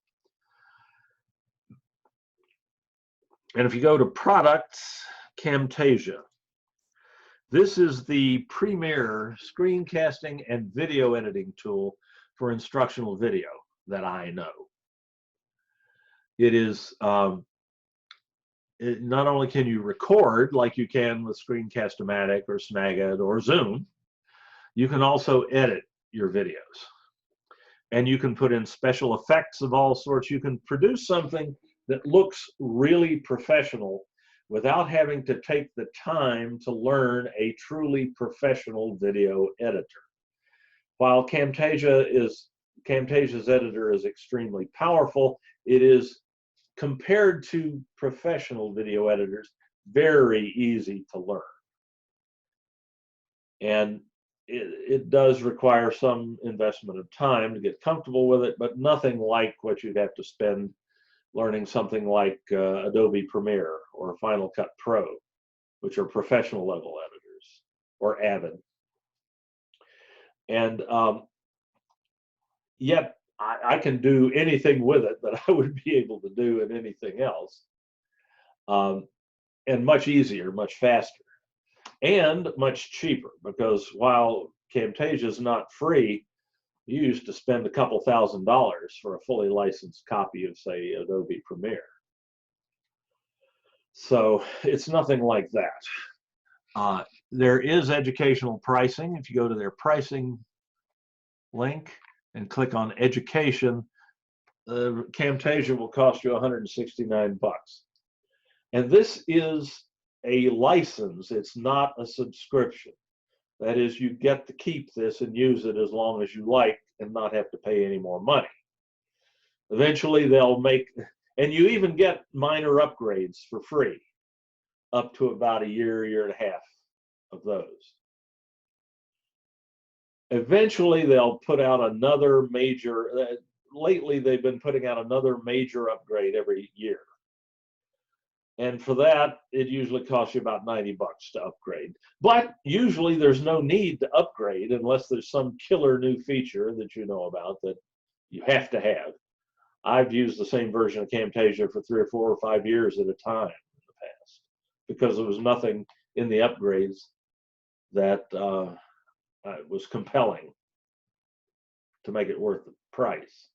And if you go to products, Camtasia. This is the premier screencasting and video editing tool for instructional video that I know. It is, not only can you record like you can with Screencast-O-Matic or Snagit or Zoom, you can also edit your videos. And you can put in special effects of all sorts. You can produce something that looks really professional without having to take the time to learn a truly professional video editor. While Camtasia's editor is extremely powerful, it is, compared to professional video editors, very easy to learn. And it does require some investment of time to get comfortable with it, but nothing like what you'd have to spend learning something like Adobe Premiere or Final Cut Pro, which are professional level editors, or Avid. And yet I can do anything with it that I would be able to do in anything else, and much easier, much faster, and much cheaper, because while Camtasia is not free, you used to spend a couple $1,000s for a fully licensed copy of, say, Adobe Premiere. So it's nothing like that. There is educational pricing. If you go to their pricing link and click on education, Camtasia will cost you $169. And this is a license. It's not a subscription. That is, you get to keep this and use it as long as you like and not have to pay any more money. Eventually they'll make, and you even get minor upgrades for free, up to about a year, year and a half of those. Eventually they'll put out another major, lately they've been putting out another major upgrade every year. And for that, it usually costs you about $90 to upgrade. But usually there's no need to upgrade unless there's some killer new feature that you know about that you have to have. I've used the same version of Camtasia for 3 or 4 or 5 years at a time in the past, because there was nothing in the upgrades that was compelling to make it worth the price.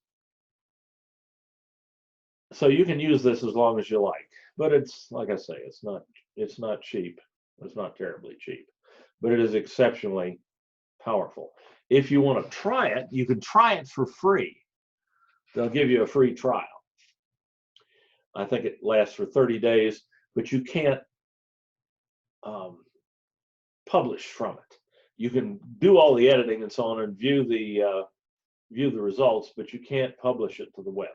So you can use this as long as you like, but it's, like I say, it's not cheap. It's not terribly cheap, but it is exceptionally powerful. If you want to try it, you can try it for free. They'll give you a free trial. I think it lasts for 30 days, but you can't publish from it. You can do all the editing and so on and view the results, but you can't publish it to the web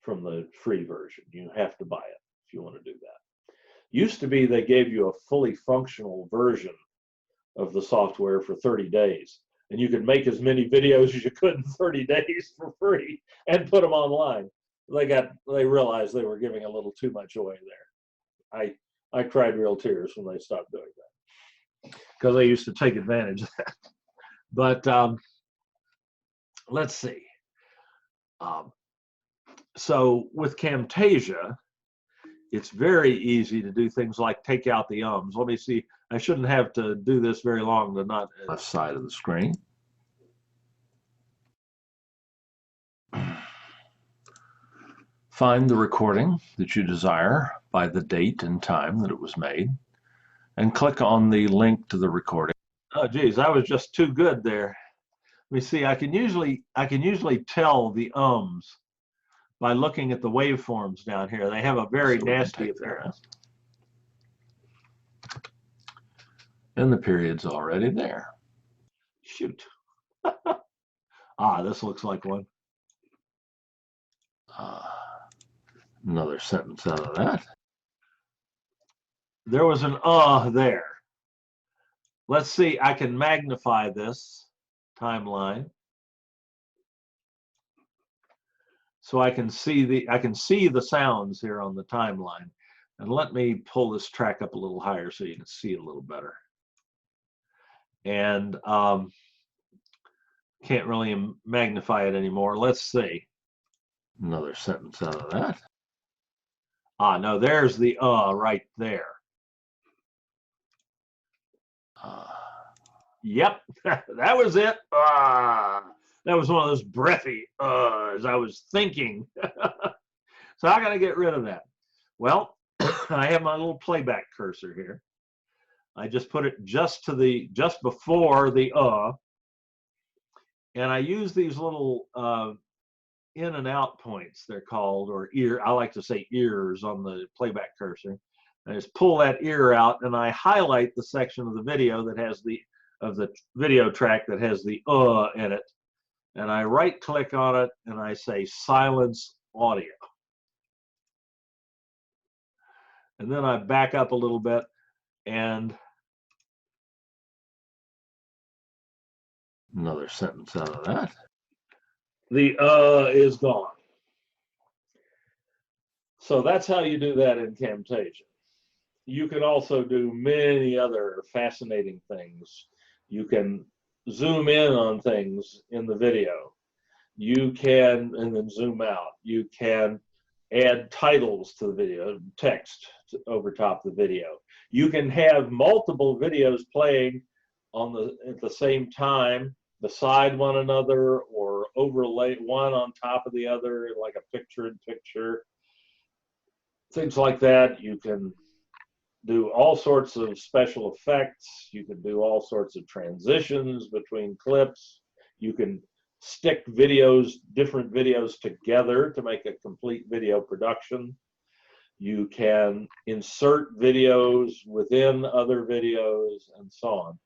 from the free version. You have to buy it if you want to do that. Used to be they gave you a fully functional version of the software for 30 days, and you could make as many videos as you could in 30 days for free and put them online. They realized they were giving a little too much away there. I cried real tears when they stopped doing that, because they used to take advantage of that. But let's see. So with Camtasia, it's very easy to do things like take out the ums. Let me see. I shouldn't have to do this very long to not left side of the screen. Find the recording that you desire by the date and time that it was made, and click on the link to the recording. Oh geez, I was just too good there. Let me see. I can usually tell the ums by looking at the waveforms down here. They have a very nasty appearance. And the period's already there. Shoot. This looks like one. Another sentence out of that. There was an there. Let's see, I can magnify this timeline. so I can see the sounds here on the timeline. And let me pull this track up a little higher so you can see it a little better. And can't really magnify it anymore. Let's see. Another sentence out of that. Ah, no, there's the right there. Yep, that was it. That was one of those breathy as I was thinking. So I got to get rid of that. Well, I have my little playback cursor here. I just put it just before the and I use these little in and out points, they're called, or ear. I like to say ears on the playback cursor. I just pull that ear out and I highlight the section of the video that has the video track that has the in it, and I right click on it and I say silence audio. And then I back up a little bit and another sentence out of that. The is gone. So that's how you do that in Camtasia. You can also do many other fascinating things. You can zoom in on things in the video. You can, and then zoom out. You can add titles to the video, text over top the video. You can have multiple videos playing at the same time, beside one another, or overlay one on top of the other, like a picture-in-picture. Things like that. You can do all sorts of special effects. You can do all sorts of transitions between clips. You can stick different videos together to make a complete video production. You can insert videos within other videos and so on.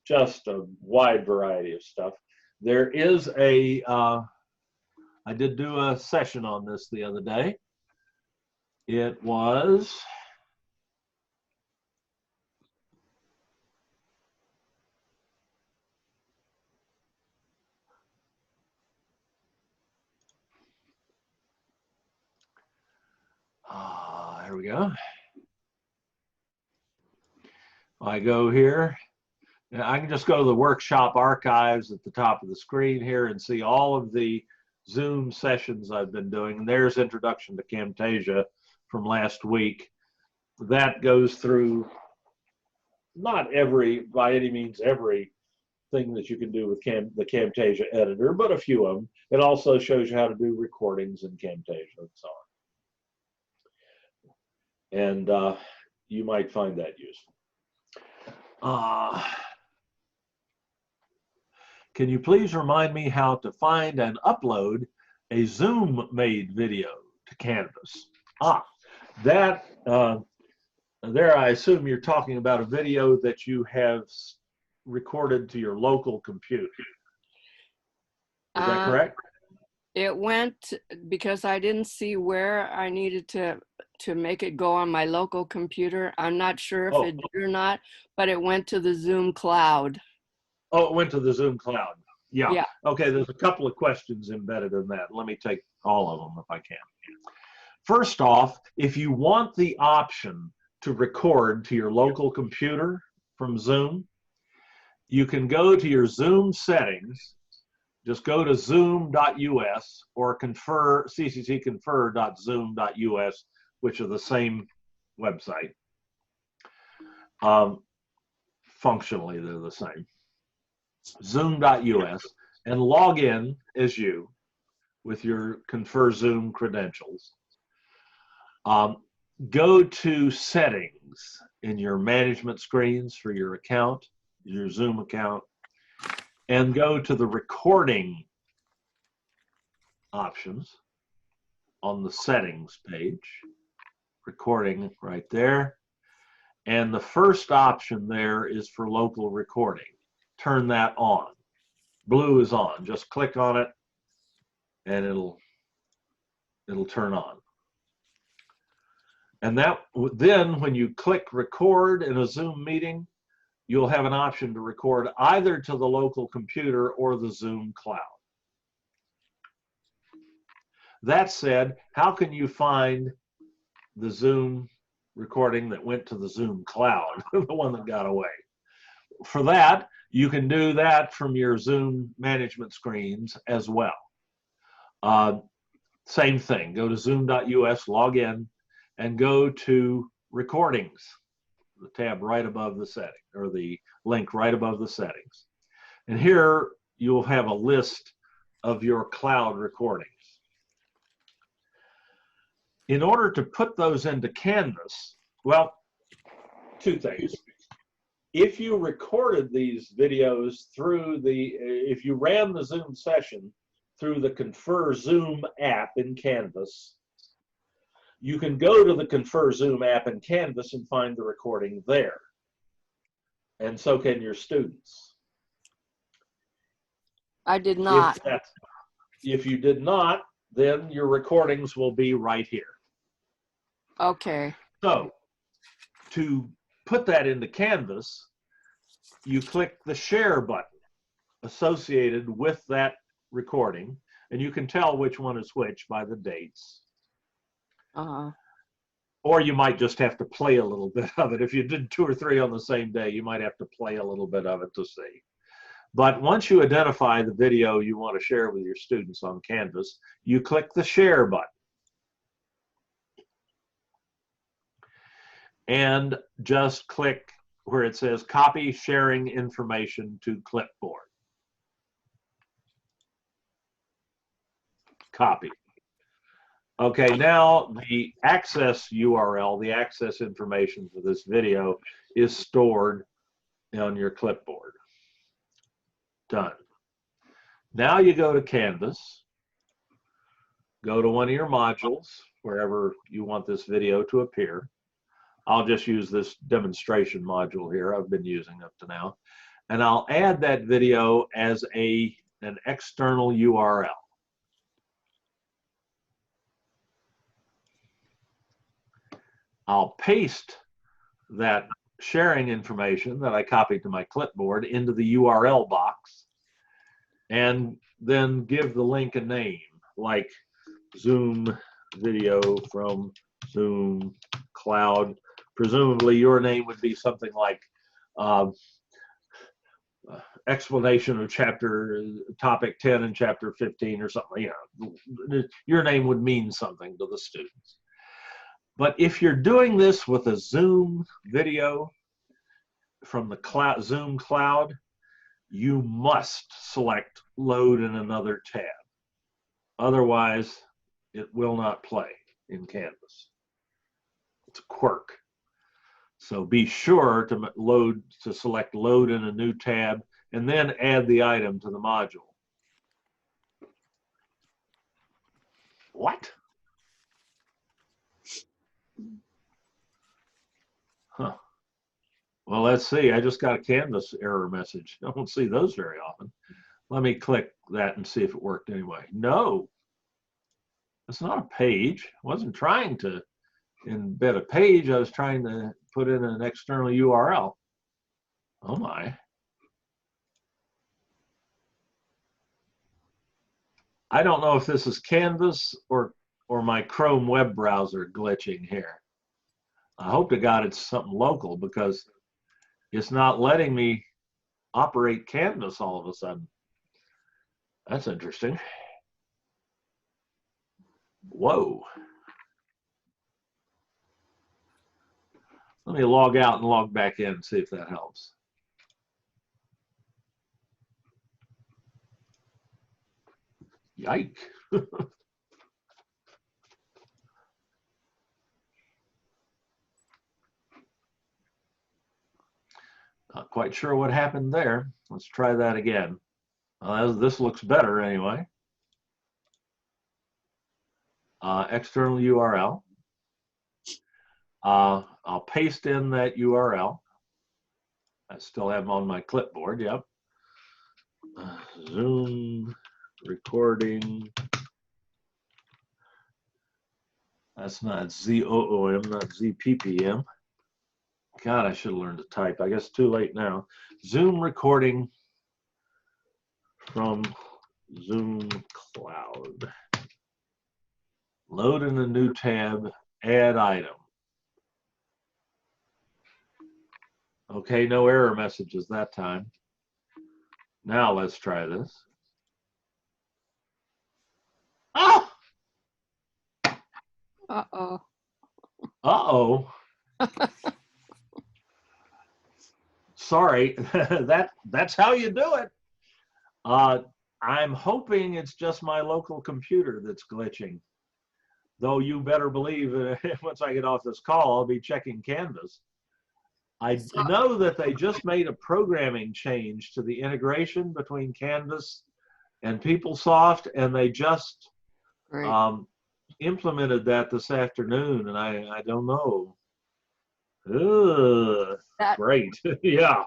Just a wide variety of stuff. There is I did do a session on this the other day. It was here we go. I go here. I can just go to the workshop archives at the top of the screen here and see all of the Zoom sessions I've been doing. And there's Introduction to Camtasia from last week. That goes through not by any means every thing that you can do with the Camtasia editor, but a few of them. It also shows you how to do recordings in Camtasia and so on. And you might find that useful. Can you please remind me how to find and upload a Zoom-made video to Canvas? There I assume you're talking about a video that you have recorded to your local computer. Is that correct? It went, because I didn't see where I needed to make it go on my local computer. I'm not sure if it did or not, but it went to the Zoom cloud. Oh, it went to the Zoom cloud. Yeah. Okay, there's a couple of questions embedded in that. Let me take all of them if I can. First off, if you want the option to record to your local computer from Zoom, you can go to your Zoom settings. Just go to zoom.us or cccconfer.zoom.us, which are the same website. Functionally, they're the same. Zoom.us, and log in as you with your Confer Zoom credentials. Go to settings in your management screens for your account, your Zoom account, and go to the recording options on the settings page. Recording right there. And the first option there is for local recording. Turn that on. Blue is on. Just click on it and it'll turn on. And then when you click record in a Zoom meeting, you'll have an option to record either to the local computer or the Zoom cloud. That said, how can you find the Zoom recording that went to the Zoom cloud, the one that got away? For that, you can do that from your Zoom management screens as well. Same thing, go to zoom.us, log in, and go to recordings, the tab right above the setting, or the link right above the settings. And here you'll have a list of your cloud recordings. In order to put those into Canvas, well, two things. If you recorded these videos through if you ran the Zoom session through the Confer Zoom app in Canvas, you can go to the Confer Zoom app in Canvas and find the recording there. And so can your students. I did not. If you did not, then your recordings will be right here. Okay. So to put that into Canvas, you click the share button associated with that recording, and you can tell which one is which by the dates. Or you might just have to play a little bit of it. If you did 2 or 3 on the same day, you might have to play a little bit of it to see. But once you identify the video you want to share with your students on Canvas, you click the share button. And just click where it says copy sharing information to clipboard. Copy. Okay, now the access URL, the access information for this video is stored on your clipboard. Done. Now you go to Canvas, go to one of your modules, wherever you want this video to appear. I'll just use this demonstration module here I've been using up to now, and I'll add that video as an external URL. I'll paste that sharing information that I copied to my clipboard into the URL box, and then give the link a name, like Zoom video from Zoom Cloud. Presumably your name would be something like explanation of topic 10 and chapter 15 or something. You know, your name would mean something to the students. But if you're doing this with a Zoom video from the Zoom Cloud, you must select load in another tab. Otherwise, it will not play in Canvas. It's a quirk. So be sure to select load in a new tab and then add the item to the module. What? Huh. Well, let's see. I just got a Canvas error message. I don't see those very often. Let me click that and see if it worked anyway. No, it's not a page. I wasn't trying to embed a page. I was trying to put in an external URL. Oh my. I don't know if this is Canvas or my Chrome web browser glitching here. I hope to God it's something local, because it's not letting me operate Canvas all of a sudden. That's interesting. Whoa. Let me log out and log back in and see if that helps. Yike. Not quite sure what happened there. Let's try that again. This looks better anyway. External URL. I'll paste in that URL. I still have them on my clipboard, yep. Zoom recording. That's not ZOOM, not ZPPM. God, I should have learned to type. I guess too late now. Zoom recording from Zoom Cloud. Load in a new tab, add item. Okay, no error messages that time. Now let's try this. Ah! Uh-oh. Uh-oh. Sorry, that's how you do it. I'm hoping it's just my local computer that's glitching. Though you better believe once I get off this call, I'll be checking Canvas. I know that they just made a programming change to the integration between Canvas and PeopleSoft, and they just implemented that this afternoon, and I don't know. Great. Yeah.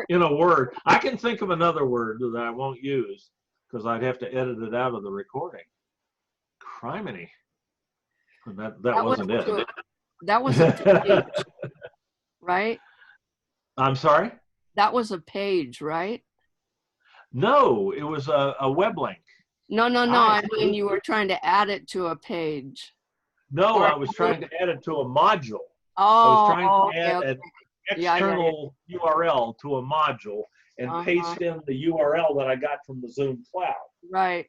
In a word. I can think of another word that I won't use because I'd have to edit it out of the recording. Criminy. That wasn't it. That was a page, right? I'm sorry? That was a page, right? No, it was a web link. No. I mean, you were trying to add it to a page. No, I was trying to add it to a module. Oh, I was trying to add an Yeah, external URL to a module and paste in the URL that I got from the Zoom cloud. Right.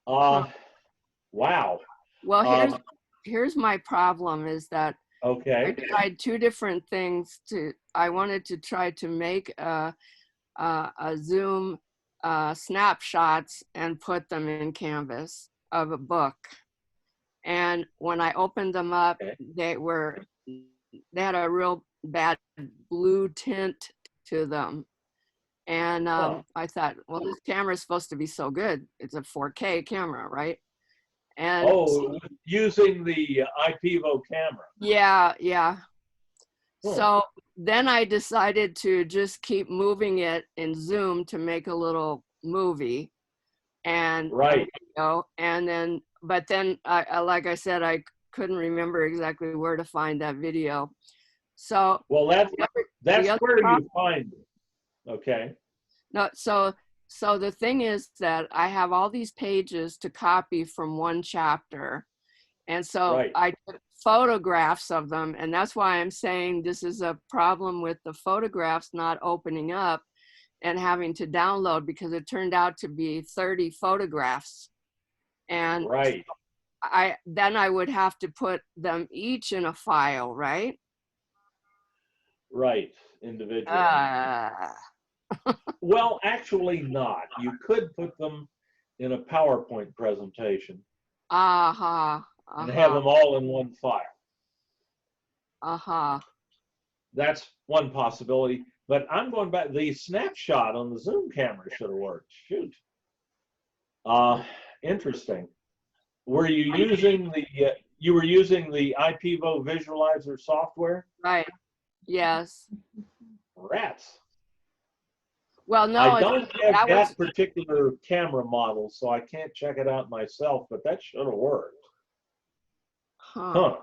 Wow. Well, here's my problem is that okay. I tried two different things. I wanted to try to make a Zoom snapshots and put them in Canvas of a book. And when I opened them up, they had a real bad blue tint to them. And I thought, well, this camera is supposed to be so good. It's a 4K camera, right? And using the IPEVO camera. Yeah. So then I decided to just keep moving it in Zoom to make a little movie. And and then, but then I like I said, I couldn't remember exactly where to find that video. So that's where you find it. Okay. No, so the thing is that I have all these pages to copy from one chapter. And so I took photographs of them. And that's why I'm saying this is a problem with the photographs not opening up and having to download, because it turned out to be 30 photographs. And then I would have to put them each in a file, right? Right, individually. Well, actually not. You could put them in a PowerPoint presentation and have them all in one file. That's one possibility. But I'm going back. The snapshot on the Zoom camera should have worked. Shoot. Interesting. Were you using the IPEVO visualizer software? Right. Yes. Rats. Well, no, I don't have that particular camera model, so I can't check it out myself, but that should have worked. Huh.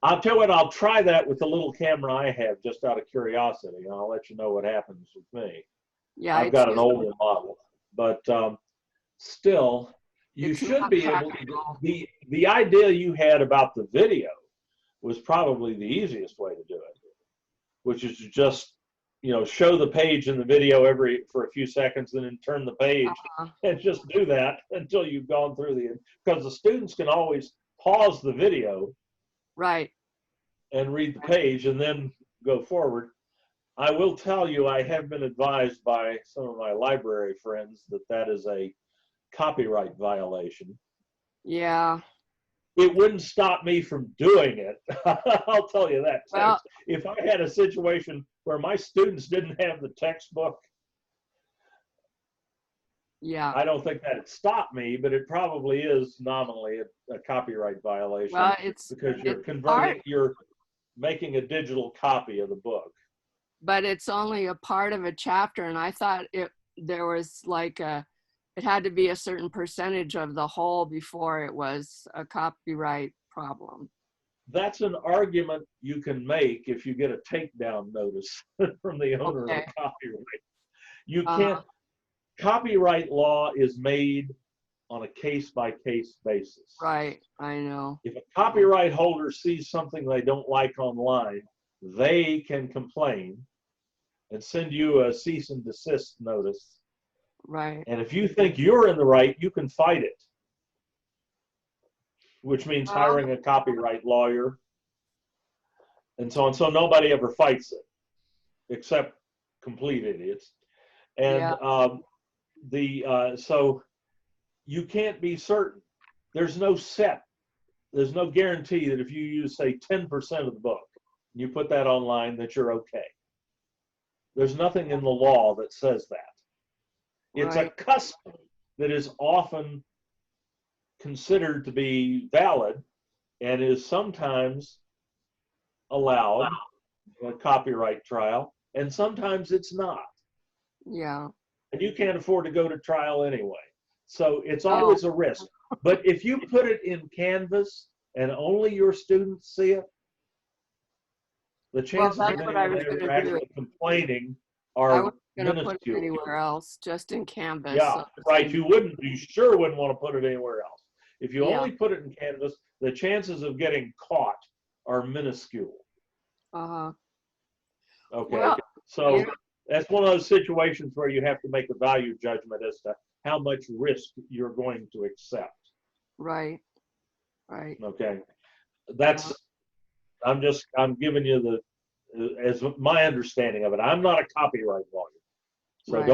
I'll tell you what, I'll try that with the little camera I have, just out of curiosity, and I'll let you know what happens with me. Yeah, I've got an older model, but still, you should be able to. The idea you had about the video was probably the easiest way to do it, which is to just show the page in the video for a few seconds, and then turn the page and just do that until you've gone through because the students can always pause the video and read the page and then go forward. I will tell you, I have been advised by some of my library friends that is a copyright violation. Yeah. It wouldn't stop me from doing it. I'll tell you that. Well, if I had a situation where my students didn't have the textbook, I don't think that'd stop me, but it probably is nominally a copyright violation. Well, it's because you're making a digital copy of the book. But it's only a part of a chapter, and I thought there was like it had to be a certain percentage of the whole before it was a copyright problem. That's an argument you can make if you get a takedown notice from the owner of the copyright. You can't. Copyright law is made on a case-by-case basis. Right, I know. If a copyright holder sees something they don't like online, they can complain and send you a cease and desist notice. Right. And if you think you're in the right, you can fight it, which means hiring a copyright lawyer and so on. So nobody ever fights it, except complete idiots. And so you can't be certain. There's no guarantee that if you use, say, 10% of the book, and you put that online, that you're okay. There's nothing in the law that says that. It's a custom that is often considered to be valid and is sometimes allowed in a copyright trial, and sometimes it's not. Yeah. And you can't afford to go to trial anyway. So it's always a risk. But if you put it in Canvas and only your students see it, the chances of anyone ever actually complaining are minuscule. Put it anywhere else, just in Canvas. Yeah, so right. You sure wouldn't want to put it anywhere else. If you only put it in Canvas, the chances of getting caught are minuscule. Uh-huh. Okay, well, so that's one of those situations where you have to make a value judgment as to how much risk you're going to accept. Right. Right. Okay, that's I'm giving you as my understanding of it. I'm not a copyright lawyer, so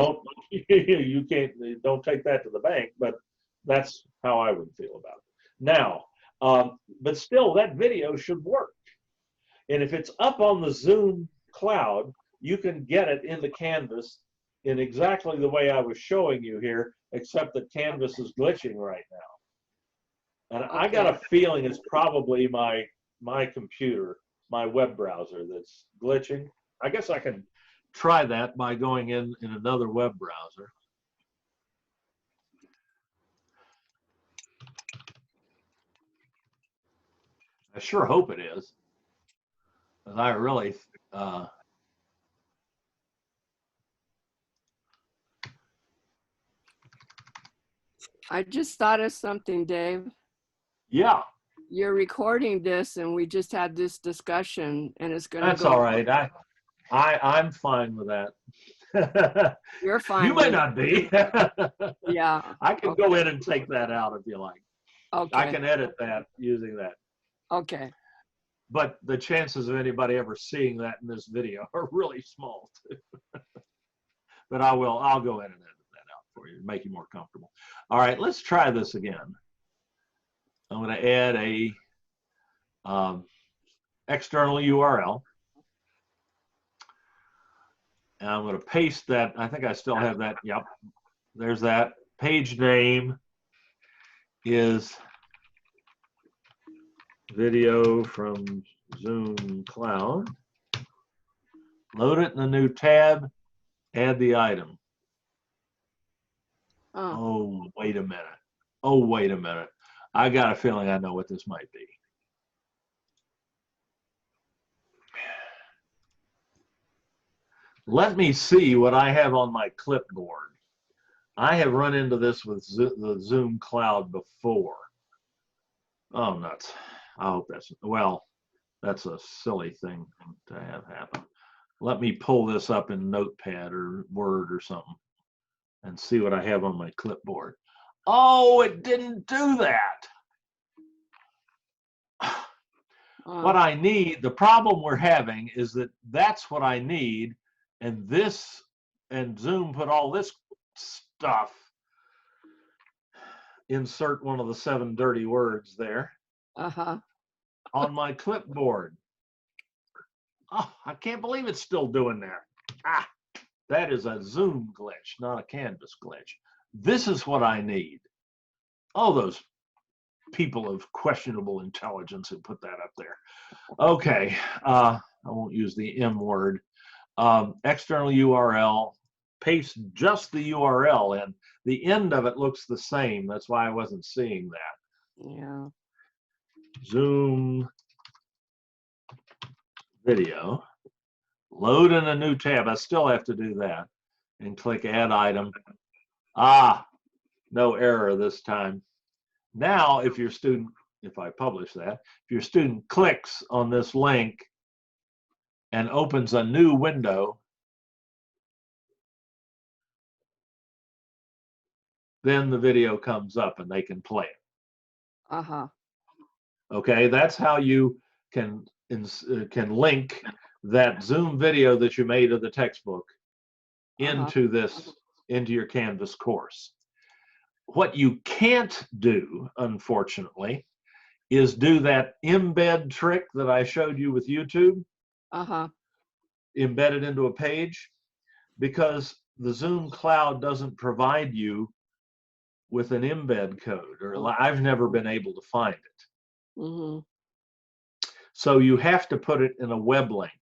don't take that to the bank. But that's how I would feel about it. Now, but still, that video should work. And if it's up on the Zoom cloud, you can get it into Canvas in exactly the way I was showing you here, except that Canvas is glitching right now. And I got a feeling it's probably my computer, my web browser that's glitching. I guess I can try that by going in another web browser. I sure hope it is, because I really I just thought of something, Dave. Yeah. You're recording this, and we just had this discussion, and it's going to That's all right. I'm fine with that. You're fine. You may not be. Yeah. I can go in and take that out if you like. Okay. I can edit that using that. Okay. But the chances of anybody ever seeing that in this video are really small too. But I'll go in and edit that out for you to make you more comfortable. All right, let's try this again. I'm going to add a external URL. And I'm going to paste that. I think I still have that. Yep, there's that. Page name is video from Zoom Cloud. Load it in a new tab. Add the item. Oh, wait a minute. Oh, wait a minute. I got a feeling I know what this might be. Let me see what I have on my clipboard. I have run into this with the Zoom Cloud before. Oh, nuts. I hope that's a silly thing to have happen. Let me pull this up in Notepad or Word or something and see what I have on my clipboard. Oh, it didn't do that. What I need, the problem we're having is that that's what I need, and Zoom put all this stuff. Insert one of the 7 dirty words there. On my clipboard. Oh, I can't believe it's still doing that. That is a Zoom glitch, not a Canvas glitch. This is what I need. Oh, those people of questionable intelligence who put that up there. Okay, I won't use the M word. External URL, paste just the URL in. The end of it looks the same. That's why I wasn't seeing that. Yeah. Zoom video. Load in a new tab. I still have to do that. And click Add Item. No error this time. Now, if your student, if I publish that, if your student clicks on this link and opens a new window, then the video comes up and they can play it. Uh-huh. Okay, that's how you can link that Zoom video that you made of the textbook into into your Canvas course. What you can't do, unfortunately, is do that embed trick that I showed you with YouTube. Embed it into a page, because the Zoom cloud doesn't provide you with an embed code, or I've never been able to find it. So you have to put it in a web link.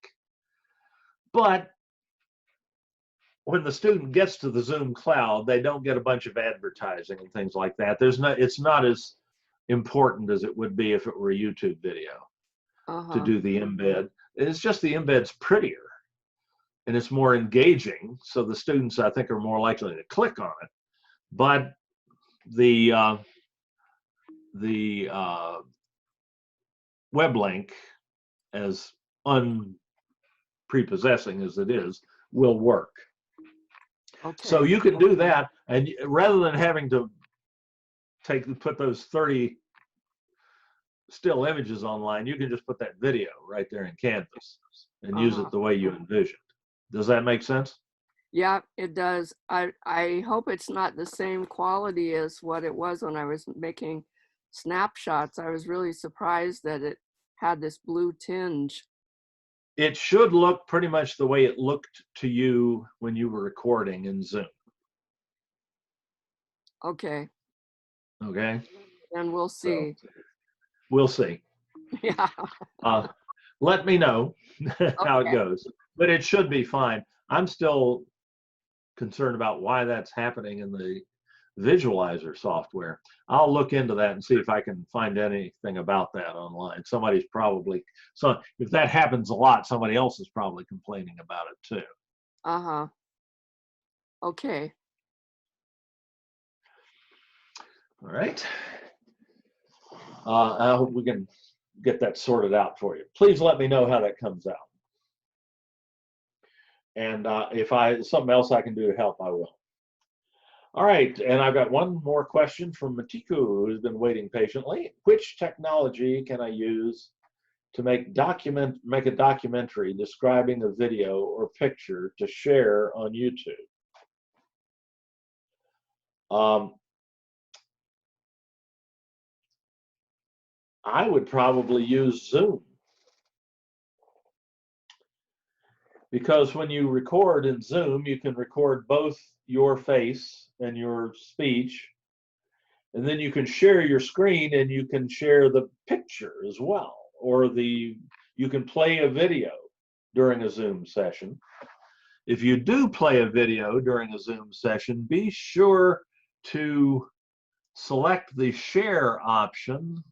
But when the student gets to the Zoom cloud, they don't get a bunch of advertising and things like that. It's not as important as it would be if it were a YouTube video to do the embed. It's just the embed's prettier and it's more engaging, so the students, I think, are more likely to click on it. But the web link, as unprepossessing as it is, will work. So you can do that, and rather than having to put those 30 still images online, you can just put that video right there in Canvas and use it the way you envisioned. Does that make sense? Yeah, it does. I hope it's not the same quality as what it was when I was making snapshots. I was really surprised that it had this blue tinge. It should look pretty much the way it looked to you when you were recording in Zoom. Okay. Okay. And we'll see. So, we'll see. Yeah. Let me know how it goes. But it should be fine. I'm still concerned about why that's happening in the visualizer software. I'll look into that and see if I can find anything about that online. Somebody's probably, so if that happens a lot, somebody else is probably complaining about it too. Okay. All right. I hope we can get that sorted out for you. Please let me know how that comes out. And if something else I can do to help, I will. All right, and I've got one more question from Matiku, who's been waiting patiently. Which technology can I use to make a documentary describing a video or picture to share on YouTube? I would probably use Zoom. Because when you record in Zoom, you can record both your face and your speech, and then you can share your screen and you can share the picture as well, or you can play a video during a Zoom session. If you do play a video during a Zoom session, be sure to select the share option.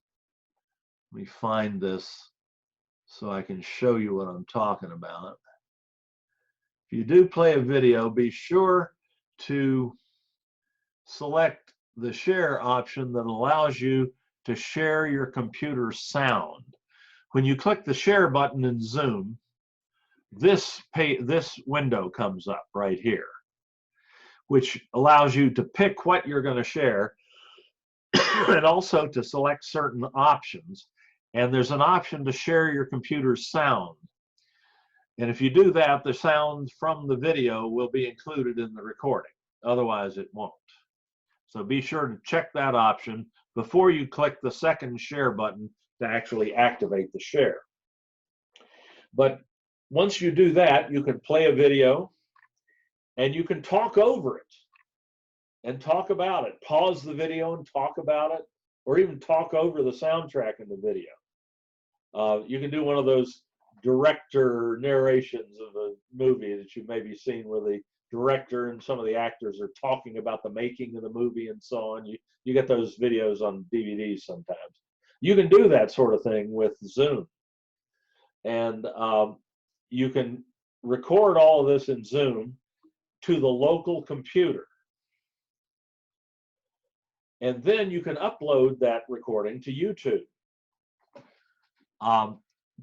Let me find this so I can show you what I'm talking about. If you do play a video, be sure to select the share option that allows you to share your computer's sound. When you click the share button in Zoom, this window comes up right here, which allows you to pick what you're going to share and also to select certain options. And there's an option to share your computer's sound. And if you do that, the sound from the video will be included in the recording. Otherwise, it won't. So be sure to check that option before you click the second share button to actually activate the share. But once you do that, you can play a video and you can talk over it and talk about it. Pause the video and talk about it, or even talk over the soundtrack in the video. You can do one of those director narrations of a movie that you've maybe seen, where the director and some of the actors are talking about the making of the movie and so on. You get those videos on DVDs sometimes. You can do that sort of thing with Zoom. And you can record all of this in Zoom to the local computer. and then you can upload that recording to YouTube.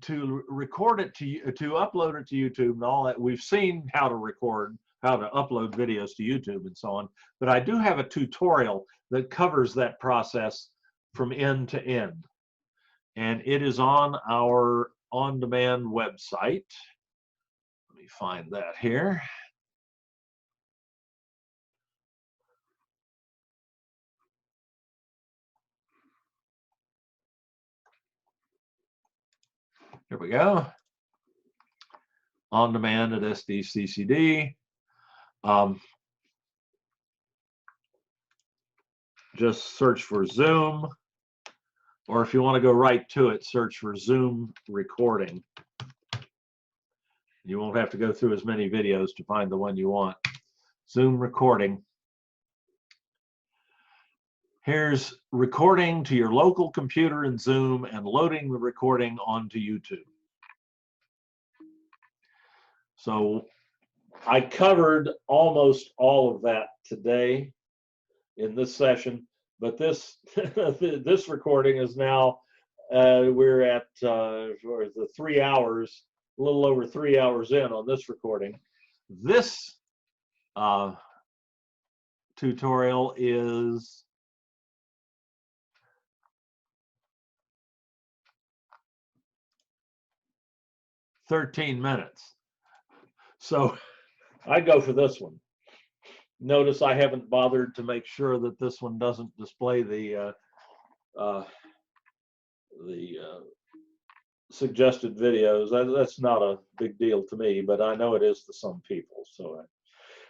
To record it to upload it to YouTube and all that, we've seen how to record, how to upload videos to YouTube and so on, but I do have a tutorial that covers that process from end to end, and it is on our on-demand website. Let me find that here. Here we go. On demand at SDCCD. Just search for Zoom, or if you want to go right to it, search for Zoom recording. You won't have to go through as many videos to find the one you want. Zoom recording. Here's recording to your local computer in Zoom and loading the recording onto YouTube. So I covered almost all of that today in this session, but this this recording is now we're at the 3 hours, a little over 3 hours in on this recording. This tutorial is 13 minutes. So I go for this one. Notice I haven't bothered to make sure that this one doesn't display the suggested videos. That's not a big deal to me, but I know it is to some people. So I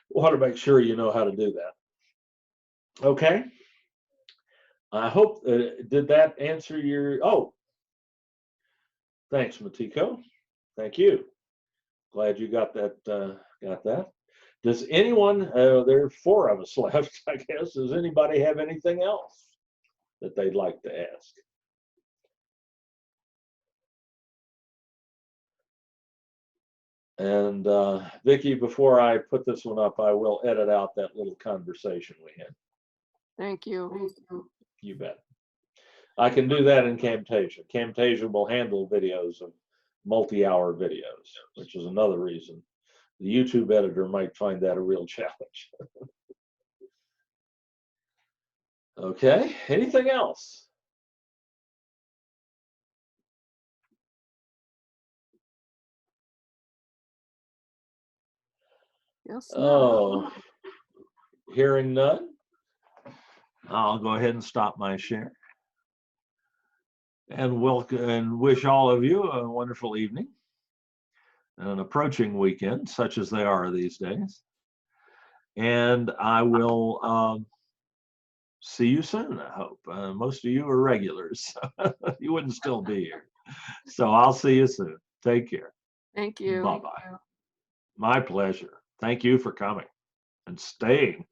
want to make sure you know how to do that. Okay. I hope, did that answer your, oh, thanks, Matiko. Thank you. Glad you got that. Does anyone, there are 4 of us left, I guess. Does anybody have anything else that they'd like to ask? And Vicki, before I put this one up, I will edit out that little conversation we had. Thank you. You bet. I can do that in Camtasia. Camtasia will handle videos of multi-hour videos, which is another reason the YouTube editor might find that a real challenge. Okay, anything else? Yes. Oh, hearing none, I'll go ahead and stop my share. And wish all of you a wonderful evening and an approaching weekend, such as they are these days. And I will see you soon, I hope. Most of you are regulars, so you wouldn't still be here. So I'll see you soon. Take care. Thank you. Bye-bye. My pleasure. Thank you for coming and staying.